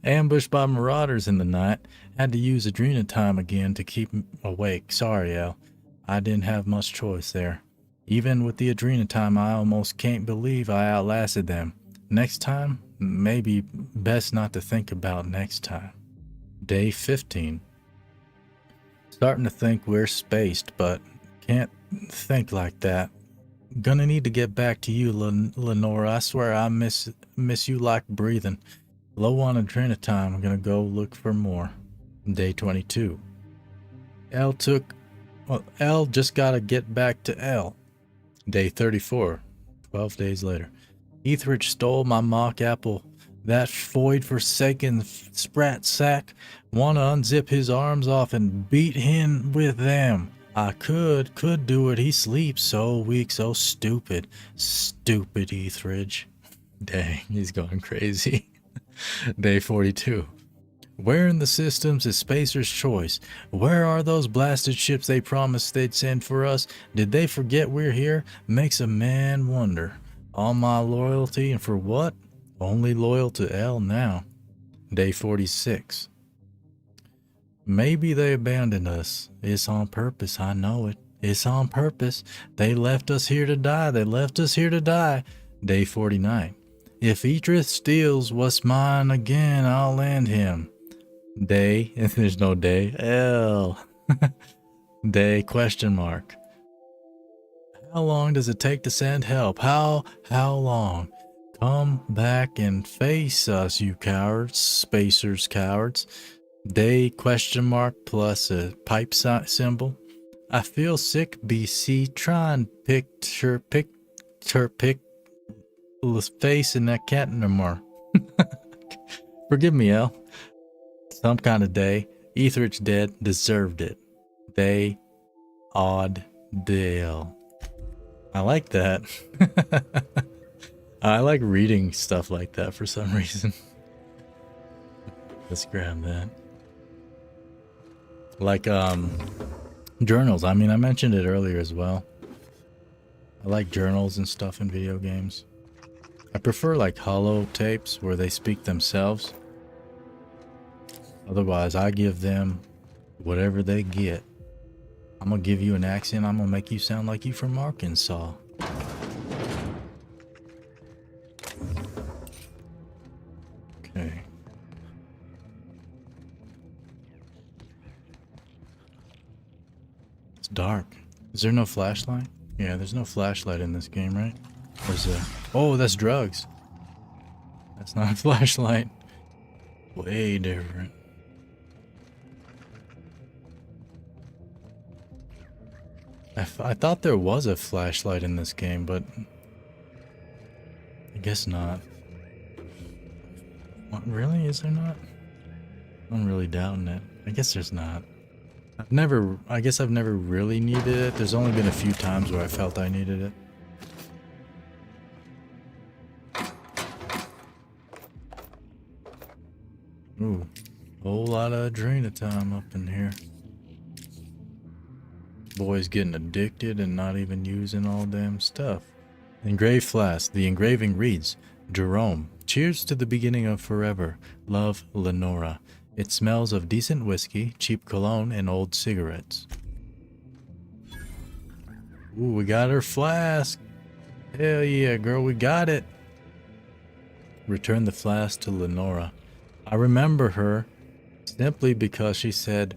Ambushed by marauders in the night. Had to use adrena time again to keep awake. Sorry, Elle. I didn't have much choice there. Even with the adrena time, I almost can't believe I outlasted them. Next time, maybe best not to think about next time. Day 15. Starting to think we're spaced, but can't think like that. Gonna need to get back to you, Lenora. I swear I miss you like breathing. Low on adrena time. I'm gonna go look for more. Day 22. Elle just gotta get back to Elle. Day 34. 12 days later. Etheridge stole my mock apple. That void-forsaken sprat sack. Wanna unzip his arms off and beat him with them. I could do it. He sleeps so weak, so stupid. Stupid Etheridge. Dang, he's going crazy. Day 42. Where in the systems is Spacer's Choice? Where are those blasted ships they promised they'd send for us? Did they forget we're here? Makes a man wonder. All my loyalty, and for what? Only loyal to Elle now. Day 46. Maybe they abandoned us. It's on purpose, I know it. It's on purpose. They left us here to die. They left us here to die. Day 49. If Idris steals what's mine again, I'll land him. Day, and there's no day. Elle. Day, question mark. How long does it take to send help? How long? Come back and face us, you cowards, Spacers cowards. Day question mark plus a pipe symbol. I feel sick, BC. Try and picture face in that cat no more. Forgive me, L. Some kind of day. Etherich dead. Deserved it. They odd deal. I like that. I like reading stuff like that for some reason. Let's grab that. Like journals. I mean, I mentioned it earlier as well. I like journals and stuff in video games. I prefer like holo tapes where they speak themselves. Otherwise, I give them whatever they get. I'm gonna give you an accent. I'm gonna make you sound like you from Arkansas. Okay. It's dark. Is there no flashlight? Yeah, there's no flashlight in this game, right? Where's the... Oh, that's drugs. That's not a flashlight. Way different. I thought there was a flashlight in this game, but I guess not. What, really? Is there not? I'm really doubting it. I guess there's not. I guess I've never really needed it. There's only been a few times where I felt I needed it. Ooh, whole lot of adrenatime up in here. Boy's getting addicted and not even using all damn stuff. Engraved flask. The engraving reads, Jerome, cheers to the beginning of forever. Love, Lenora. It smells of decent whiskey, cheap cologne, and old cigarettes. Ooh, we got her flask. Hell yeah, girl, we got it. Return the flask to Lenora. I remember her simply because she said,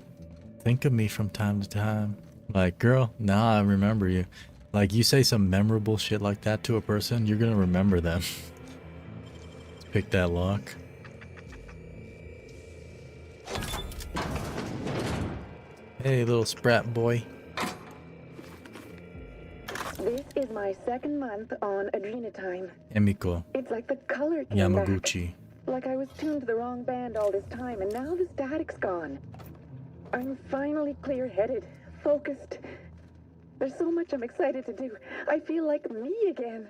think of me from time to time. Like, girl, now I remember you. Like, you say some memorable shit like that to a person, you're gonna remember them. Let's pick that lock. Hey, little sprat boy. This is my second month on adrenatime. Emiko. It's like the color came Yamaguchi. back. Like I was tuned to the wrong band all this time, and now the static's gone. I'm finally clear-headed, focused. There's so much I'm excited to do. I feel like me again.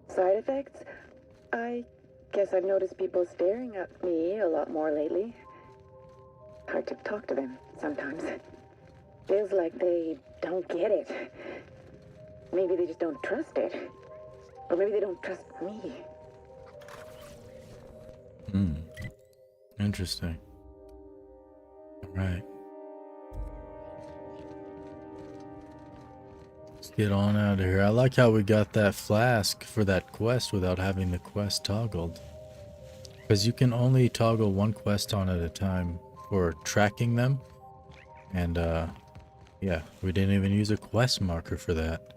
Side effects? I guess I've noticed people staring at me a lot more lately. Hard to talk to them sometimes. Feels like they don't get it. Maybe they just don't trust it. Or maybe they don't trust me. Interesting. Alright. Let's get on out of here. I like how we got that flask for that quest without having the quest toggled. Because you can only toggle one quest on at a time for tracking them. And yeah, we didn't even use a quest marker for that.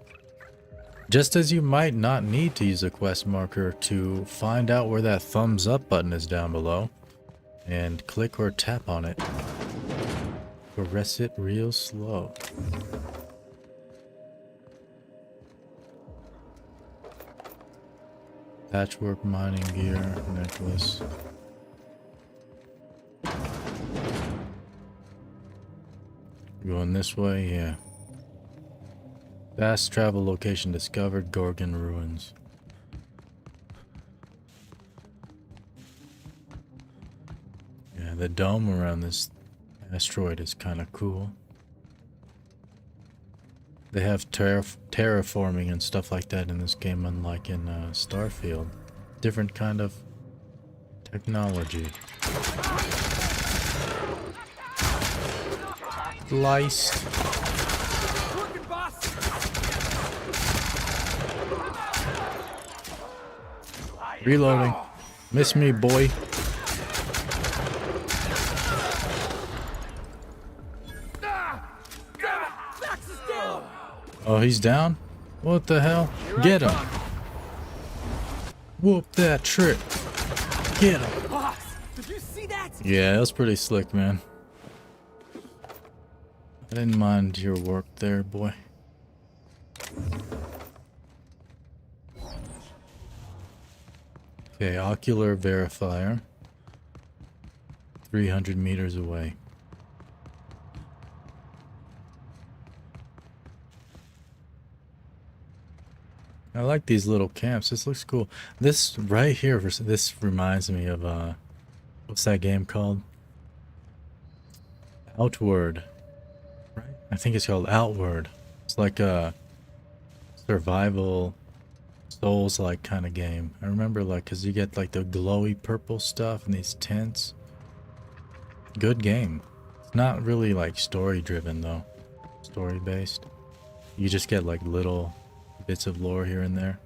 Just as you might not need to use a quest marker to find out where that thumbs up button is down below. And click or tap on it. Press it real slow. Patchwork mining gear necklace. Going this way, yeah. Fast travel location discovered, Gorgon ruins. Yeah, the dome around this asteroid is kind of cool. They have terraforming and stuff like that in this game, unlike in Starfield. Different kind of technology. Sliced. Reloading. Miss me, boy. Oh, he's down? What the hell? Get him. Whoop that trick. Get him. Boss, did you see that? Yeah, that was pretty slick, man. I didn't mind your work there, boy. Okay, ocular verifier. 300 meters away. I like these little camps. This looks cool. This right here, this reminds me of, what's that game called? Outward. Right? I think it's called Outward. It's like a survival Souls-like kind of game. I remember, like, because you get, like, the glowy purple stuff and these tents. Good game. It's not really, like, story-driven, though. Story-based. You just get, like, little bits of lore here and there.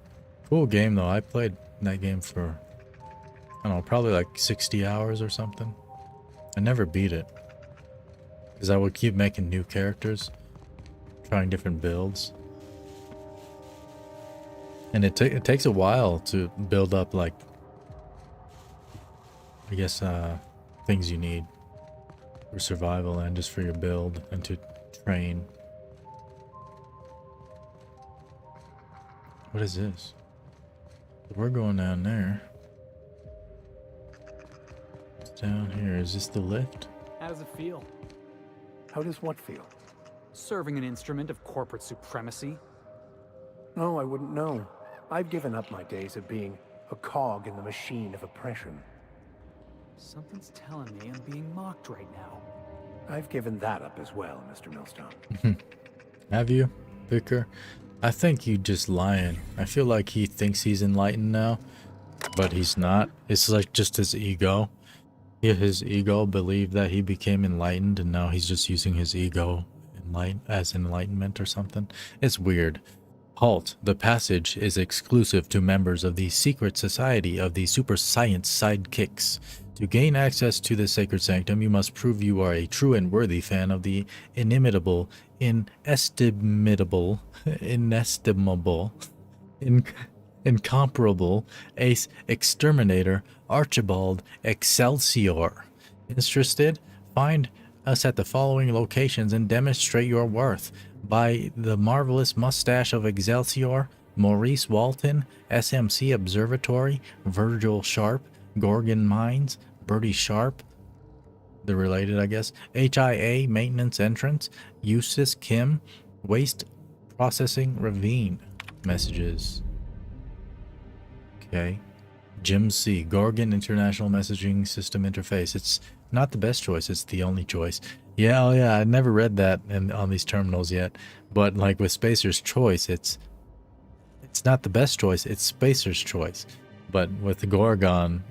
Cool game, though. I played that game for, I don't know, probably, like, 60 hours or something. I never beat it. Because I would keep making new characters. Trying different builds. And it takes a while to build up, like, I guess, things you need for survival and just for your build and to train. What is this? We're going down there. What's down here? Is this the lift? How does it feel? How does what feel? Serving an instrument of corporate supremacy? Oh, I wouldn't know. I've given up my days of being a cog in the machine of oppression. Something's telling me I'm being mocked right now. I've given that up as well, Mr. Millstone. Have you, Vicar? I think you just lying. I feel like he thinks he's enlightened now, but he's not. It's like just his ego. His ego believed that he became enlightened, and now he's just using his ego as enlightenment or something. It's weird. Halt. The passage is exclusive to members of the secret society of the Super Science Sidekicks. To gain access to the sacred sanctum, you must prove you are a true and worthy fan of the inimitable, incomparable ace exterminator Archibald Excelsior. Interested? Find us at the following locations and demonstrate your worth. By the marvelous mustache of Excelsior, Maurice Walton, SMC Observatory, Virgil Sharp, Gorgon Mines, Bertie Sharp, they're related, I guess, HIA Maintenance Entrance, Eustace Kim, Waste Processing Ravine. Messages. Okay. Jim C. Gorgon International Messaging System Interface. It's not the best choice, it's the only choice. Yeah, oh yeah, I never read that on these terminals yet. But like with Spacer's Choice, it's not the best choice, it's Spacer's Choice. But with the Gorgon,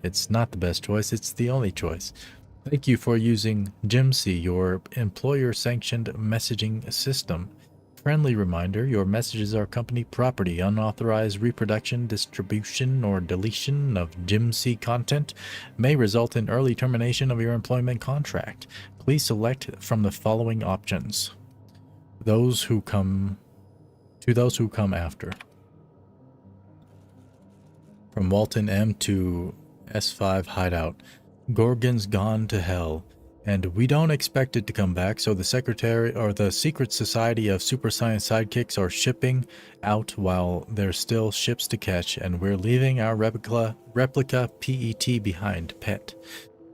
it's not the best choice, it's the only choice. Thank you for using Jimcy, your employer-sanctioned messaging system. Friendly reminder, your messages are company property. Unauthorized reproduction, distribution, or deletion of Jimcy content may result in early termination of your employment contract. Please select from the following options. Those who come after. From Walton M to S5 Hideout. Gorgon's gone to hell, and we don't expect it to come back, so the secretary or the secret society of super science sidekicks are shipping out while there's still ships to catch, and we're leaving our replica PET behind, pet.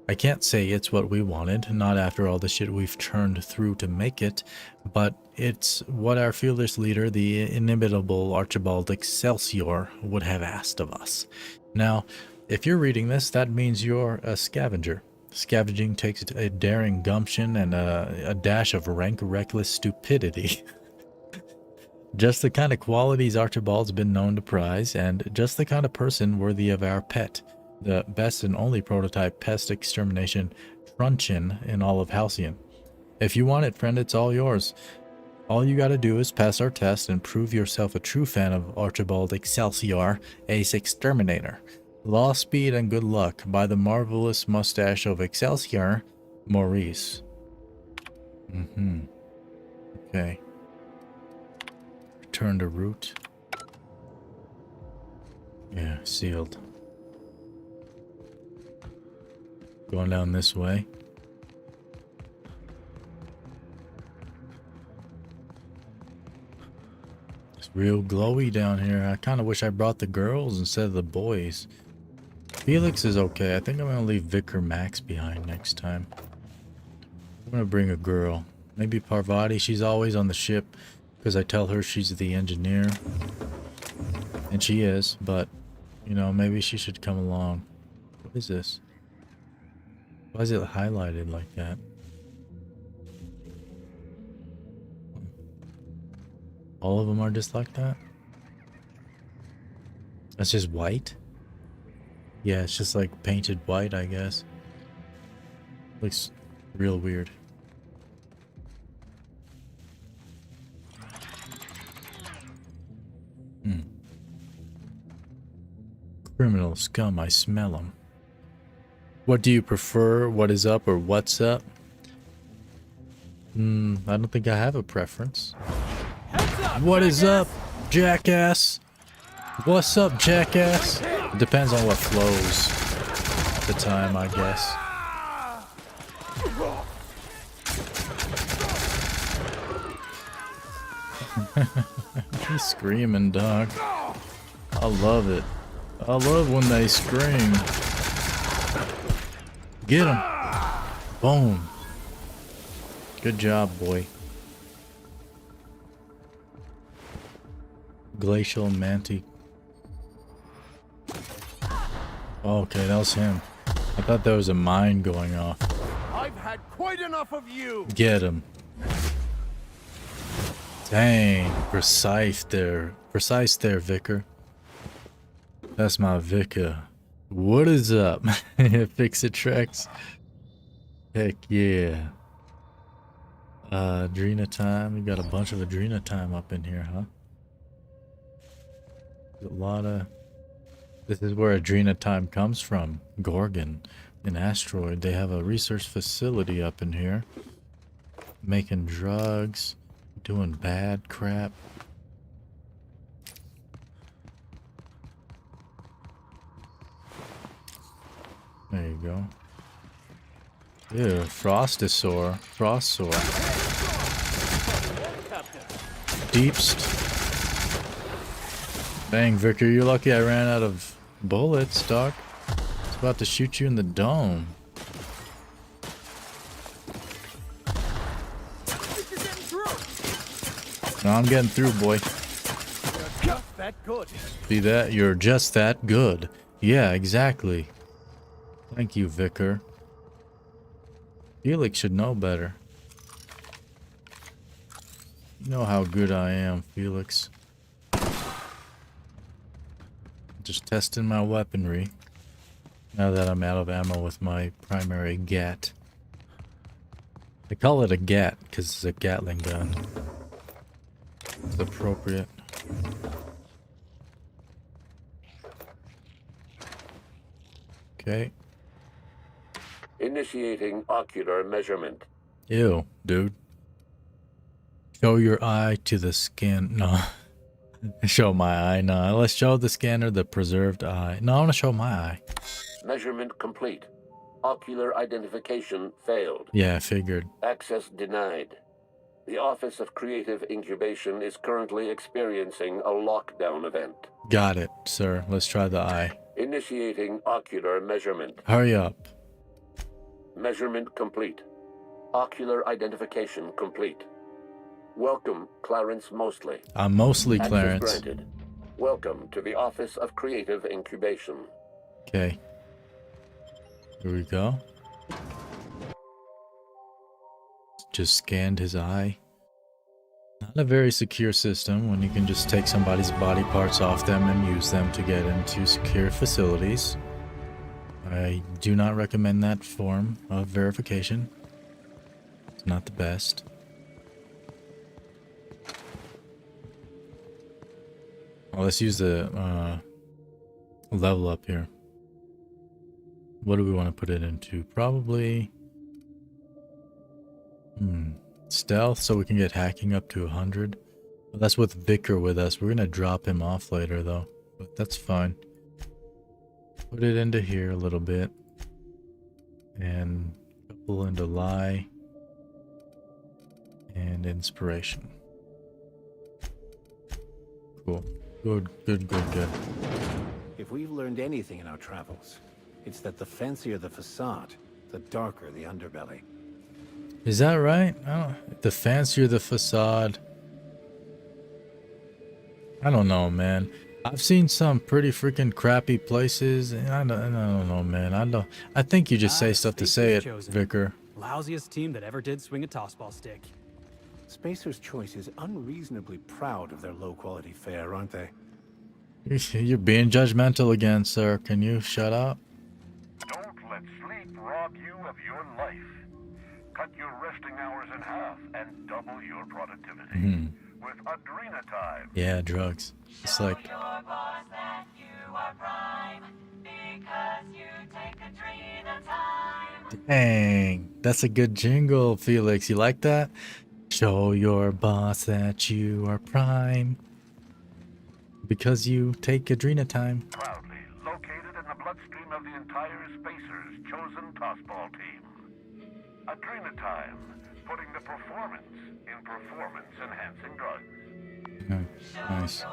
I can't say it's what we wanted, not after all the shit we've churned through to make it, but it's what our fearless leader, the inimitable Archibald Excelsior, would have asked of us. Now, if you're reading this, that means you're a scavenger. Scavenging takes a daring gumption and a dash of rank reckless stupidity. Just the kind of qualities Archibald's been known to prize, and just the kind of person worthy of our pet. The best and only prototype pest extermination truncheon in all of Halcyon. If you want it, friend, it's all yours. All you gotta do is pass our test and prove yourself a true fan of Archibald Excelsior, Ace Exterminator. Law, speed, and good luck by the marvelous mustache of Excelsior, Maurice. Okay. Return to route. Yeah, sealed. Going down this way. It's real glowy down here. I kind of wish I brought the girls instead of the boys. Felix is okay. I think I'm going to leave Vicar Max behind next time. I'm going to bring a girl. Maybe Parvati. She's always on the ship because I tell her she's the engineer. And she is, but, you know, maybe she should come along. What is this? Why is it highlighted like that? All of them are just like that? That's just white? Yeah, it's just like painted white, I guess. Looks real weird. Criminal scum, I smell them. What do you prefer? What is up or what's up? I don't think I have a preference. What is up, jackass? What's up, jackass? It depends on what flows at the time, I guess. He's screaming, dog. I love it. I love when they scream. Get him. Boom. Good job, boy. Glacial Manti. Okay, that was him. I thought there was a mine going off. I've had quite enough of you. Get him. Dang, precise there. Precise there, Vicar. That's my Vicar. What is up? Fix it, Trex. Heck yeah. Adrena time. We got a bunch of Adrena time up in here, huh? There's a lot of... This is where Adrena time comes from. Gorgon, an asteroid. They have a research facility up in here. Making drugs. Doing bad crap. There you go. Ew, Frostosaur. Frostsaur. Deepst. Dang, Vicar, you're lucky I ran out of bullets, Doc. I was about to shoot you in the dome. No, I'm getting through, boy. You're just that good. See that? You're just that good. Yeah, exactly. Thank you, Vicar. Felix should know better. You know how good I am, Felix. Just testing my weaponry. Now that I'm out of ammo with my primary gat. They call it a gat because it's a Gatling gun. It's appropriate. Okay. Initiating ocular measurement. Ew, dude. Show your eye to the scan. No. Show my eye. No, let's show the scanner the preserved eye. No, I want to show my eye. Measurement complete. Ocular identification failed. Yeah, I figured. Access denied. The Office of Creative Incubation is currently experiencing a lockdown event. Got it, sir. Let's try the eye. Initiating ocular measurement. Hurry up. Measurement complete. Ocular identification complete. Welcome, Clarence Mostly. I'm mostly Access Clarence. granted. Welcome to the Office of Creative Incubation. Okay. Here we go. Just scanned his eye. Not a very secure system when you can just take somebody's body parts off them and use them to get into secure facilities. I do not recommend that form of verification. It's not the best. Well, let's use the level up here. What do we want to put it into? Probably stealth, so we can get hacking up to 100. Well, that's with Vicar with us. We're gonna drop him off later though, but that's fine. Put it into here a little bit. And a couple into lie. And inspiration. Cool. Good. If we've learned anything in our travels, it's that the fancier the facade, the darker the underbelly. Is that right? The fancier the facade. I don't know, man. I've seen some pretty freaking crappy places, and I don't know, man. I think you just say stuff to say it, Vicar. Lousiest team that ever did swing a tossball stick. Spacer's Choice is unreasonably proud of their low-quality fare, aren't they? You're being judgmental again, sir. Can you shut up? Don't let sleep rob you of your life. Cut your resting hours in half and double your productivity. With Adrena Time. Yeah, drugs. It's like... Dang, that's a good jingle, Felix. You like that? Show your boss that you are prime. Because you take Adrena Time. Proudly located in the bloodstream of the entire Spacer's chosen tossball team. Adrena Time, putting the performance in performance-enhancing drugs. Nice.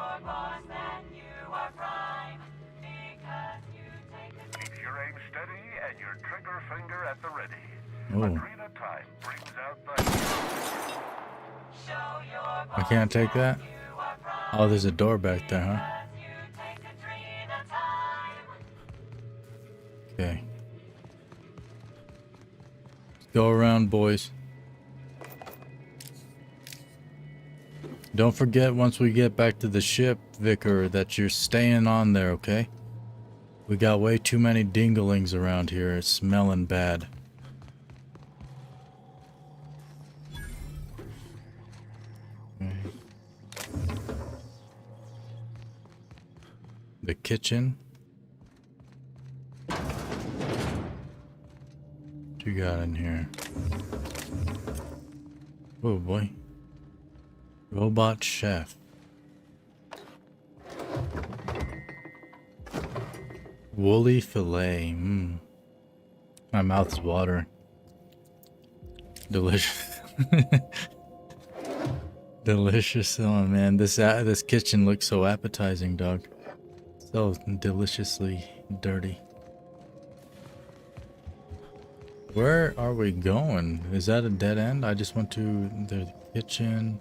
Keep your aim steady and your trigger finger at the ready. Oh. Adrena Time brings out the... I can't take that? Oh, there's a door back there, huh? Okay. Let's go around, boys. Don't forget once we get back to the ship, Vicar, that you're staying on there, okay? We got way too many dinglings around here. It's smelling bad. The kitchen. What you got in here? Oh boy. Robot chef. Woolly fillet. My mouth's watering. Delicious. Delicious. Oh man, this kitchen looks so appetizing, dog. So deliciously dirty. Where are we going? Is that a dead end? I just went to the kitchen.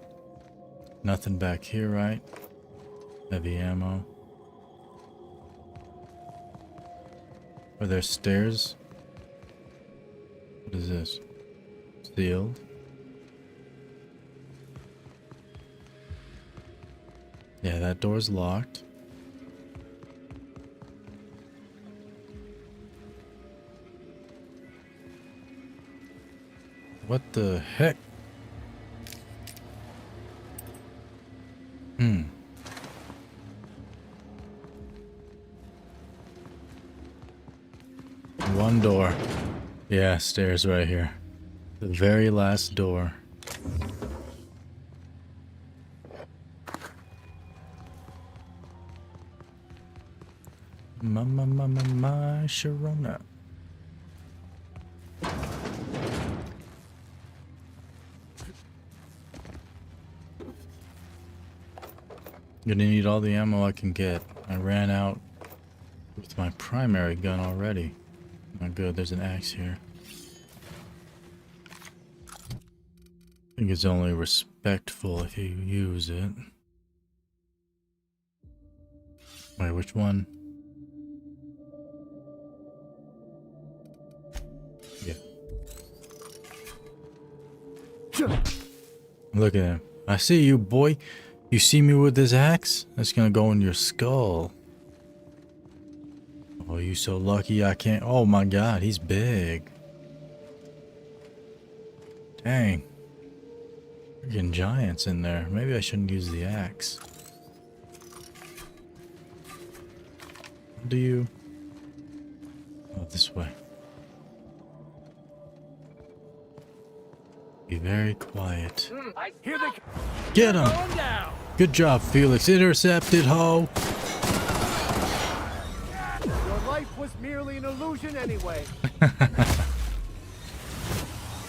Nothing back here, right? Heavy ammo. Are there stairs? What is this? Sealed. Yeah, that door's locked. What the heck? One door. Yeah, stairs right here. The very last door. My Sharona. Gonna need all the ammo I can get. I ran out with my primary gun already. Not good, there's an axe here. I think it's only respectful if you use it. Wait, which one? Yeah. Look at him. I see you, boy. You see me with this axe? That's gonna go in your skull. Oh, you so lucky I can't. Oh my god, he's big. Dang. Freaking giants in there. Maybe I shouldn't use the axe. Do you? Oh, this way. Be very quiet. Here they Get him! Good job, Felix. Intercepted, ho! Your life was merely an illusion anyway.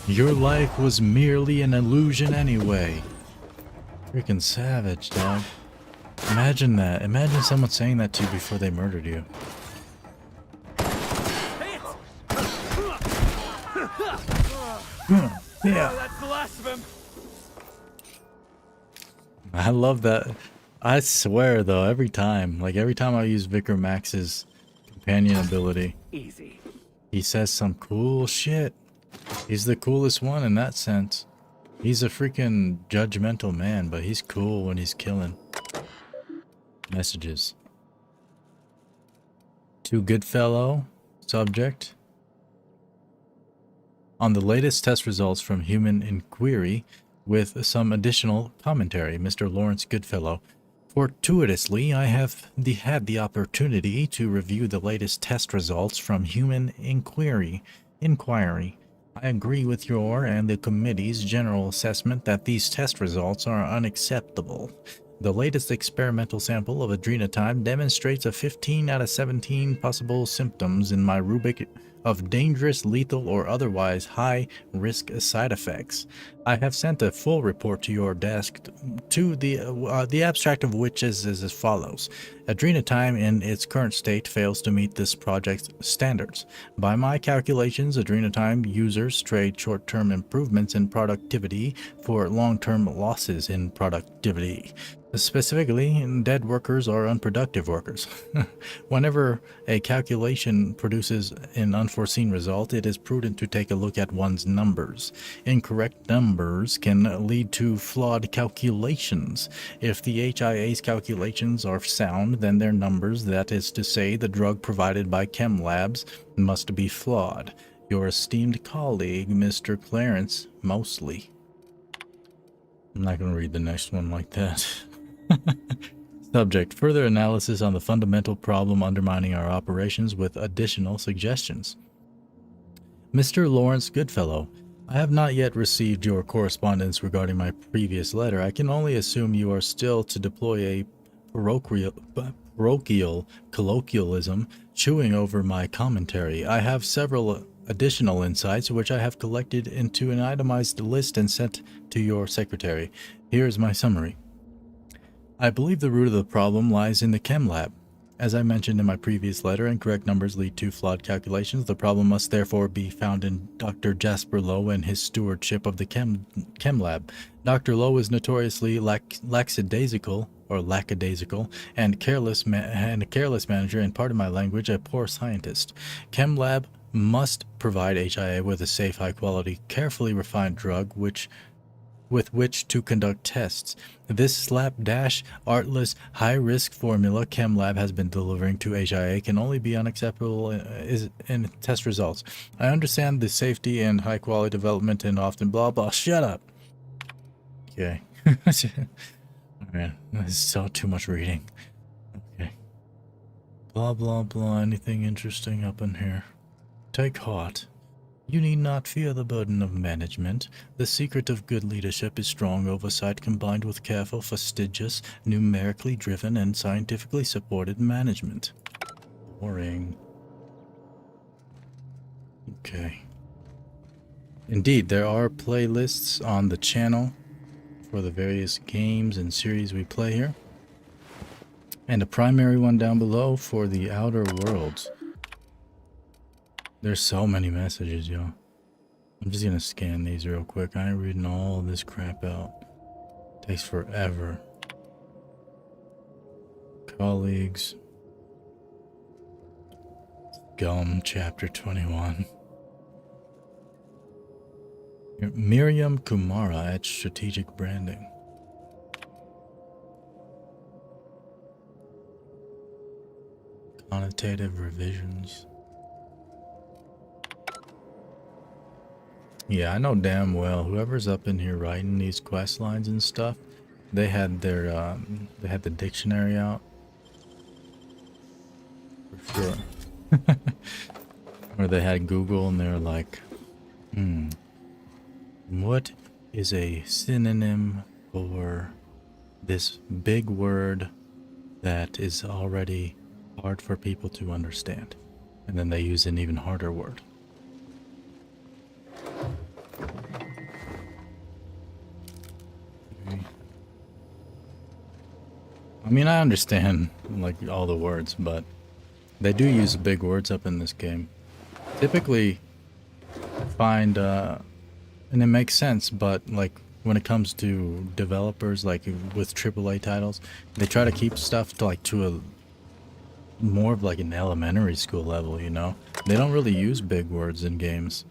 Your life was merely an illusion anyway. Freaking savage, dog. Imagine that. Imagine someone saying that to you before they murdered you. Yeah. That's the last of him. I love that. I swear though, every time I use Vicar Max's companion ability, Easy. he says some cool shit. He's the coolest one in that sense. He's a freaking judgmental man, but he's cool when he's killing. Messages. To Goodfellow, subject. On the latest test results from Human Inquiry, with some additional commentary, Mr. Lawrence Goodfellow. Fortuitously, I have had the opportunity to review the latest test results from Human Inquiry. I agree with your and the committee's general assessment that these test results are unacceptable. The latest experimental sample of adrenotime demonstrates a 15 out of 17 possible symptoms in my rubric of dangerous, lethal, or otherwise high-risk side effects. I have sent a full report to your desk to the abstract of which is as follows. Adrenotime in its current state fails to meet this project's standards. By my calculations, adrenotime users trade short-term improvements in productivity for long-term losses in productivity. Specifically, dead workers are unproductive workers. Whenever a calculation produces an unforeseen result, it is prudent to take a look at one's numbers. Incorrect numbers can lead to flawed calculations. If the HIA's calculations are sound, then their numbers, that is to say, the drug provided by Chem Labs, must be flawed. Your esteemed colleague, Mr. Clarence Mosley. I'm not going to read the next one like that. Subject: further analysis on the fundamental problem undermining our operations with additional suggestions. Mr. Lawrence Goodfellow, I have not yet received your correspondence regarding my previous letter. I can only assume you are still to deploy a parochial colloquialism, chewing over my commentary. I have several additional insights which I have collected into an itemized list and sent to your secretary. Here is my summary. I believe the root of the problem lies in the Chem Lab. As I mentioned in my previous letter, incorrect numbers lead to flawed calculations. The problem must therefore be found in Dr. Jasper Lowe and his stewardship of the Chem Lab. Dr. Lowe is notoriously lackadaisical and careless manager, and pardon my language, a poor scientist. Chem Lab must provide HIA with a safe, high-quality, carefully refined drug with which to conduct tests. This slapdash, artless, high-risk formula Chem Lab has been delivering to HIA can only be unacceptable in test results. I understand the safety and high-quality development and often blah blah. Shut up. Okay. Man, this is so too much reading. Okay. Blah blah blah. Anything interesting up in here? Take heart. You need not fear the burden of management. The secret of good leadership is strong oversight combined with careful, fastidious, numerically driven, and scientifically supported management. Boring. Okay. Indeed, there are playlists on the channel for the various games and series we play here. And a primary one down below for the Outer Worlds. There's so many messages, y'all. I'm just gonna scan these real quick. I ain't reading all this crap out. Takes forever. Colleagues. Gum, chapter 21. Miriam Kumara at Strategic Branding. Connotative revisions. Yeah, I know damn well whoever's up in here writing these quest lines and stuff, they had their they had the dictionary out. For sure. Or they had Google and they're like, what is a synonym for this big word that is already hard for people to understand? And then they use an even harder word. I mean, I understand like all the words, but they do use big words up in this game. Typically, find and it makes sense, but like when it comes to developers, like with AAA titles, they try to keep stuff to like to a more of like an elementary school level, you know? They don't really use big words in games.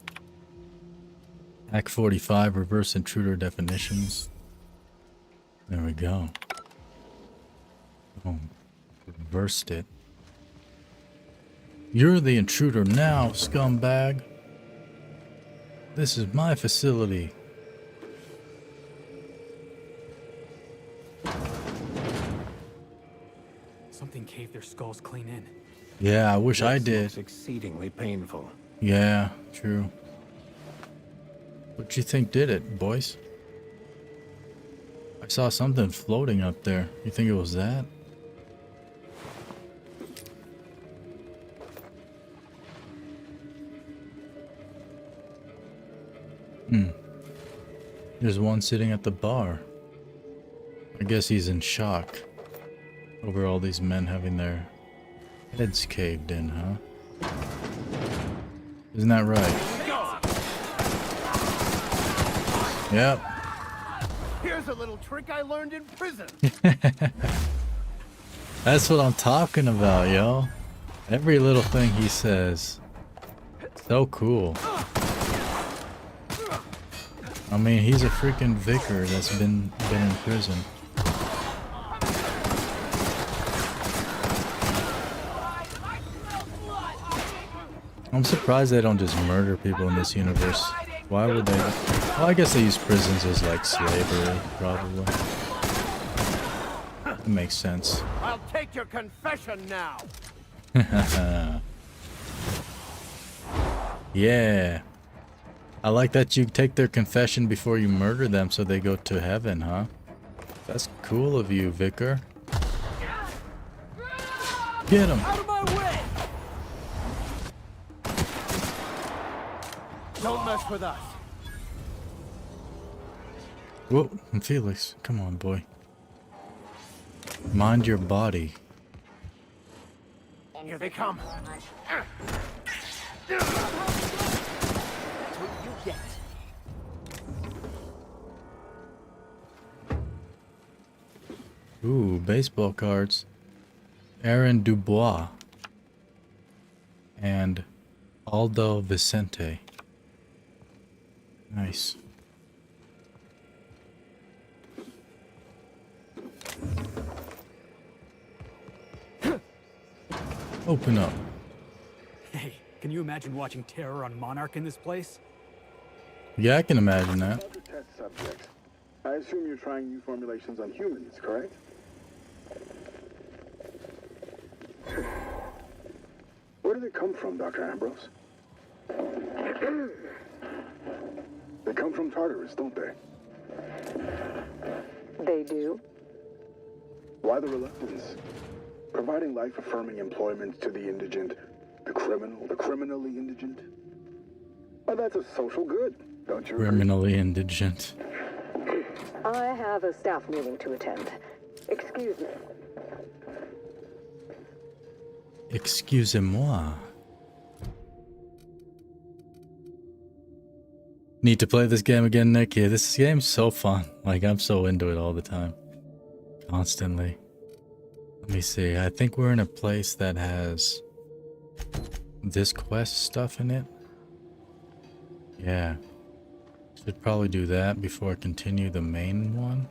Act 45, reverse intruder definitions. There we go. Oh, reversed it. You're the intruder now, scumbag. This is my facility. Something caved their skulls clean in. Yeah, I wish I This did. looks exceedingly painful. Yeah, true. What you think did it, boys? I saw something floating up there. You think it was that? There's one sitting at the bar. I guess he's in shock over all these men having their heads caved in, huh? Isn't that right? Yep. Here's a little trick I learned in prison. That's what I'm talking about, yo. Every little thing he says. So cool. I mean, he's a freaking vicar that's been in prison. I'm surprised they don't just murder people in this universe. Why would they? Well, I guess they use prisons as like slavery, probably. That makes sense. I'll take your confession now. Yeah. I like that you take their confession before you murder them so they go to heaven, huh? That's cool of you, Vicar. Get him. Out of my way! Don't mess with us. Whoa, Felix, come on, boy. Mind your body. Here they come. That's what you get. Ooh, baseball cards. Aaron Dubois. And Aldo Vicente. Nice. Open up. Hey, can you imagine watching terror on Monarch in this place? Yeah, I can imagine that. Other test subjects. I assume you're trying new formulations on humans, correct? Where do they come from, Dr. Ambrose? They come from Tartarus, don't they? They do? Why the reluctance? Providing life-affirming employment to the indigent, the criminal, the criminally indigent? Well, that's a social good, don't you agree? Criminally indigent. I have a staff meeting to attend. Excuse me. Excusez-moi. Need to play this game again, Nick? Yeah, this game's so fun. Like, I'm so into it all the time. Constantly. Let me see. I think we're in a place that has this quest stuff in it. Yeah. Should probably do that before I continue the main one.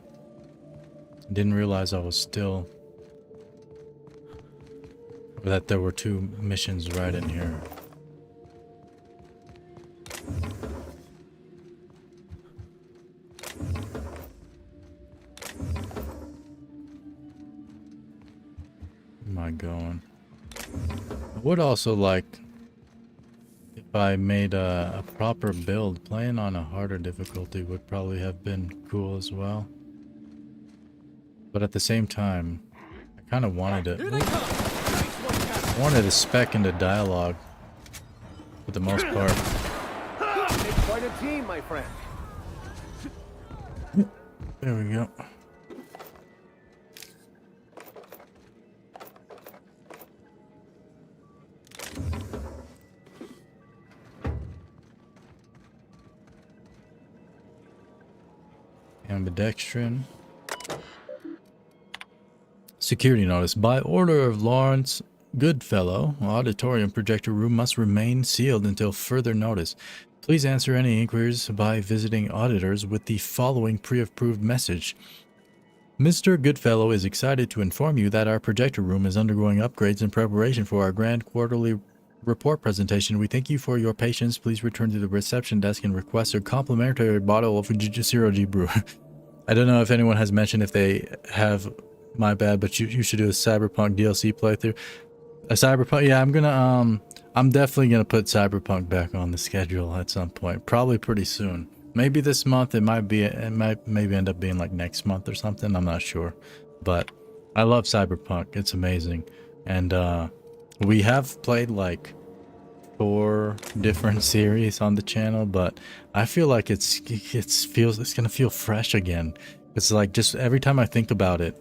Didn't realize I was still... or that there were two missions right in here. Where am I going? I would also like if I made a proper build. Playing on a harder difficulty would probably have been cool as well. But at the same time, I kind of wanted to... I wanted to spec into dialogue for the most part. Make quite a team, my friend. There we go. Ambidextrine. Security notice. By order of Lawrence Goodfellow, auditorium projector room must remain sealed until further notice. Please answer any inquiries by visiting auditors with the following pre-approved message. Mr. Goodfellow is excited to inform you that our projector room is undergoing upgrades in preparation for our grand quarterly report presentation. We thank you for your patience. Please return to the reception desk and request a complimentary bottle of Zero G brew. I don't know if anyone has mentioned if they have, my bad, but you should do a Cyberpunk DLC playthrough. A Cyberpunk, yeah, I'm definitely gonna put Cyberpunk back on the schedule at some point, probably pretty soon. Maybe this month. It might maybe end up being like next month or something. I'm not sure, but I love Cyberpunk. It's amazing, and we have played like 4 different series on the channel, but I feel like it's gonna feel fresh again. It's like just every time I think about it,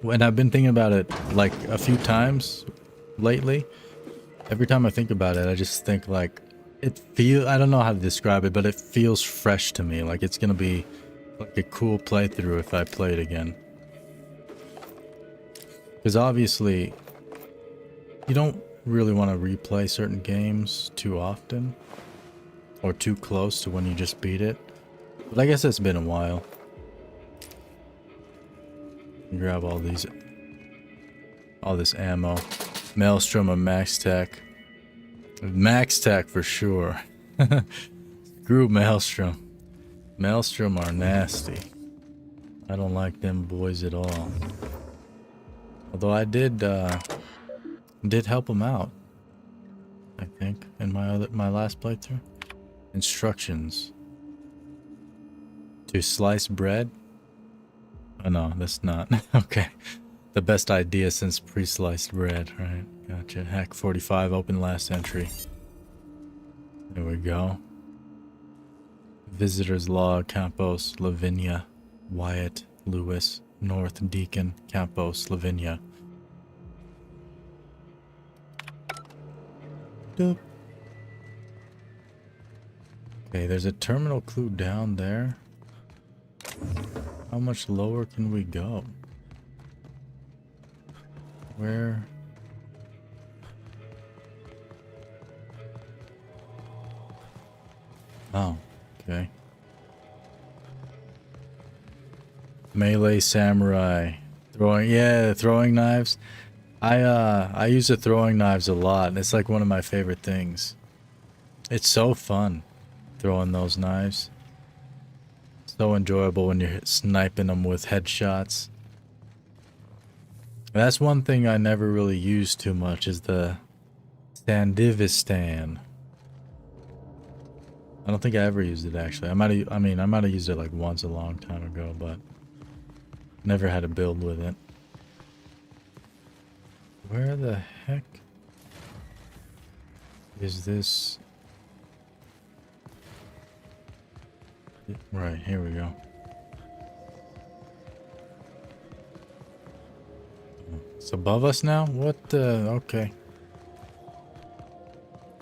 and I've been thinking about it like a few times lately. Every time I think about it, I just think like I don't know how to describe it, but it feels fresh to me. Like it's gonna be like a cool playthrough if I play it again. Because obviously, you don't really want to replay certain games too often or too close to when you just beat it. But I guess it's been a while. Grab all this ammo. Maelstrom or Max Tech. Max Tech for sure. Screw Maelstrom. Maelstrom are nasty. I don't like them boys at all. Although I did help them out, I think, in my last playthrough. Instructions. To slice bread? Oh no, that's not. Okay. The best idea since pre-sliced bread, right? Gotcha. Hack 45, open last entry. There we go. Visitor's log, Campos, Lavinia, Wyatt, Lewis, North Deacon, Campos, Lavinia. Doop. Okay, there's a terminal clue down there. How much lower can we go? Where? Oh, okay. Melee samurai. Throwing knives. I use the throwing knives a lot. It's like one of my favorite things. It's so fun throwing those knives. So enjoyable when you're sniping them with headshots. That's one thing I never really used too much is the Sandivistan. I don't think I ever used it actually. I might have used it like once a long time ago, but never had a build with it. Where the heck is this? Right, here we go. It's above us now? What the? Okay.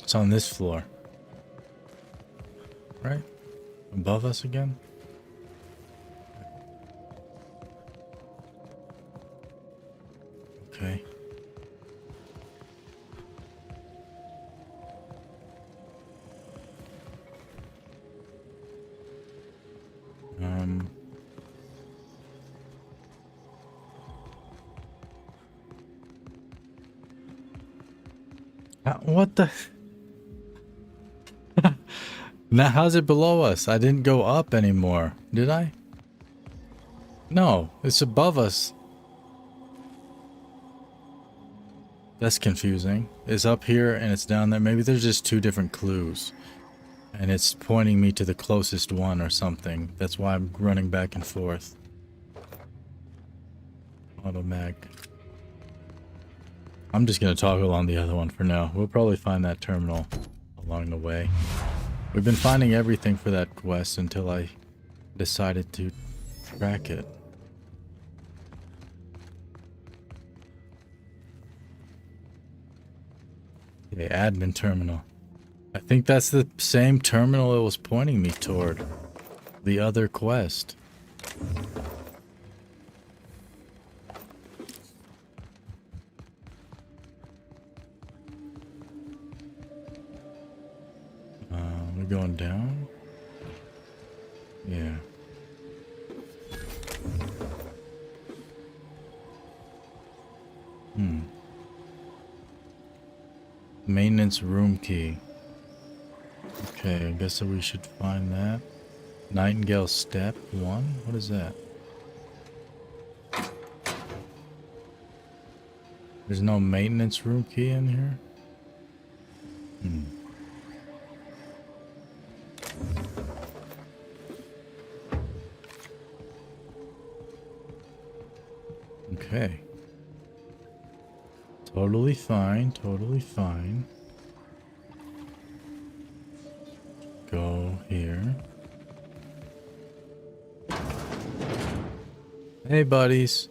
It's on this floor. Right? Above us again? Okay. What the? Now how's it below us? I didn't go up anymore, did I? No, it's above us. That's confusing. It's up here and it's down there. Maybe there's just 2 different clues. And it's pointing me to the closest one or something. That's why I'm running back and forth. Automag. I'm just gonna toggle on the other one for now. We'll probably find that terminal along the way. We've been finding everything for that quest until I decided to track it. Okay, admin terminal. I think that's the same terminal it was pointing me toward. The other quest. We're going down? Yeah. Maintenance room key. Okay, I guess that we should find that. Nightingale step 1? What is that? There's no maintenance room key in here? Okay. Totally fine, totally fine. Go here. Hey buddies,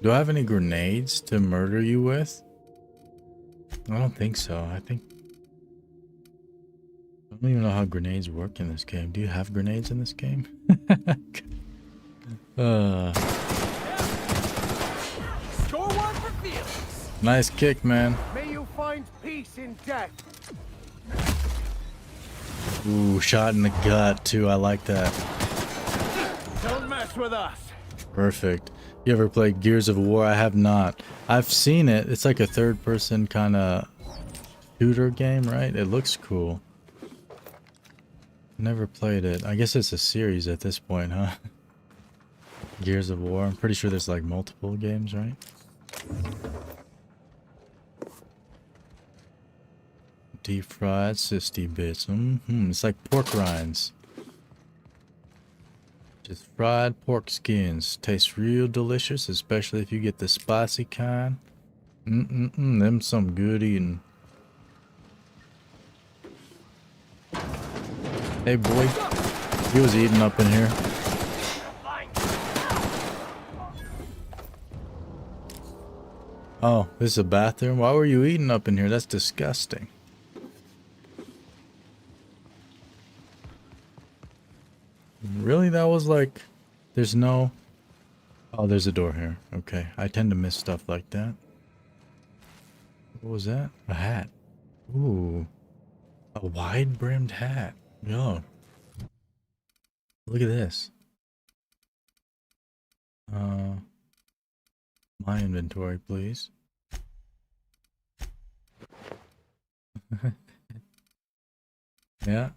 do I have any grenades to murder you with? I don't think so. I don't even know how grenades work in this game. Do you have grenades in this game? Score one for Felix. Nice kick, man. May you find peace in death. Ooh, shot in the gut too. I like that. Don't mess with us. Perfect. You ever played Gears of War? I have not. I've seen it. It's like a third-person kind of shooter game, right? It looks cool. Never played it. I guess it's a series at this point, huh? Gears of War. I'm pretty sure there's like multiple games, right? Deep fried sisty bits. It's like pork rinds. Just fried pork skins. Tastes real delicious, especially if you get the spicy kind. Them some good eating. Hey boy, he was eating up in here. Oh, this is a bathroom? Why were you eating up in here? That's disgusting. Really? That was like... There's no... Oh, there's a door here. Okay. I tend to miss stuff like that. What was that? A hat. Ooh. A wide-brimmed hat. Yo. Look at this. My inventory, please. Yeah.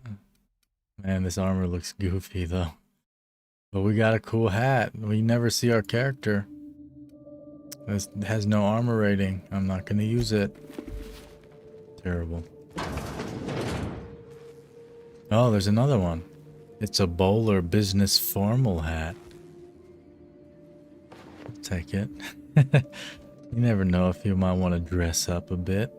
Man, this armor looks goofy though. But we got a cool hat. We never see our character. This has no armor rating. I'm not gonna use it. Terrible. Oh, there's another one. It's a bowler business formal hat. I'll take it. You never know if you might want to dress up a bit.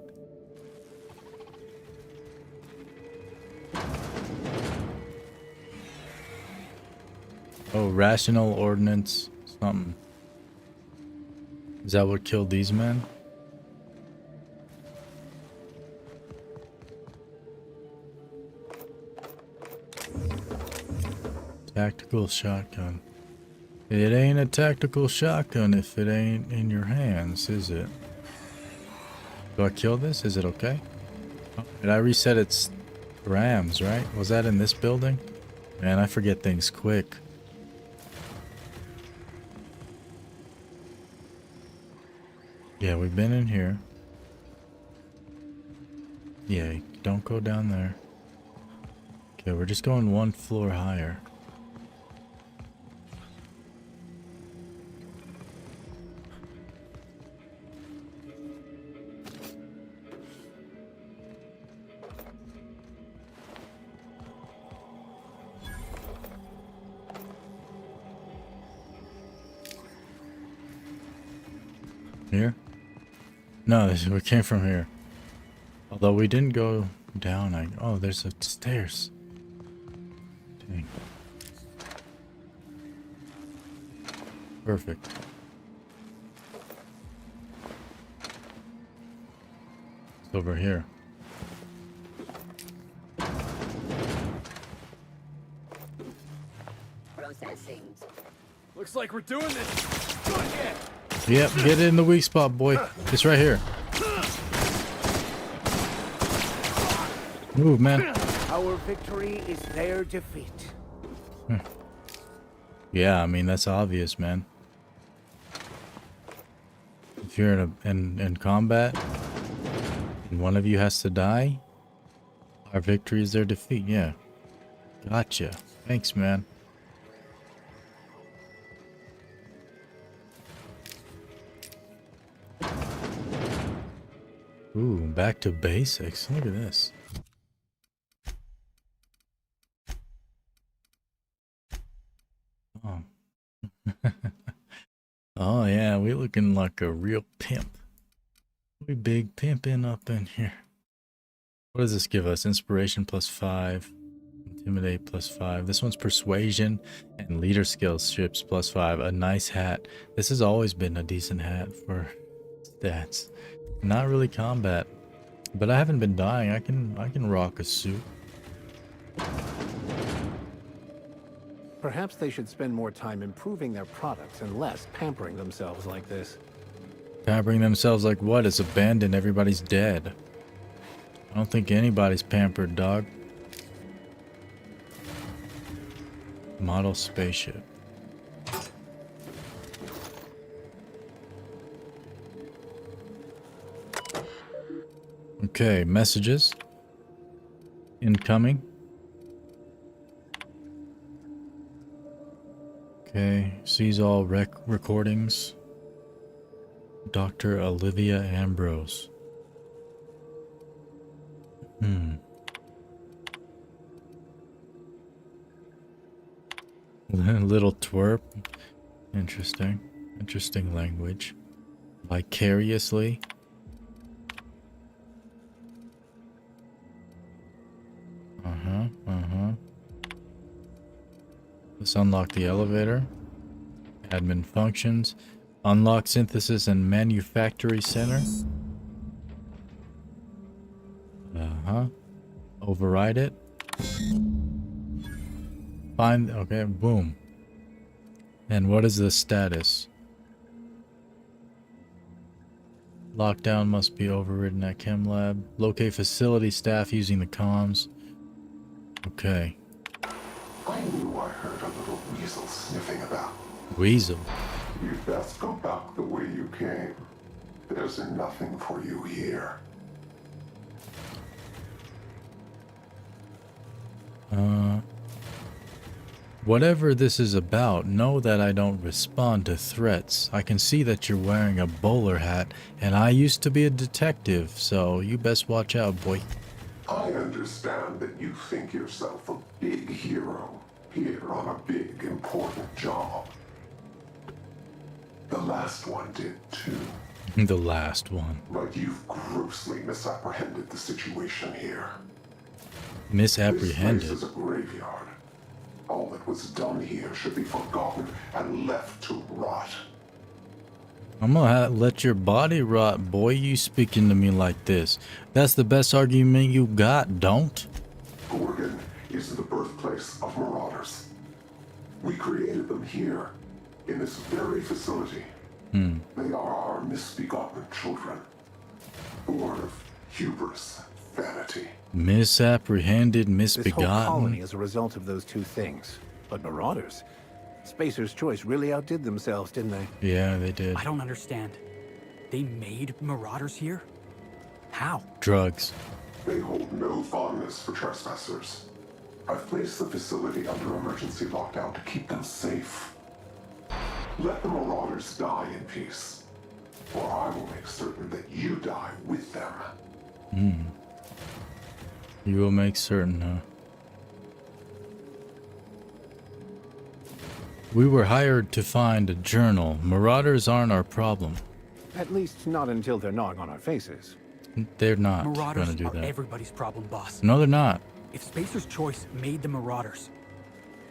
Oh, rational ordnance. Something. Is that what killed these men? Tactical shotgun. It ain't a tactical shotgun if it ain't in your hands, is it? Do I kill this? Is it okay? Oh, did I reset its rams, right? Was that in this building? Man, I forget things quick. Yeah, we've been in here. Yeah, don't go down there. Okay, we're just going one floor higher. Here? No, we came from here. Although we didn't go down. Oh, there's a stairs. Dang. Perfect. It's over here. Processing. Looks like we're doing this. Good hit. Yep, get in the weak spot, boy. It's right here. Move, man. How Our victory is their defeat. Yeah, I mean, that's obvious, man. If you're in combat and one of you has to die, our victory is their defeat. Yeah. Gotcha. Thanks, man. Ooh, back to basics. Look at this. Oh. Oh yeah, we looking like a real pimp. We big pimping up in here. What does this give us? Inspiration +5. Intimidate +5. This one's persuasion and leader skills +5. A nice hat. This has always been a decent hat for stats. Not really combat, but I haven't been dying. I can rock a suit. Perhaps they should spend more time improving their products and less pampering themselves like this. Pampering themselves like what? It's abandoned. Everybody's dead. I don't think anybody's pampered, dog. Model spaceship. Okay, messages. Incoming. Okay, sees all recordings. Dr. Olivia Ambrose. Little twerp. Interesting. Interesting language. Vicariously. Let's unlock the elevator. Admin functions. Unlock synthesis and manufactory center. Override it. Find, okay, boom. And what is the status? Lockdown must be overridden at Chem Lab. Locate facility staff using the comms. Okay. I knew I heard a little weasel sniffing about. Weasel? You'd best go back the way you came. There's nothing for you here. Whatever this is about, know that I don't respond to threats. I can see that you're wearing a bowler hat, and I used to be a detective, so you best watch out, boy. I understand that you think yourself a big hero here on a big, important job. The last one did too. The last one. But you've grossly misapprehended the situation here. Misapprehended? This place is a graveyard. All that was done here should be forgotten and left to rot. I'm gonna let your body rot, boy. You speaking to me like this. That's the best argument you got, don't? Gorgon is the birthplace of marauders. We created them here, in this very facility. They are our misbegotten children, born of hubris, vanity. Misapprehended, misbegotten. This whole colony is a result of those two things. But marauders? Spacer's Choice really outdid themselves, didn't they? Yeah, they did. I don't understand. They made marauders here? How? Drugs. They hold no fondness for trespassers. I've placed the facility under emergency lockdown to keep them safe. Let the marauders die in peace, or I will make certain that you die with them. You will make certain, huh? We were hired to find a journal. Marauders aren't our problem. At least not until they're gnawing on our faces. They're not Marauders gonna do are that. everybody's problem, boss. No, they're not. If Spacer's Choice made the Marauders,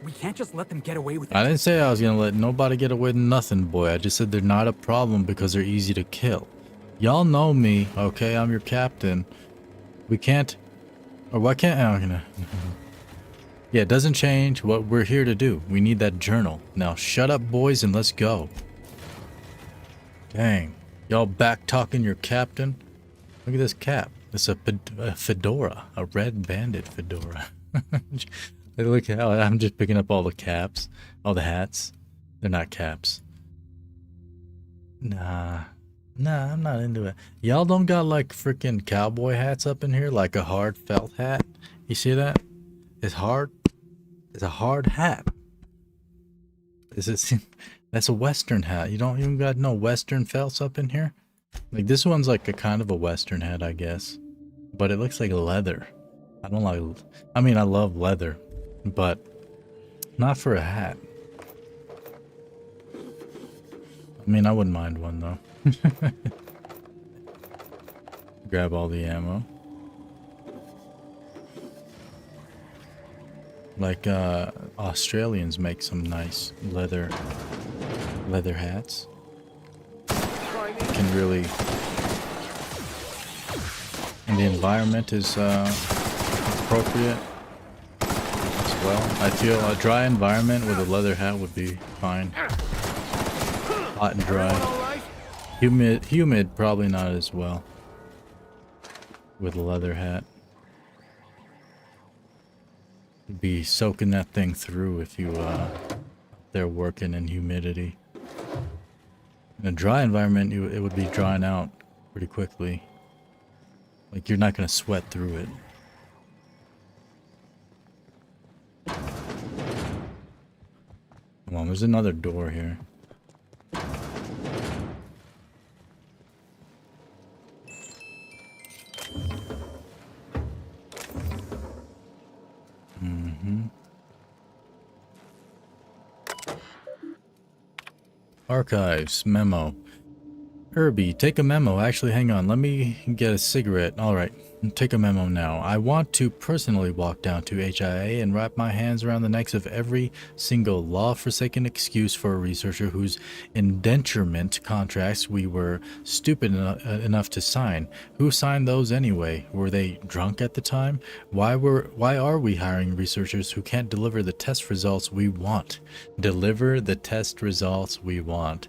we can't just let them get away with it. I didn't say I was gonna let nobody get away with nothing, boy. I just said they're not a problem because they're easy to kill. Y'all know me, okay? I'm your captain. We can't... Or why can't... I'm gonna... Yeah, it doesn't change what we're here to do. We need that journal. Now shut up, boys, and let's go. Dang. Y'all back talking your captain? Look at this cap. It's a fedora. A red bandit fedora. Look how I'm just picking up all the caps, all the hats. They're not caps. Nah, I'm not into it. Y'all don't got like freaking cowboy hats up in here, like a hard felt hat. You see that? It's hard. It's a hard hat. That's a Western hat. You don't even got no Western felts up in here. Like this one's like a kind of a Western hat, I guess, but it looks like leather. I don't like. I mean, I love leather, but not for a hat. I mean, I wouldn't mind one though. Grab all the ammo. Like Australians make some nice leather hats. Can really, and the environment is appropriate as well. I feel a dry environment with a leather hat would be fine. Hot and dry. Humid probably not as well with a leather hat. You'd be soaking that thing through if you they're working in humidity. In a dry environment, it would be drying out pretty quickly. Like you're not gonna sweat through it. Come on, there's another door here. Archives, memo. Herbie, take a memo. Actually, hang on. Let me get a cigarette. Alright, take a memo now. I want to personally walk down to HIA and wrap my hands around the necks of every single law-forsaken excuse for a researcher whose indenturement contracts we were stupid enough to sign. Who signed those anyway? Were they drunk at the time? Why are we hiring researchers who can't deliver the test results we want? Deliver the test results we want.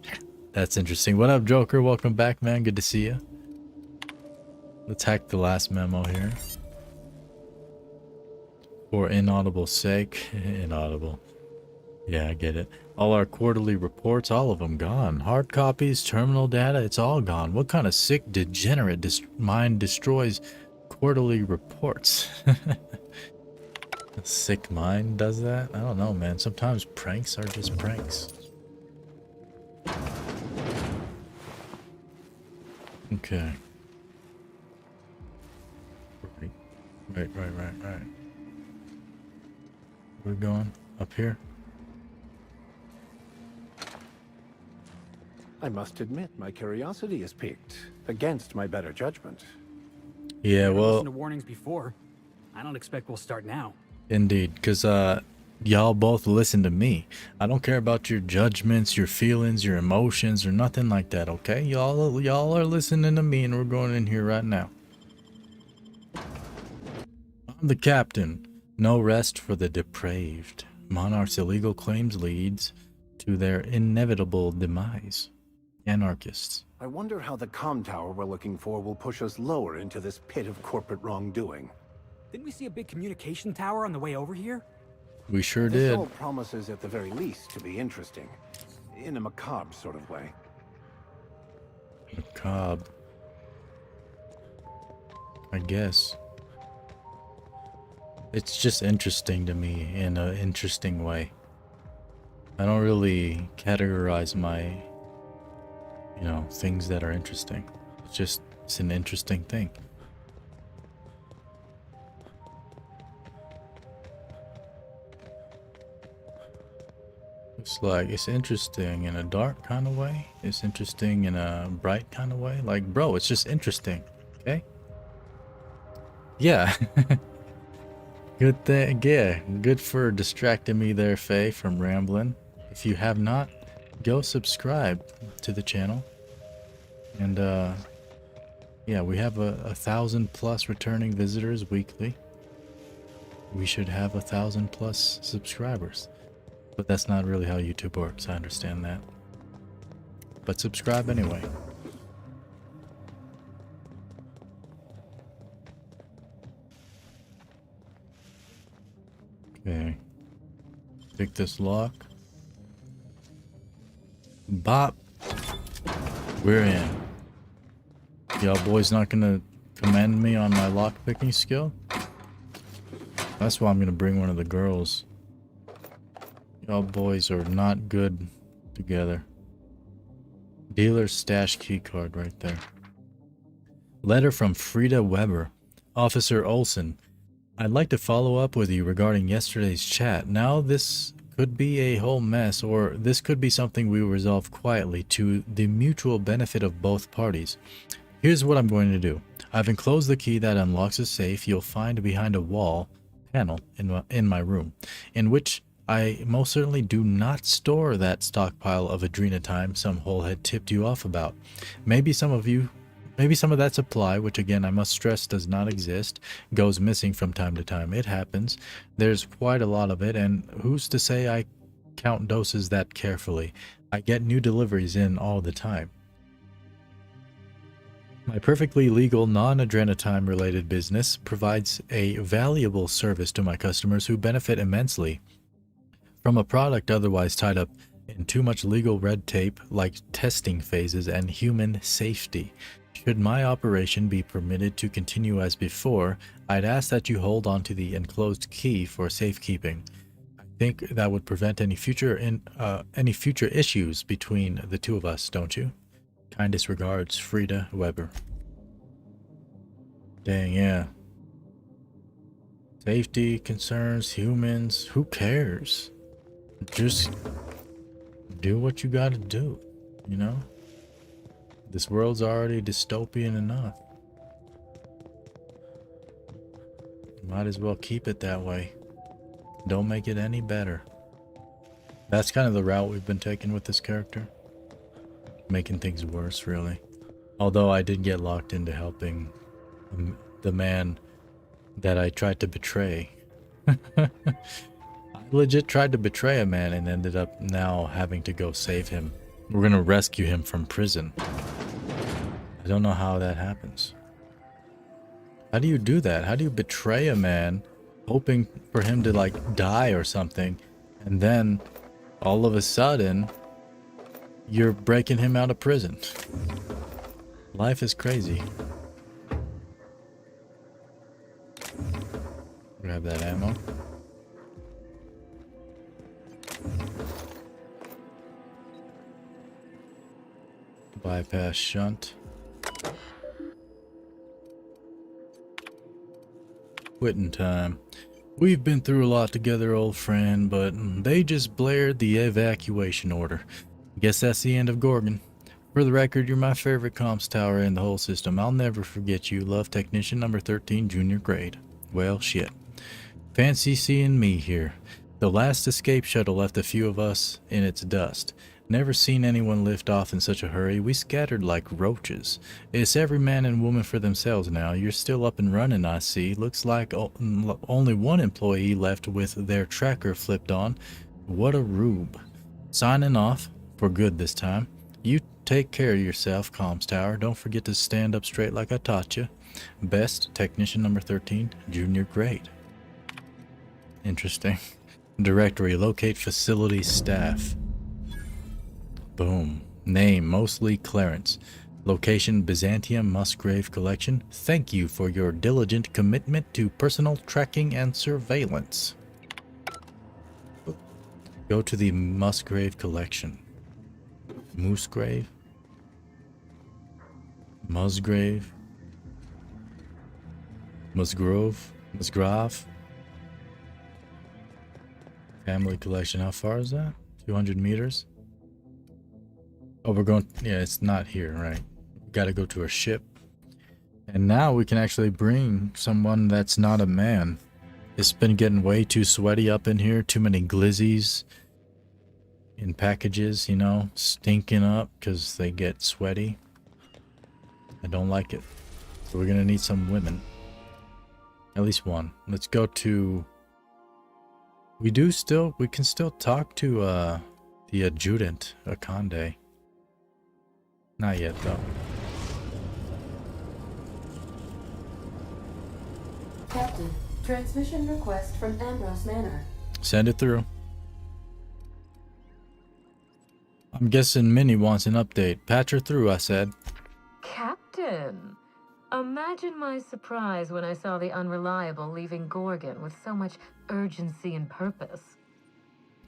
That's interesting. What up, Joker? Welcome back, man. Good to see you. Let's hack the last memo here. For inaudible sake. Inaudible. Yeah, I get it. All our quarterly reports, all of them gone. Hard copies, terminal data, it's all gone. What kind of sick, degenerate mind destroys quarterly reports? A sick mind does that? I don't know, man. Sometimes pranks are just pranks. Okay. Right. We're going up here. I must admit, my curiosity is piqued, against my better judgment. Yeah, well, listened to warnings before. I don't expect we'll start now. Indeed, because y'all both listen to me. I don't care about your judgments, your feelings, your emotions, or nothing like that, okay? Y'all are listening to me, and we're going in here right now. I'm the captain. No rest for the depraved. Monarch's illegal claims leads to their inevitable demise. Anarchists. I wonder how the comm tower we're looking for will push us lower into this pit of corporate wrongdoing. Didn't we see a big communication tower on the way over here? We sure This did. all promises at the very least to be interesting. In a macabre sort of way. Macabre. I guess. It's just interesting to me in an interesting way. I don't really categorize my, things that are interesting. It's an interesting thing. It's like, it's interesting in a dark kind of way. It's interesting in a bright kind of way. Like, bro, it's just interesting. Okay? Yeah. Good thing. Yeah. Good for distracting me there, Faye, from rambling. If you have not, go subscribe to the channel. And, yeah, we have 1,000+ returning visitors weekly. We should have 1,000+ subscribers. But that's not really how YouTube works, I understand that. But subscribe anyway. Pick this lock. Bop. We're in. Y'all boys not gonna commend me on my lock picking skill? That's why I'm gonna bring one of the girls. Y'all boys are not good together. Dealer's stash key card right there. Letter from Frida Weber. Officer Olson, I'd like to follow up with you regarding yesterday's chat. Now this could be a whole mess, or this could be something we resolve quietly to the mutual benefit of both parties. Here's what I'm going to do. I've enclosed the key that unlocks a safe you'll find behind a wall panel in my room, in which I most certainly do not store that stockpile of adrenatime some hole had tipped you off about. Maybe some of that supply, which again I must stress does not exist, goes missing from time to time. It happens. There's quite a lot of it, and who's to say I count doses that carefully? I get new deliveries in all the time. My perfectly legal non-adrenatime related business provides a valuable service to my customers who benefit immensely from a product otherwise tied up in too much legal red tape like testing phases and human safety. Should my operation be permitted to continue as before, I'd ask that you hold on to the enclosed key for safekeeping. I think that would prevent any future issues between the two of us, don't you? Kindest regards, Frida Weber. Dang, yeah. Safety concerns, humans, who cares? Just do what you gotta do, you know? This world's already dystopian enough. Might as well keep it that way. Don't make it any better. That's kind of the route we've been taking with this character. Making things worse, really. Although I did get locked into helping the man that I tried to betray. I legit tried to betray a man and ended up now having to go save him. We're gonna rescue him from prison. I don't know how that happens. How do you do that? How do you betray a man hoping for him to like die or something, and then all of a sudden you're breaking him out of prison? Life is crazy. Grab that ammo. Bypass shunt. Quitting time. We've been through a lot together, old friend, but they just blared the evacuation order. Guess that's the end of Gorgon. For the record, you're my favorite comms tower in the whole system. I'll never forget you. Love, Technician number 13, junior grade. Well, shit. Fancy seeing me here. The last escape shuttle left a few of us in its dust. Never seen anyone lift off in such a hurry. We scattered like roaches. It's every man and woman for themselves now. You're still up and running, I see. Looks like only one employee left with their tracker flipped on. What a rube. Signing off. For good this time. You take care of yourself, comms tower. Don't forget to stand up straight like I taught you. Best, Technician number 13, junior grade. Interesting. Directory, locate facility staff. Boom. Name, mostly Clarence. Location, Byzantium Musgrave Collection. Thank you for your diligent commitment to personal tracking and surveillance. Go to the Musgrave Collection. Moosegrave? Musgrave? Musgrove? Musgrave? Family collection. How far is that? 200 meters? Oh, we're going... Yeah, it's not here, right? We gotta go to a ship. And now we can actually bring someone that's not a man. It's been getting way too sweaty up in here. Too many glizzies in packages, you know, stinking up because they get sweaty. I don't like it. So we're gonna need some women. At least one. Let's go to... We can still talk to the adjutant, Akande. Not yet, though. Captain, transmission request from Ambrose Manor. Send it through. I'm guessing Minnie wants an update. Patch her through, I said. Captain, imagine my surprise when I saw the Unreliable leaving Gorgon with so much urgency and purpose.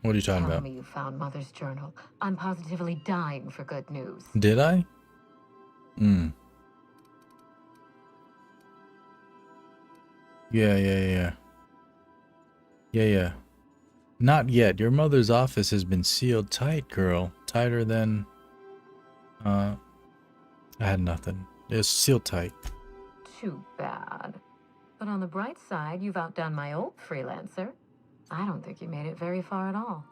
What are you talking Tell about? me you found Mother's journal. I'm positively dying for good news. Did I? Yeah. Not yet. Your mother's office has been sealed tight, girl. Tighter than... I had nothing. It's sealed tight. Too bad. But on the bright side, you've outdone my old freelancer. I don't think you made it very far at all.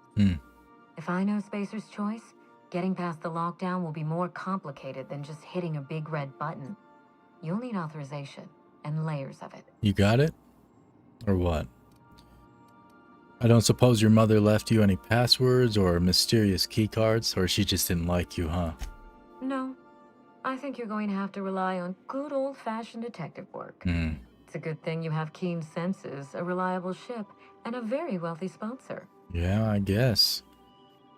If I know Spacer's Choice, getting past the lockdown will be more complicated than just hitting a big red button. You'll need authorization and layers of it. You got it? Or what? I don't suppose your mother left you any passwords or mysterious keycards, or she just didn't like you, huh? No. I think you're going to have to rely on good old-fashioned detective work. It's a good thing you have keen senses, a reliable ship, and a very wealthy sponsor. Yeah, I guess.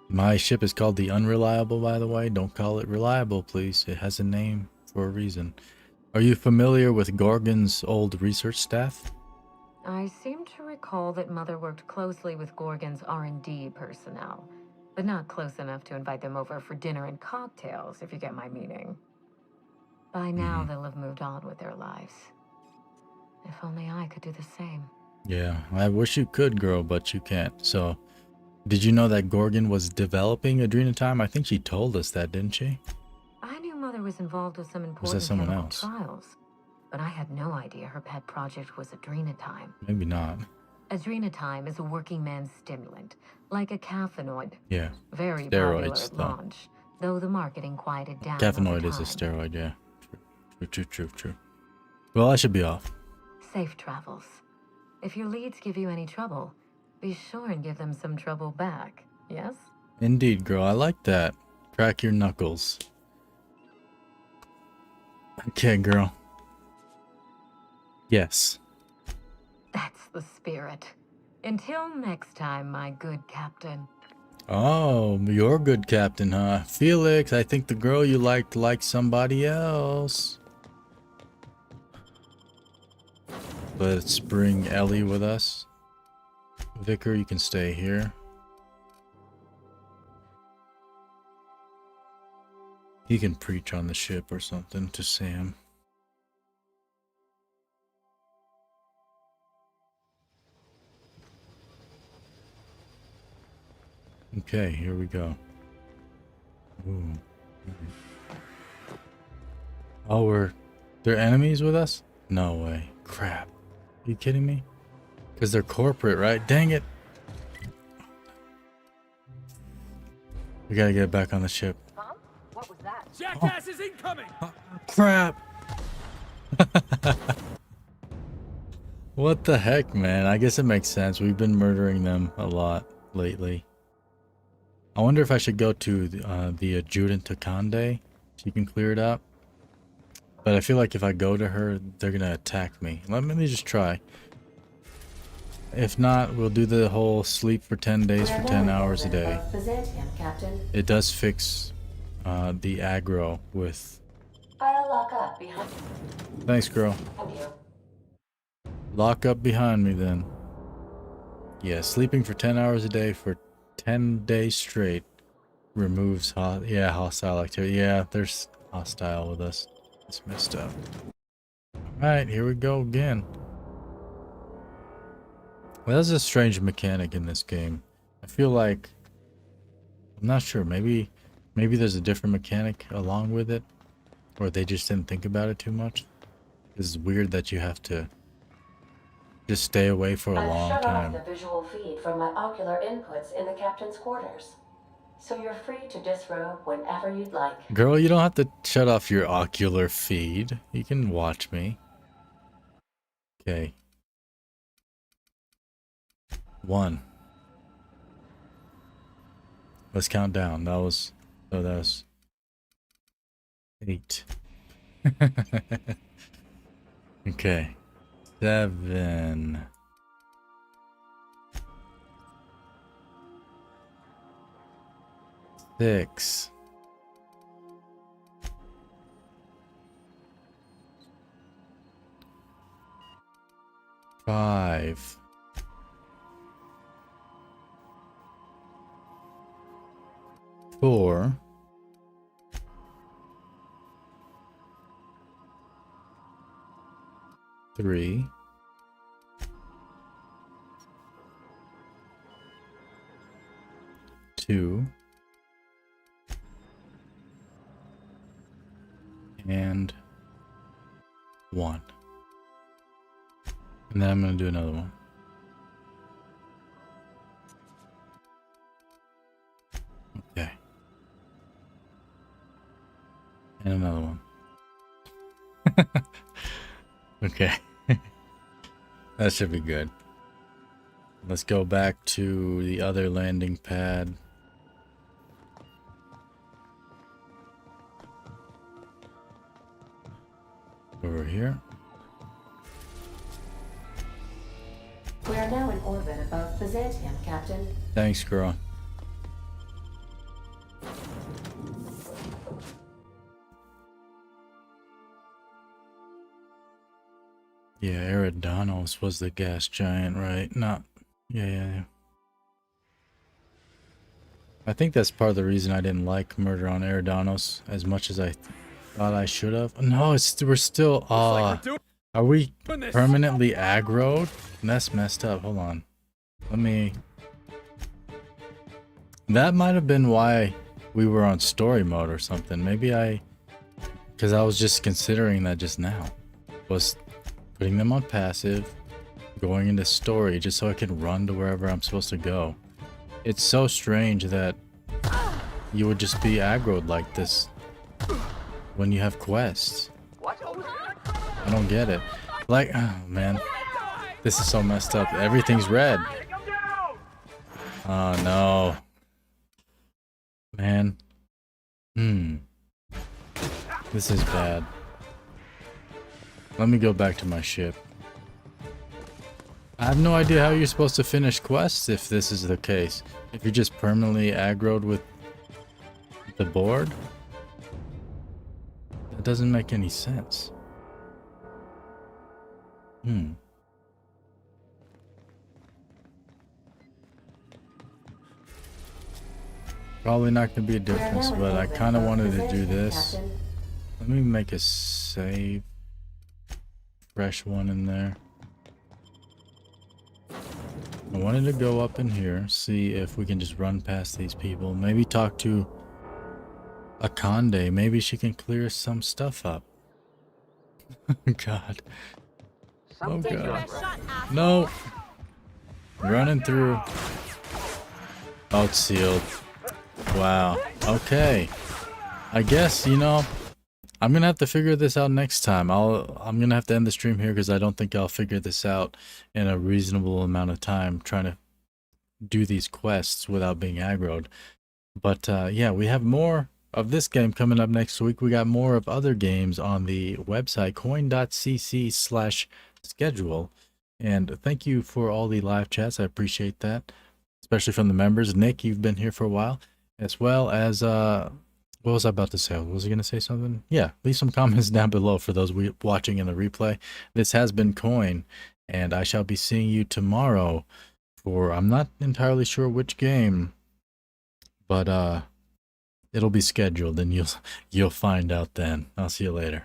My ship is called the Unreliable, by the way. Don't call it Reliable, please. It has a name for a reason. Are you familiar with Gorgon's old research staff? I seem to recall that Mother worked closely with Gorgon's R&D personnel, but not close enough to invite them over for dinner and cocktails, if you get my meaning. By now, they'll have moved on with their lives. If only I could do the same. Yeah, I wish you could, girl, but you can't. So, did you know that Gorgon was developing Adrenatime? I think she told us that, didn't she? I knew Mother was involved with some Was important that someone chemical else? trials, but I had no idea her pet project was Adrenatime. Maybe not. Adrenatime is a working man's stimulant, like a caffeinoid. Yeah. Very popular Steroids, at though. launch, though the marketing quieted down. Caffeinoid over is a time. steroid, yeah. True. Well, I should be off. Safe travels. If your leads give you any trouble, be sure and give them some trouble back, yes? Indeed, girl. I like that. Crack your knuckles. Okay, girl. Yes. That's the spirit. Until next time, my good captain. Oh, you're a good captain, huh? Felix, I think the girl you liked somebody else. Let's bring Ellie with us. Vicar, you can stay here. He can preach on the ship or something to Sam. Okay, here we go. Ooh. Oh, they're enemies with us? No way. Crap. Are you kidding me? Because they're corporate, right? Dang it. We gotta get back on the ship. Mom? What was that? Jackass is incoming! Crap. What the heck, man? I guess it makes sense. We've been murdering them a lot lately. I wonder if I should go to the adjutant Takande. She can clear it up. But I feel like if I go to her, they're gonna attack me. Let me just try. If not, we'll do the whole sleep for 10 days for 10 hours a day. Byzantium, Captain. It does fix the aggro with... I'll lock up behind Thanks, girl. you. Lock up behind me then. Yeah, sleeping for 10 hours a day for 10 days straight removes hostile activity. Yeah, there's hostile with us. It's messed up. Alright, here we go again. Well, that's a strange mechanic in this game. I feel like... I'm not sure. Maybe there's a different mechanic along with it. Or they just didn't think about it too much. It's weird that you have to just stay away for a long I've shut time. off the visual feed from my ocular inputs in the captain's quarters, so you're free to disrobe whenever you'd like. Girl, you don't have to shut off your ocular feed. You can watch me. Okay. 1. Let's count down. That was 8. Okay. 7. 6. 5. 4. 3. 2. And 1. And then I'm going to do another one. Okay. And another one. Okay. That should be good. Let's go back to the other landing pad. Over here. We are now in orbit above Byzantium, Captain. Thanks, girl. Yeah, Eridanos was the gas giant, right? Not... Yeah. I think that's part of the reason I didn't like Murder on Eridanos as much as I thought I should have. No, we're still... are we permanently aggroed? That's messed up. Hold on. Let me... That might have been why we were on story mode or something. Maybe because I was just considering that just now. Was putting them on passive, going into story just so I can run to wherever I'm supposed to go. It's so strange that you would just be aggroed like this when you have quests. I don't get it. Like, oh man, this is so messed up. Everything's red. Oh no. Man. This is bad. Let me go back to my ship. I have no idea how you're supposed to finish quests if this is the case. If you're just permanently aggroed with the board? That doesn't make any sense. Probably not going to be a difference, but I kind of wanted to do this. Let me make a save. Fresh one in there. I wanted to go up in here, see if we can just run past these people. Maybe talk to Akande. Maybe she can clear some stuff up. God. Oh God. No. Running through. Oh, it's sealed. Wow. Okay. I guess, you know, I'm gonna have to figure this out next time. I'm gonna have to end the stream here because I don't think I'll figure this out in a reasonable amount of time trying to do these quests without being aggroed. But yeah, we have more of this game coming up next week. We got more of other games on the website coinecc/schedule. And thank you for all the live chats. I appreciate that, especially from the members. Nick, you've been here for a while, as well as what was I about to say? Was I going to say something? Yeah, leave some comments down below for those watching in the replay. This has been Coin, and I shall be seeing you tomorrow for, I'm not entirely sure which game, but it'll be scheduled and you'll find out then. I'll see you later.